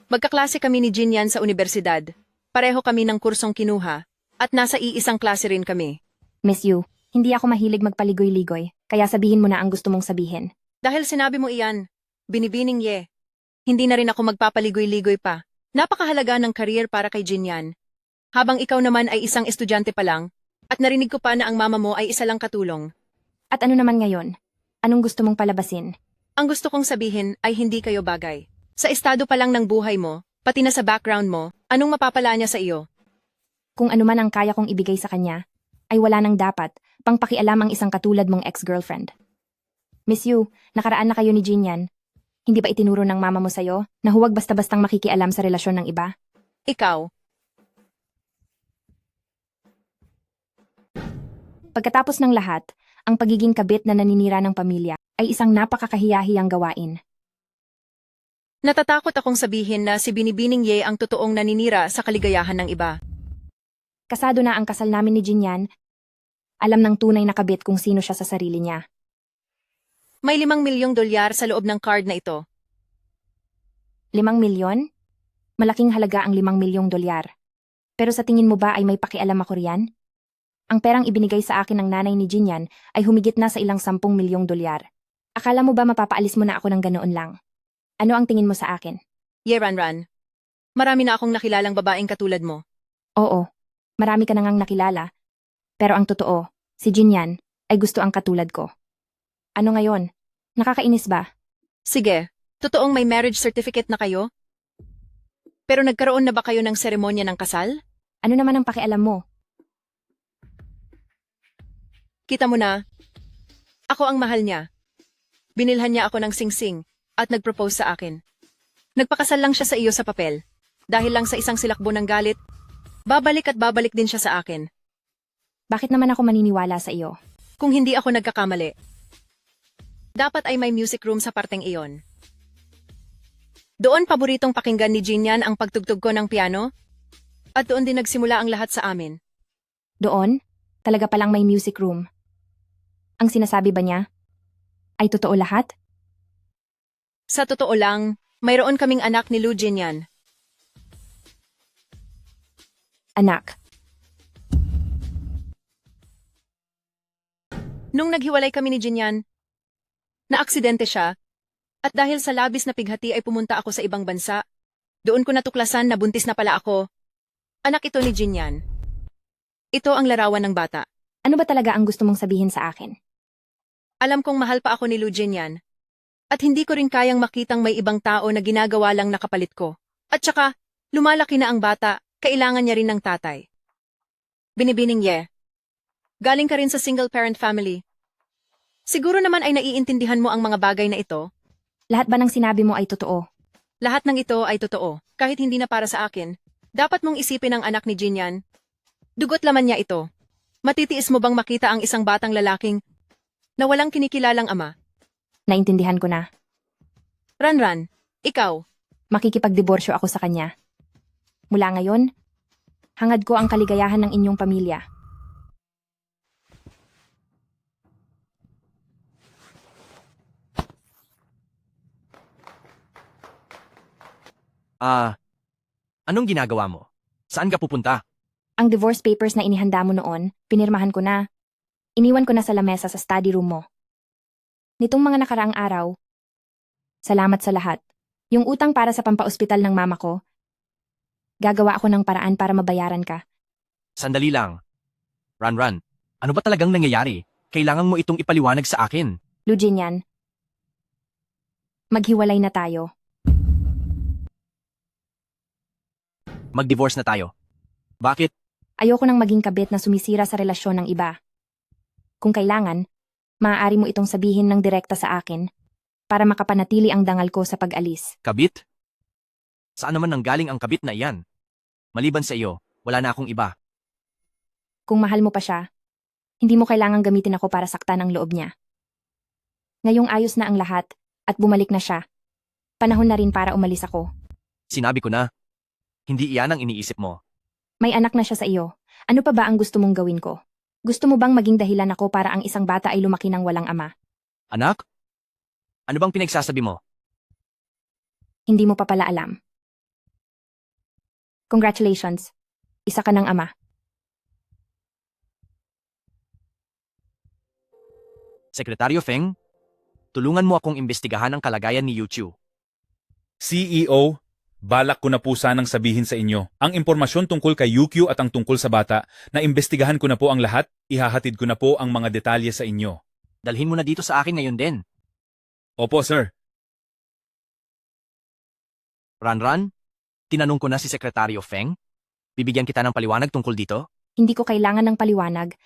Magkaklase kami ni Jinyan sa universidad. Pareho kami ng kursong kinuha. At nasa iisang klase rin kami. Miss Yu, hindi ako mahilig magpaligoy-ligoy, kaya sabihin mo na ang gusto mong sabihin. Dahil sinabi mo iyan, Binibining Ye. Hindi na rin ako magpapaligoy-ligoy pa. Napakahalaga ng career para kay Jinyan. Habang ikaw naman ay isang estudyante pa lang, at narinig ko pa na ang mama mo ay isa lang katulong. At ano naman ngayon? Anong gusto mong palabasin? Ang gusto kong sabihin ay hindi kayo bagay. Sa estado pa lang ng buhay mo, pati na sa background mo, anong mapapala niya sa iyo? Kung ano man ang kaya kong ibigay sa kanya, ay wala nang dapat pang pakialam ang isang katulad mong ex-girlfriend. Miss Yu, nakaraan na kayo ni Jinyan. Hindi ba itinuro ng mama mo sa'yo na huwag basta-bastang makikialam sa relasyon ng iba? Ikaw. Pagkatapos ng lahat, ang pagiging kabit na naninira ng pamilya ay isang napakakahiyahiyang gawain. Natatakot akong sabihin na si Binibining Ye ang totoong naninira sa kaligayahan ng iba. Kasado na ang kasal namin ni Jinyan. Alam ng tunay na kabit kung sino siya sa sarili niya. May 5 milyong dolyar sa loob ng card na ito. 5 milyon? Malaking halaga ang 5 milyong dolyar. Pero sa tingin mo ba ay may pakialam ako riyan? Ang perang ibinigay sa akin ng nanay ni Jinyan ay humigit na sa ilang 10 milyong dolyar. Akala mo ba mapapaalis mo na ako ng ganoon lang? Ano ang tingin mo sa akin? Ye Ranran. Marami na akong nakilalang babaeng katulad mo. Oo, marami ka na ngang nakilala. Pero ang totoo, si Jinyan ay gusto ang katulad ko. Ano ngayon? Nakakainis ba? Sige, totoong may marriage certificate na kayo? Pero nagkaroon na ba kayo ng seremonya ng kasal? Ano naman ang pakialam mo? Kita mo na, ako ang mahal niya. Binilhan niya ako ng singsing at nag-propose sa akin. Nagpakasal lang siya sa iyo sa papel. Dahil lang sa isang silakbo ng galit, babalik at babalik din siya sa akin. Bakit naman ako maniniwala sa iyo? Kung hindi ako nagkakamali, dapat ay may music room sa parteng iyon. Doon paboritong pakinggan ni Jinyan ang pagtugtog ko ng piano, at doon din nagsimula ang lahat sa amin. Doon? Talaga palang may music room. Ang sinasabi ba niya ay totoo lahat? Sa totoo lang, mayroon kaming anak ni Lu Jinyan. Anak. Nung naghiwalay kami ni Jinyan, naaksidente siya, at dahil sa labis na pighati ay pumunta ako sa ibang bansa. Doon ko natuklasan na buntis na pala ako. Anak ito ni Jinyan. Ito ang larawan ng bata. Ano ba talaga ang gusto mong sabihin sa akin? Alam kong mahal pa ako ni Lu Jinyan. At hindi ko rin kayang makitang may ibang tao na ginagawa lang nakapalit ko. At saka, lumalaki na ang bata, kailangan niya rin ng tatay. Binibining Ye. Galing ka rin sa single-parent family. Siguro naman ay naiintindihan mo ang mga bagay na ito. Lahat ba ng sinabi mo ay totoo? Lahat ng ito ay totoo, kahit hindi na para sa akin. Dapat mong isipin ang anak ni Jinyan. Dugot laman niya ito. Matitiis mo bang makita ang isang batang lalaking na walang kinikilalang ama? Naintindihan ko na. Ranran, ikaw. Makikipagdiborsyo ako sa kanya. Mula ngayon, hangad ko ang kaligayahan ng inyong pamilya. Anong ginagawa mo? Saan ka pupunta? Ang divorce papers na inihanda mo noon, pinirmahan ko na. Iniwan ko na sa lamesa sa study room mo. Nitong mga nakaraang araw, salamat sa lahat. Yung utang para sa pampaospital ng mama ko, gagawa ako ng paraan para mabayaran ka. Sandali lang. Ranran, ano ba talagang nangyayari? Kailangan mo itong ipaliwanag sa akin. Lu Jinyan, maghiwalay na tayo. Mag-divorce na tayo. Bakit? Ayoko nang maging kabit na sumisira sa relasyon ng iba. Kung kailangan, maaari mo itong sabihin ng direkta sa akin para makapanatili ang dangal ko sa pag-alis. Kabit? Saan naman nanggaling ang kabit na iyan? Maliban sa iyo, wala na akong iba. Kung mahal mo pa siya, hindi mo kailangang gamitin ako para saktan ang loob niya. Ngayong ayos na ang lahat at bumalik na siya, panahon na rin para umalis ako. Sinabi ko na, hindi iyan ang iniisip mo. May anak na siya sa iyo. Ano pa ba ang gusto mong gawin ko? Gusto mo bang maging dahilan ako para ang isang bata ay lumaki ng walang ama? Anak? Ano bang pinagsasabi mo? Hindi mo pa pala alam. Congratulations. Isa ka ng ama. Sekretaryo Feng, tulungan mo akong imbestigahan ang kalagayan ni Yu Chu. CEO, balak ko na po sanang sabihin sa inyo ang impormasyon tungkol kay Yukio at ang tungkol sa bata na imbestigahan ko na po ang lahat, ihahatid ko na po ang mga detalye sa inyo. Dalhin mo na dito sa akin ngayon din. Opo, sir. Ranran, tinanong ko na si Sekretaryo Feng. Bibigyan kita ng paliwanag tungkol dito? Hindi ko kailangan ng paliwanag.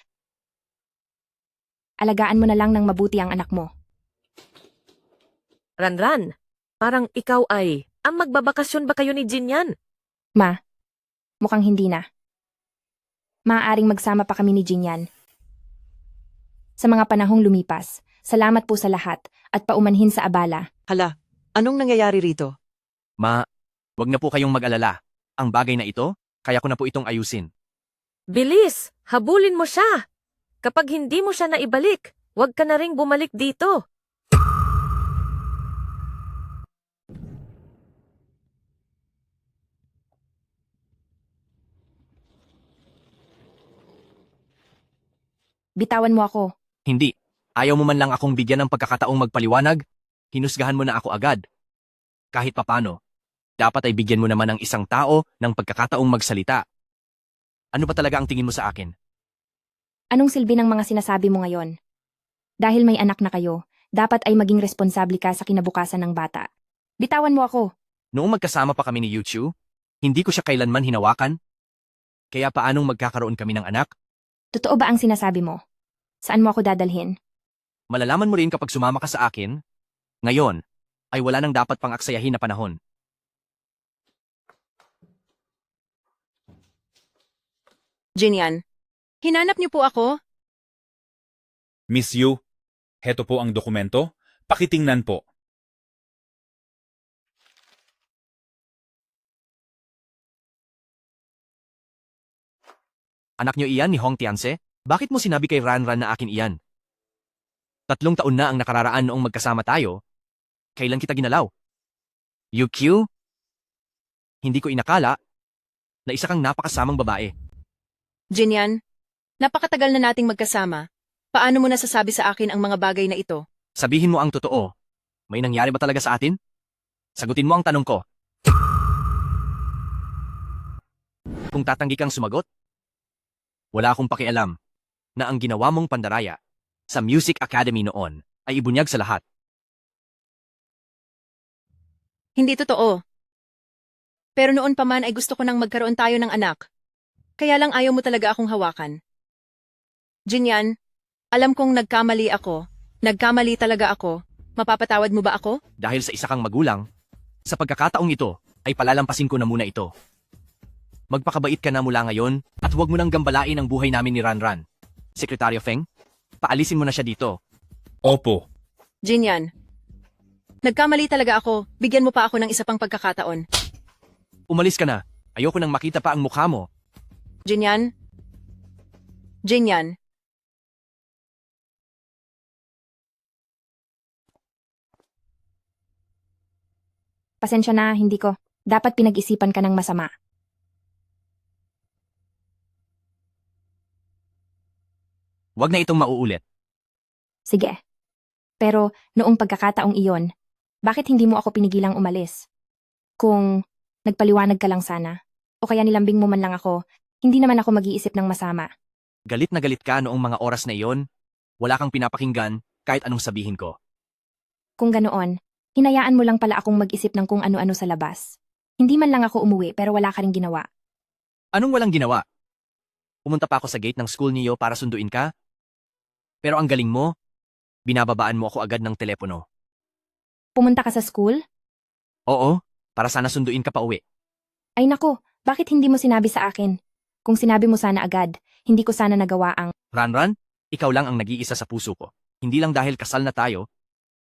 Alagaan mo na lang ng mabuti ang anak mo. Ranran, parang ikaw ay, ang magbabakasyon ba kayo ni Jinyan? Ma, mukhang hindi na. Maaaring magsama pa kami ni Jinyan. Sa mga panahong lumipas, salamat po sa lahat at paumanhin sa abala. Hala, anong nangyayari rito? Ma, wag na po kayong mag-alala. Ang bagay na ito, kaya ko na po itong ayusin. Bilis! Habulin mo siya! Kapag hindi mo siya naibalik, wag ka na ring bumalik dito. Bitawan mo ako. Hindi. Ayaw mo man lang akong bigyan ng pagkakataong magpaliwanag, hinusgahan mo na ako agad. Kahit papano, dapat ay bigyan mo naman ng isang tao ng pagkakataong magsalita. Ano ba talaga ang tingin mo sa akin? Anong silbi ng mga sinasabi mo ngayon? Dahil may anak na kayo, dapat ay maging responsable ka sa kinabukasan ng bata. Bitawan mo ako. Noong magkasama pa kami ni Yu Chu, hindi ko siya kailanman hinawakan. Kaya paanong magkakaroon kami ng anak? Totoo ba ang sinasabi mo? Saan mo ako dadalhin? Malalaman mo rin kapag sumama ka sa akin. Ngayon, ay wala nang dapat pang aksayahin na panahon. Jinyan, hinanap niyo po ako? Miss Yu, heto po ang dokumento. Pakitingnan po. Anak niyo iyan ni Hong Tianse? Bakit mo sinabi kay Ranran na akin iyan? 3 taon na ang nakararaan noong magkasama tayo. Kailan kita ginalaw? UQ? Hindi ko inakala na isa kang napakasamang babae. Jinyan, napakatagal na nating magkasama. Paano mo nasasabi sa akin ang mga bagay na ito? Sabihin mo ang totoo. May nangyari ba talaga sa atin? Sagutin mo ang tanong ko. Kung tatanggi kang sumagot, Wala akong pakialam na ang ginawa mong pandaraya sa Music Academy noon ay ibunyag sa lahat. Hindi totoo. Pero noon pa man ay gusto ko nang magkaroon tayo ng anak. Kaya lang ayaw mo talaga akong hawakan. Jinyan, alam kong nagkamali ako. Nagkamali talaga ako. Mapapatawad mo ba ako? Dahil sa isa kang magulang, sa pagkakataong ito ay palalampasin ko na muna ito. Magpakabait ka na mula ngayon at huwag mo nang gambalain ang buhay namin ni Ranran. Sekretaryo Feng, paalisin mo na siya dito. Opo. Jinyan, nagkamali talaga ako. Bigyan mo pa ako ng isa pang pagkakataon. Umalis ka na. Ayoko nang makita pa ang mukha mo. Jinyan? Jinyan? Pasensya na, hindi ko. Dapat pinag-isipan ka ng masama. Huwag na itong mauulit. Sige. Pero noong pagkakataong iyon, bakit hindi mo ako pinigilang umalis? Kung nagpaliwanag ka lang sana, o kaya nilambing mo man lang ako, hindi naman ako mag-iisip ng masama. Galit na galit ka noong mga oras na iyon. Wala kang pinapakinggan kahit anong sabihin ko. Kung ganoon, hinayaan mo lang pala akong mag-isip ng kung ano-ano sa labas. Hindi man lang ako umuwi pero wala ka ring ginawa. Anong walang ginawa? Pumunta pa ako sa gate ng school niyo para sunduin ka? Pero ang galing mo, binababaan mo ako agad ng telepono. Pumunta ka sa school? Oo, para sana sunduin ka pa uwi. Ay nako, bakit hindi mo sinabi sa akin? Kung sinabi mo sana agad, hindi ko sana nagawa ang... Ranran, ikaw lang ang nag-iisa sa puso ko. Hindi lang dahil kasal na tayo,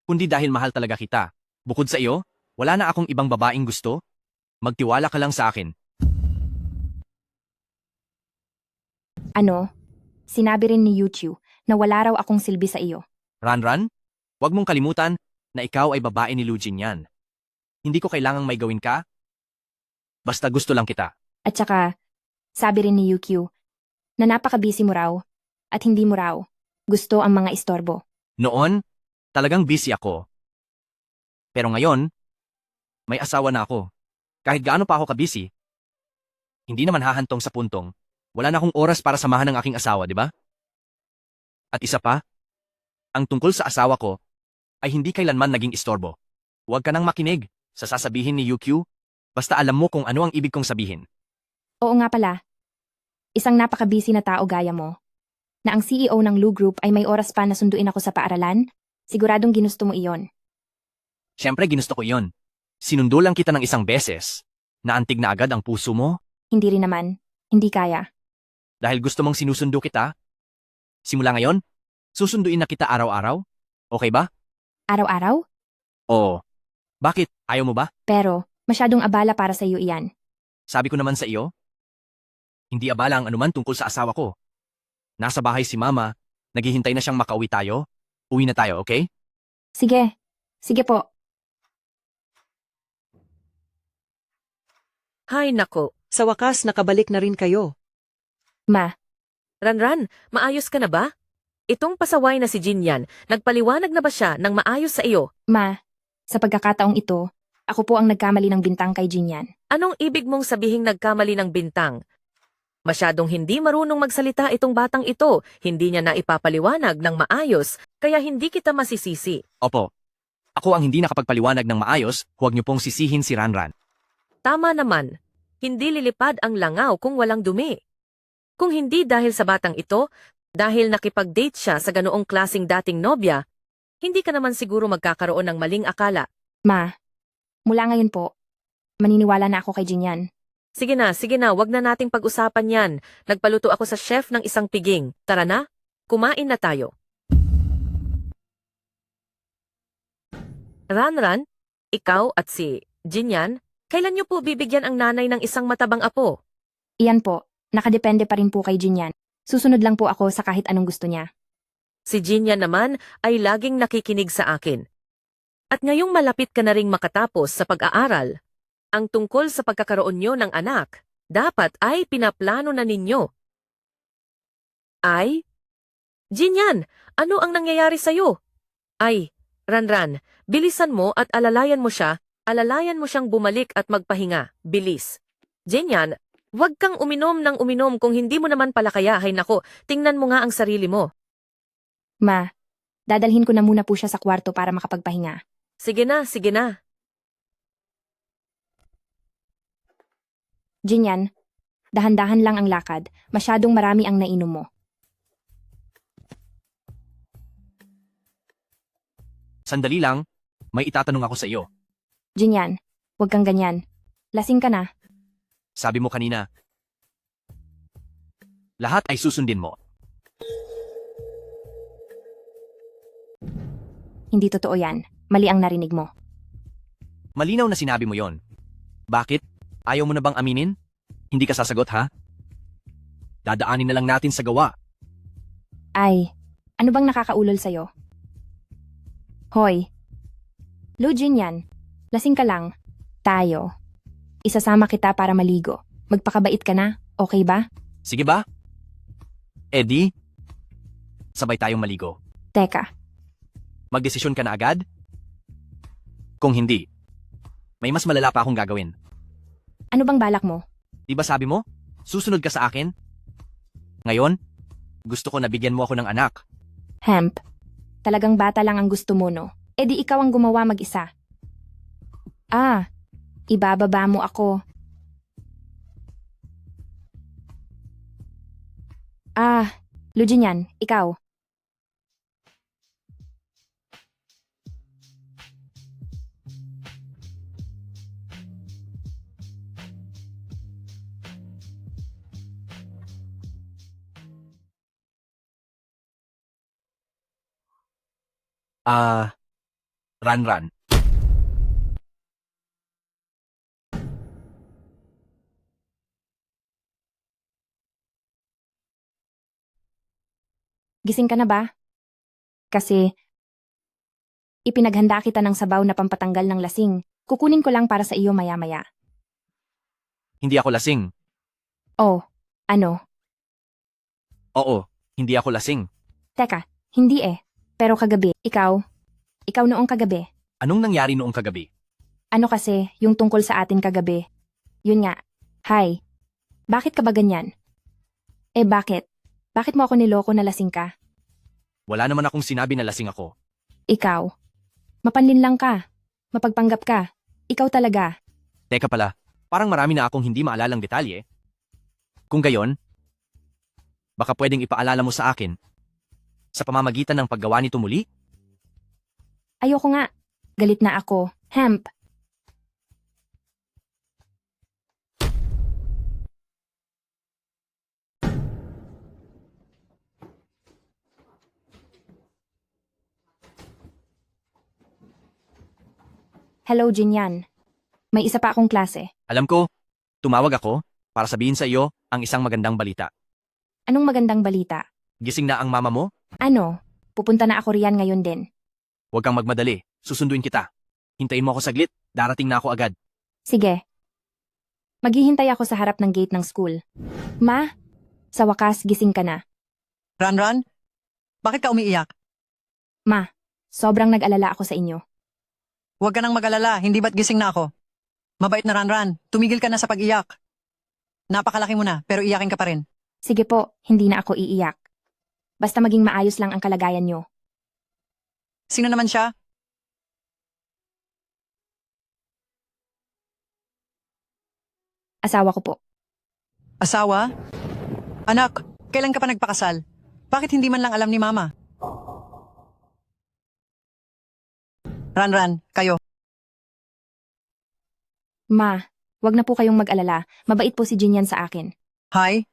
kundi dahil mahal talaga kita. Bukod sa iyo, wala na akong ibang babaeng gusto. Magtiwala ka lang sa akin. Ano? Sinabi rin ni Yuchu na wala raw akong silbi sa iyo. Ranran, huwag mong kalimutan na ikaw ay babae ni Lu Jinyan. Hindi ko kailangang may gawin ka. Basta gusto lang kita. At saka, sabi rin ni Yukio na napaka-busy mo raw at hindi mo raw gusto ang mga istorbo. Noon, talagang busy ako. Pero ngayon, may asawa na ako. Kahit gaano pa ako kabisi, hindi naman hahantong sa puntong wala na akong oras para samahan ng aking asawa, di ba? At isa pa, ang tungkol sa asawa ko ay hindi kailanman naging istorbo. Huwag ka nang makinig sa sasabihin ni Yukio, basta alam mo kung ano ang ibig kong sabihin. Oo nga pala. Isang napaka-busy na tao gaya mo, na ang CEO ng Lu Group ay may oras pa na sunduin ako sa paaralan, siguradong ginusto mo iyon. Siyempre ginusto ko iyon. Sinundo lang kita ng isang beses. Naantig na agad ang puso mo. Hindi rin naman. Hindi kaya. Dahil gusto mong sinusundo kita. Simula ngayon, susunduin na kita araw-araw. Okay ba? Araw-araw? Oo. Bakit? Ayaw mo ba? Pero, masyadong abala para sa iyo iyan. Sabi ko naman sa iyo, hindi abala ang anuman tungkol sa asawa ko. Nasa bahay si Mama, naghihintay na siyang makauwi tayo. Uwi na tayo, okay? Sige. Sige po. Hay nako. Sa wakas, nakabalik na rin kayo. Ma. Ranran, maayos ka na ba? Itong pasaway na si Jinyan, nagpaliwanag na ba siya ng maayos sa iyo? Ma, sa pagkakataong ito, ako po ang nagkamali ng bintang kay Jinyan. Anong ibig mong sabihing nagkamali ng bintang? Masyadong hindi marunong magsalita itong batang ito, hindi niya na ipapaliwanag ng maayos, kaya hindi kita masisisi. Opo. Ako ang hindi nakapagpaliwanag ng maayos, huwag niyo pong sisihin si Ranran. Tama naman, hindi lilipad ang langaw kung walang dumi. Kung hindi dahil sa batang ito, dahil nakipag-date siya sa ganoong klasing dating nobya, hindi ka naman siguro magkakaroon ng maling akala. Ma, mula ngayon po, maniniwala na ako kay Jinyan. Sige na, wag na nating pag-usapan yan. Nagpaluto ako sa chef ng isang piging. Tara na, kumain na tayo. Ranran, ikaw at si Jinyan, kailan niyo po bibigyan ang nanay ng isang matabang apo? Iyan po, nakadepende pa rin po kay Jinyan. Susunod lang po ako sa kahit anong gusto niya. Si Jinyan naman ay laging nakikinig sa akin. At ngayong malapit ka na ring makatapos sa pag-aaral, ang tungkol sa pagkakaroon nyo ng anak, dapat ay pinaplano na ninyo. Ay? Jinyan, ano ang nangyayari sa'yo? Ay, Ranran, bilisan mo at alalayan mo siyang bumalik at magpahinga, bilis. Jinyan, Huwag kang uminom ng uminom kung hindi mo naman pala kaya. Hay nako, tingnan mo nga ang sarili mo. Ma, dadalhin ko na muna po siya sa kwarto para makapagpahinga. Sige na, sige na. Jinyan, dahan-dahan lang ang lakad. Masyadong marami ang nainom mo. Sandali lang, may itatanong ako sa iyo. Jinyan, huwag kang ganyan. Lasing ka na. Sabi mo kanina, lahat ay susundin mo. Hindi totoo yan. Mali ang narinig mo. Malinaw na sinabi mo yon. Bakit? Ayaw mo na bang aminin? Hindi ka sasagot, ha? Dadaanin na lang natin sa gawa. Ay, ano bang nakakaulol sa'yo? Hoy, Lu Jinyan, lasing ka lang. Tayo. Isasama kita para maligo. Magpakabait ka na, okay ba? Sige ba? Eddie, sabay tayong maligo. Teka, Magdesisyon ka na agad? Kung hindi, may mas malala pa akong gagawin. ano bang balak mo? Di ba sabi mo? Susunod ka sa akin? Ngayon, gusto ko na bigyan mo ako ng anak. Hemp, talagang bata lang ang gusto mo, no? E di ikaw ang gumawa mag-isa. Ah, ibababa mo ako. Ah, Lu Jinyan, ikaw. Ran. Gising ka na ba? Kasi, ipinaghanda kita ng sabaw na pampatanggal ng lasing. Kukunin ko lang para sa iyo maya-maya. Hindi ako lasing. Oh, ano? Oo, hindi ako lasing. Teka, hindi eh. Pero kagabi, ikaw noong kagabi. Anong nangyari noong kagabi? Ano kasi, yung tungkol sa atin kagabi. Yun nga. Hi. Bakit ka ba ganyan? Eh bakit? Bakit mo ako niloko na lasing ka? Wala naman akong sinabi na lasing ako. Ikaw. Mapanlin lang ka. Mapagpanggap ka. Ikaw talaga. Teka pala, parang marami na akong hindi maalalang detalye. Kung gayon, baka pwedeng ipaalala mo sa akin sa pamamagitan ng paggawa nito muli? Ayoko nga. Galit na ako. Hemp. Hello, Jinyan. May isa pa akong klase. Alam ko, tumawag ako para sabihin sa iyo ang isang magandang balita. Anong magandang balita? Gising na ang mama mo? Ano? Pupunta na ako riyan ngayon din. Huwag kang magmadali, susunduin kita. Hintayin mo ako saglit, darating na ako agad. Sige. Maghihintay ako sa harap ng gate ng school. Ma, sa wakas gising ka na. Ran, bakit ka umiiyak? Ma, sobrang nag-alala ako sa inyo. Huwag ka nang mag-alala, hindi ba't gising na ako? Mabait na Ran, tumigil ka na sa pag-iyak. Napakalaki mo na, pero iyakin ka pa rin. Sige po, hindi na ako iiyak. Basta maging maayos lang ang kalagayan nyo. Sino naman siya? Asawa ko po. Asawa? Anak, kailan ka pa nagpakasal? Bakit hindi man lang alam ni Mama? Ran, kayo. Ma, wag na po kayong mag-alala. Mabait po si Jinyan sa akin. Hi,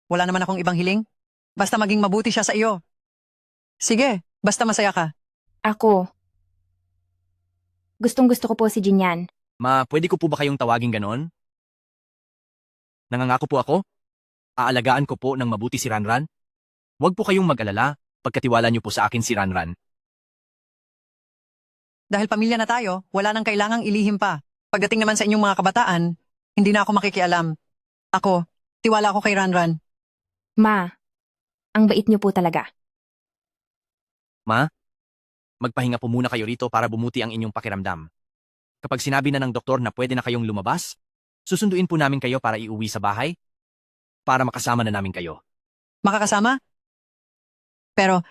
wala naman akong ibang hiling. Basta maging mabuti siya sa iyo. Sige, basta masaya ka. Ako. Gustong-gusto ko po si Jinyan. Ma, pwede ko po ba kayong tawagin ganon? Nangangako po ako? Aalagaan ko po ng mabuti si Ranran? Huwag po kayong mag-alala, pagkatiwala niyo po sa akin si Ranran. Dahil pamilya na tayo, wala nang kailangang ilihim pa. Pagdating naman sa inyong mga kabataan, hindi na ako makikialam. Ako, tiwala ako kay Ranran. Ma, ang bait niyo po talaga. Ma, magpahinga po muna kayo rito para bumuti ang inyong pakiramdam. Kapag sinabi na ng doktor na pwede na kayong lumabas, susunduin po namin kayo para iuwi sa bahay para makasama na namin kayo. Makakasama? Pero,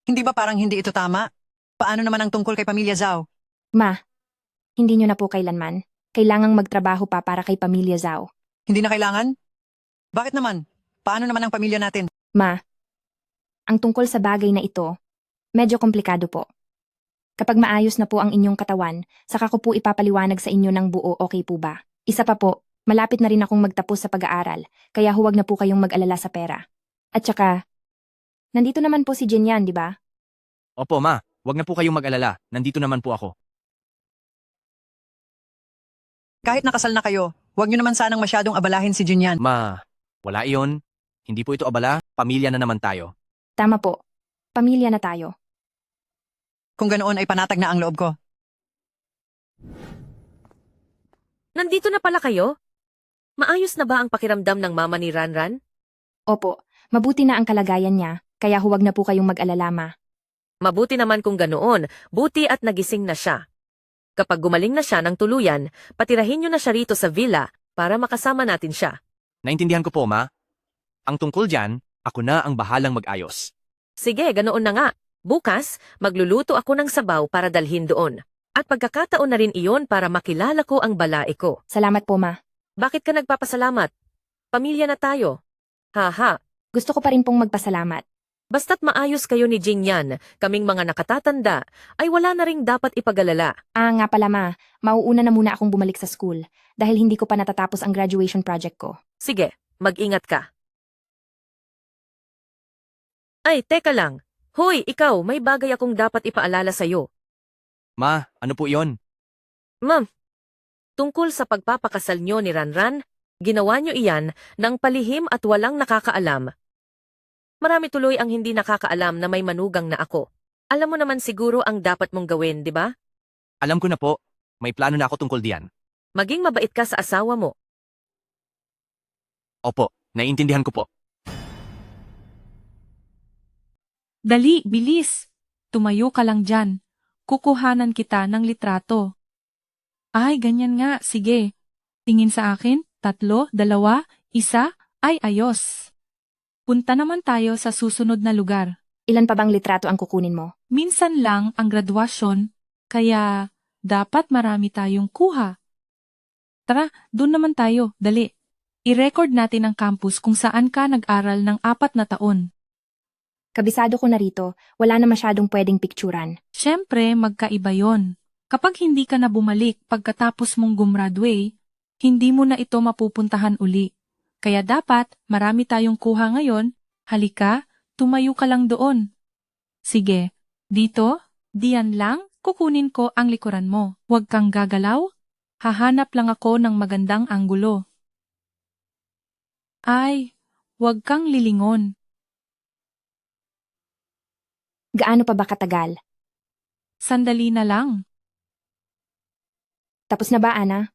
hindi ba parang hindi ito tama? Paano naman ang tungkol kay Pamilya Zhao? Ma, hindi nyo na po kailanman. Kailangang magtrabaho pa para kay Pamilya Zhao. Hindi na kailangan? Bakit naman? Paano naman ang pamilya natin? Ma, ang tungkol sa bagay na ito, medyo komplikado po. Kapag maayos na po ang inyong katawan, saka ko po ipapaliwanag sa inyo ng buo, okay po ba? Isa pa po, malapit na rin akong magtapos sa pag-aaral, kaya huwag na po kayong mag-alala sa pera. At saka, nandito naman po si Jinyan, di ba? Opo, ma. Huwag na po kayong mag-alala. Nandito naman po ako. Kahit nakasal na kayo, huwag niyo naman sanang masyadong abalahin si Junyan. Ma, wala iyon. Hindi po ito abala. Pamilya na naman tayo. Tama po. Pamilya na tayo. Kung ganoon ay panatag na ang loob ko. Nandito na pala kayo? Maayos na ba ang pakiramdam ng mama ni Ranran? Opo, mabuti na ang kalagayan niya, kaya huwag na po kayong mag-alala, ma. Mabuti naman kung ganoon, buti at nagising na siya. Kapag gumaling na siya ng tuluyan, patirahin niyo na siya rito sa villa para makasama natin siya. Naintindihan ko po, ma. Ang tungkol dyan, ako na ang bahalang mag-ayos. Sige, ganoon na nga. Bukas, magluluto ako ng sabaw para dalhin doon. At pagkakataon na rin iyon para makilala ko ang balae ko. Salamat po, ma. Bakit ka nagpapasalamat? Pamilya na tayo. Haha. Gusto ko pa rin pong magpasalamat. Basta't maayos kayo ni Jinyan, kaming mga nakatatanda, ay wala na ring dapat ipagalala. Nga pala, ma. Mauuna na muna akong bumalik sa school dahil hindi ko pa natatapos ang graduation project ko. Sige, mag-ingat ka. Ay, teka lang. Hoy, ikaw, may bagay akong dapat ipaalala sa'yo. Ma, ano po iyon? Ma'am, tungkol sa pagpapakasal nyo ni Ranran, ginawa nyo iyan ng palihim at walang nakakaalam. Marami tuloy ang hindi nakakaalam na may manugang na ako. Alam mo naman siguro ang dapat mong gawin, di ba? Alam ko na po. May plano na ako tungkol diyan. Maging mabait ka sa asawa mo. Opo, naiintindihan ko po. Dali, bilis. Tumayo ka lang dyan. Kukuhanan kita ng litrato. Ay, ganyan nga. Sige. Tingin sa akin. 3, 2, 1. Ay, ayos. Punta naman tayo sa susunod na lugar. Ilan pa bang litrato ang kukunin mo? Minsan lang ang graduasyon, kaya dapat marami tayong kuha. Tara, doon naman tayo. Dali. I-record natin ang campus kung saan ka nag-aral ng 4 na taon. Kabisado ko na rito, wala na masyadong pwedeng picturan. Siyempre, magkaiba yon. Kapag hindi ka na bumalik pagkatapos mong gumraduate, hindi mo na ito mapupuntahan uli. Kaya dapat, marami tayong kuha ngayon. Halika, tumayo ka lang doon. Sige, dito, diyan lang, kukunin ko ang likuran mo. Huwag kang gagalaw. Hahanap lang ako ng magandang anggulo. Ay, huwag kang lilingon. Gaano pa ba katagal? Sandali na lang. Tapos na ba, Ana?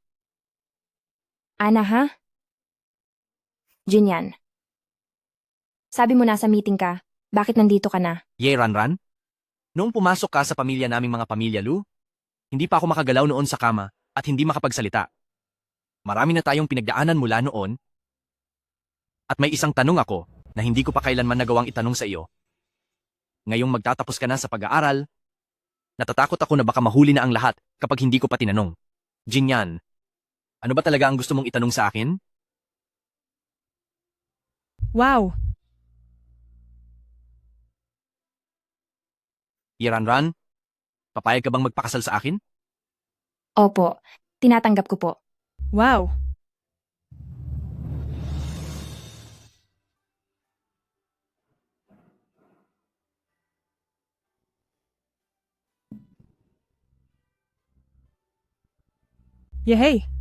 Ana, ha? Jinyan. Sabi mo nasa meeting ka, bakit nandito ka na? Ye, Ranran? Noong pumasok ka sa pamilya naming mga pamilya, Lu, hindi pa ako makagalaw noon sa kama at hindi makapagsalita. Marami na tayong pinagdaanan mula noon at may isang tanong ako na hindi ko pa kailanman nagawang itanong sa iyo. Ngayong magtatapos ka na sa pag-aaral, natatakot ako na baka mahuli na ang lahat kapag hindi ko pa tinanong. Jinyan, ano ba talaga ang gusto mong itanong sa akin? Wow! Ranran, papayag ka bang magpakasal sa akin? Opo, tinatanggap ko po. Wow! Yehey!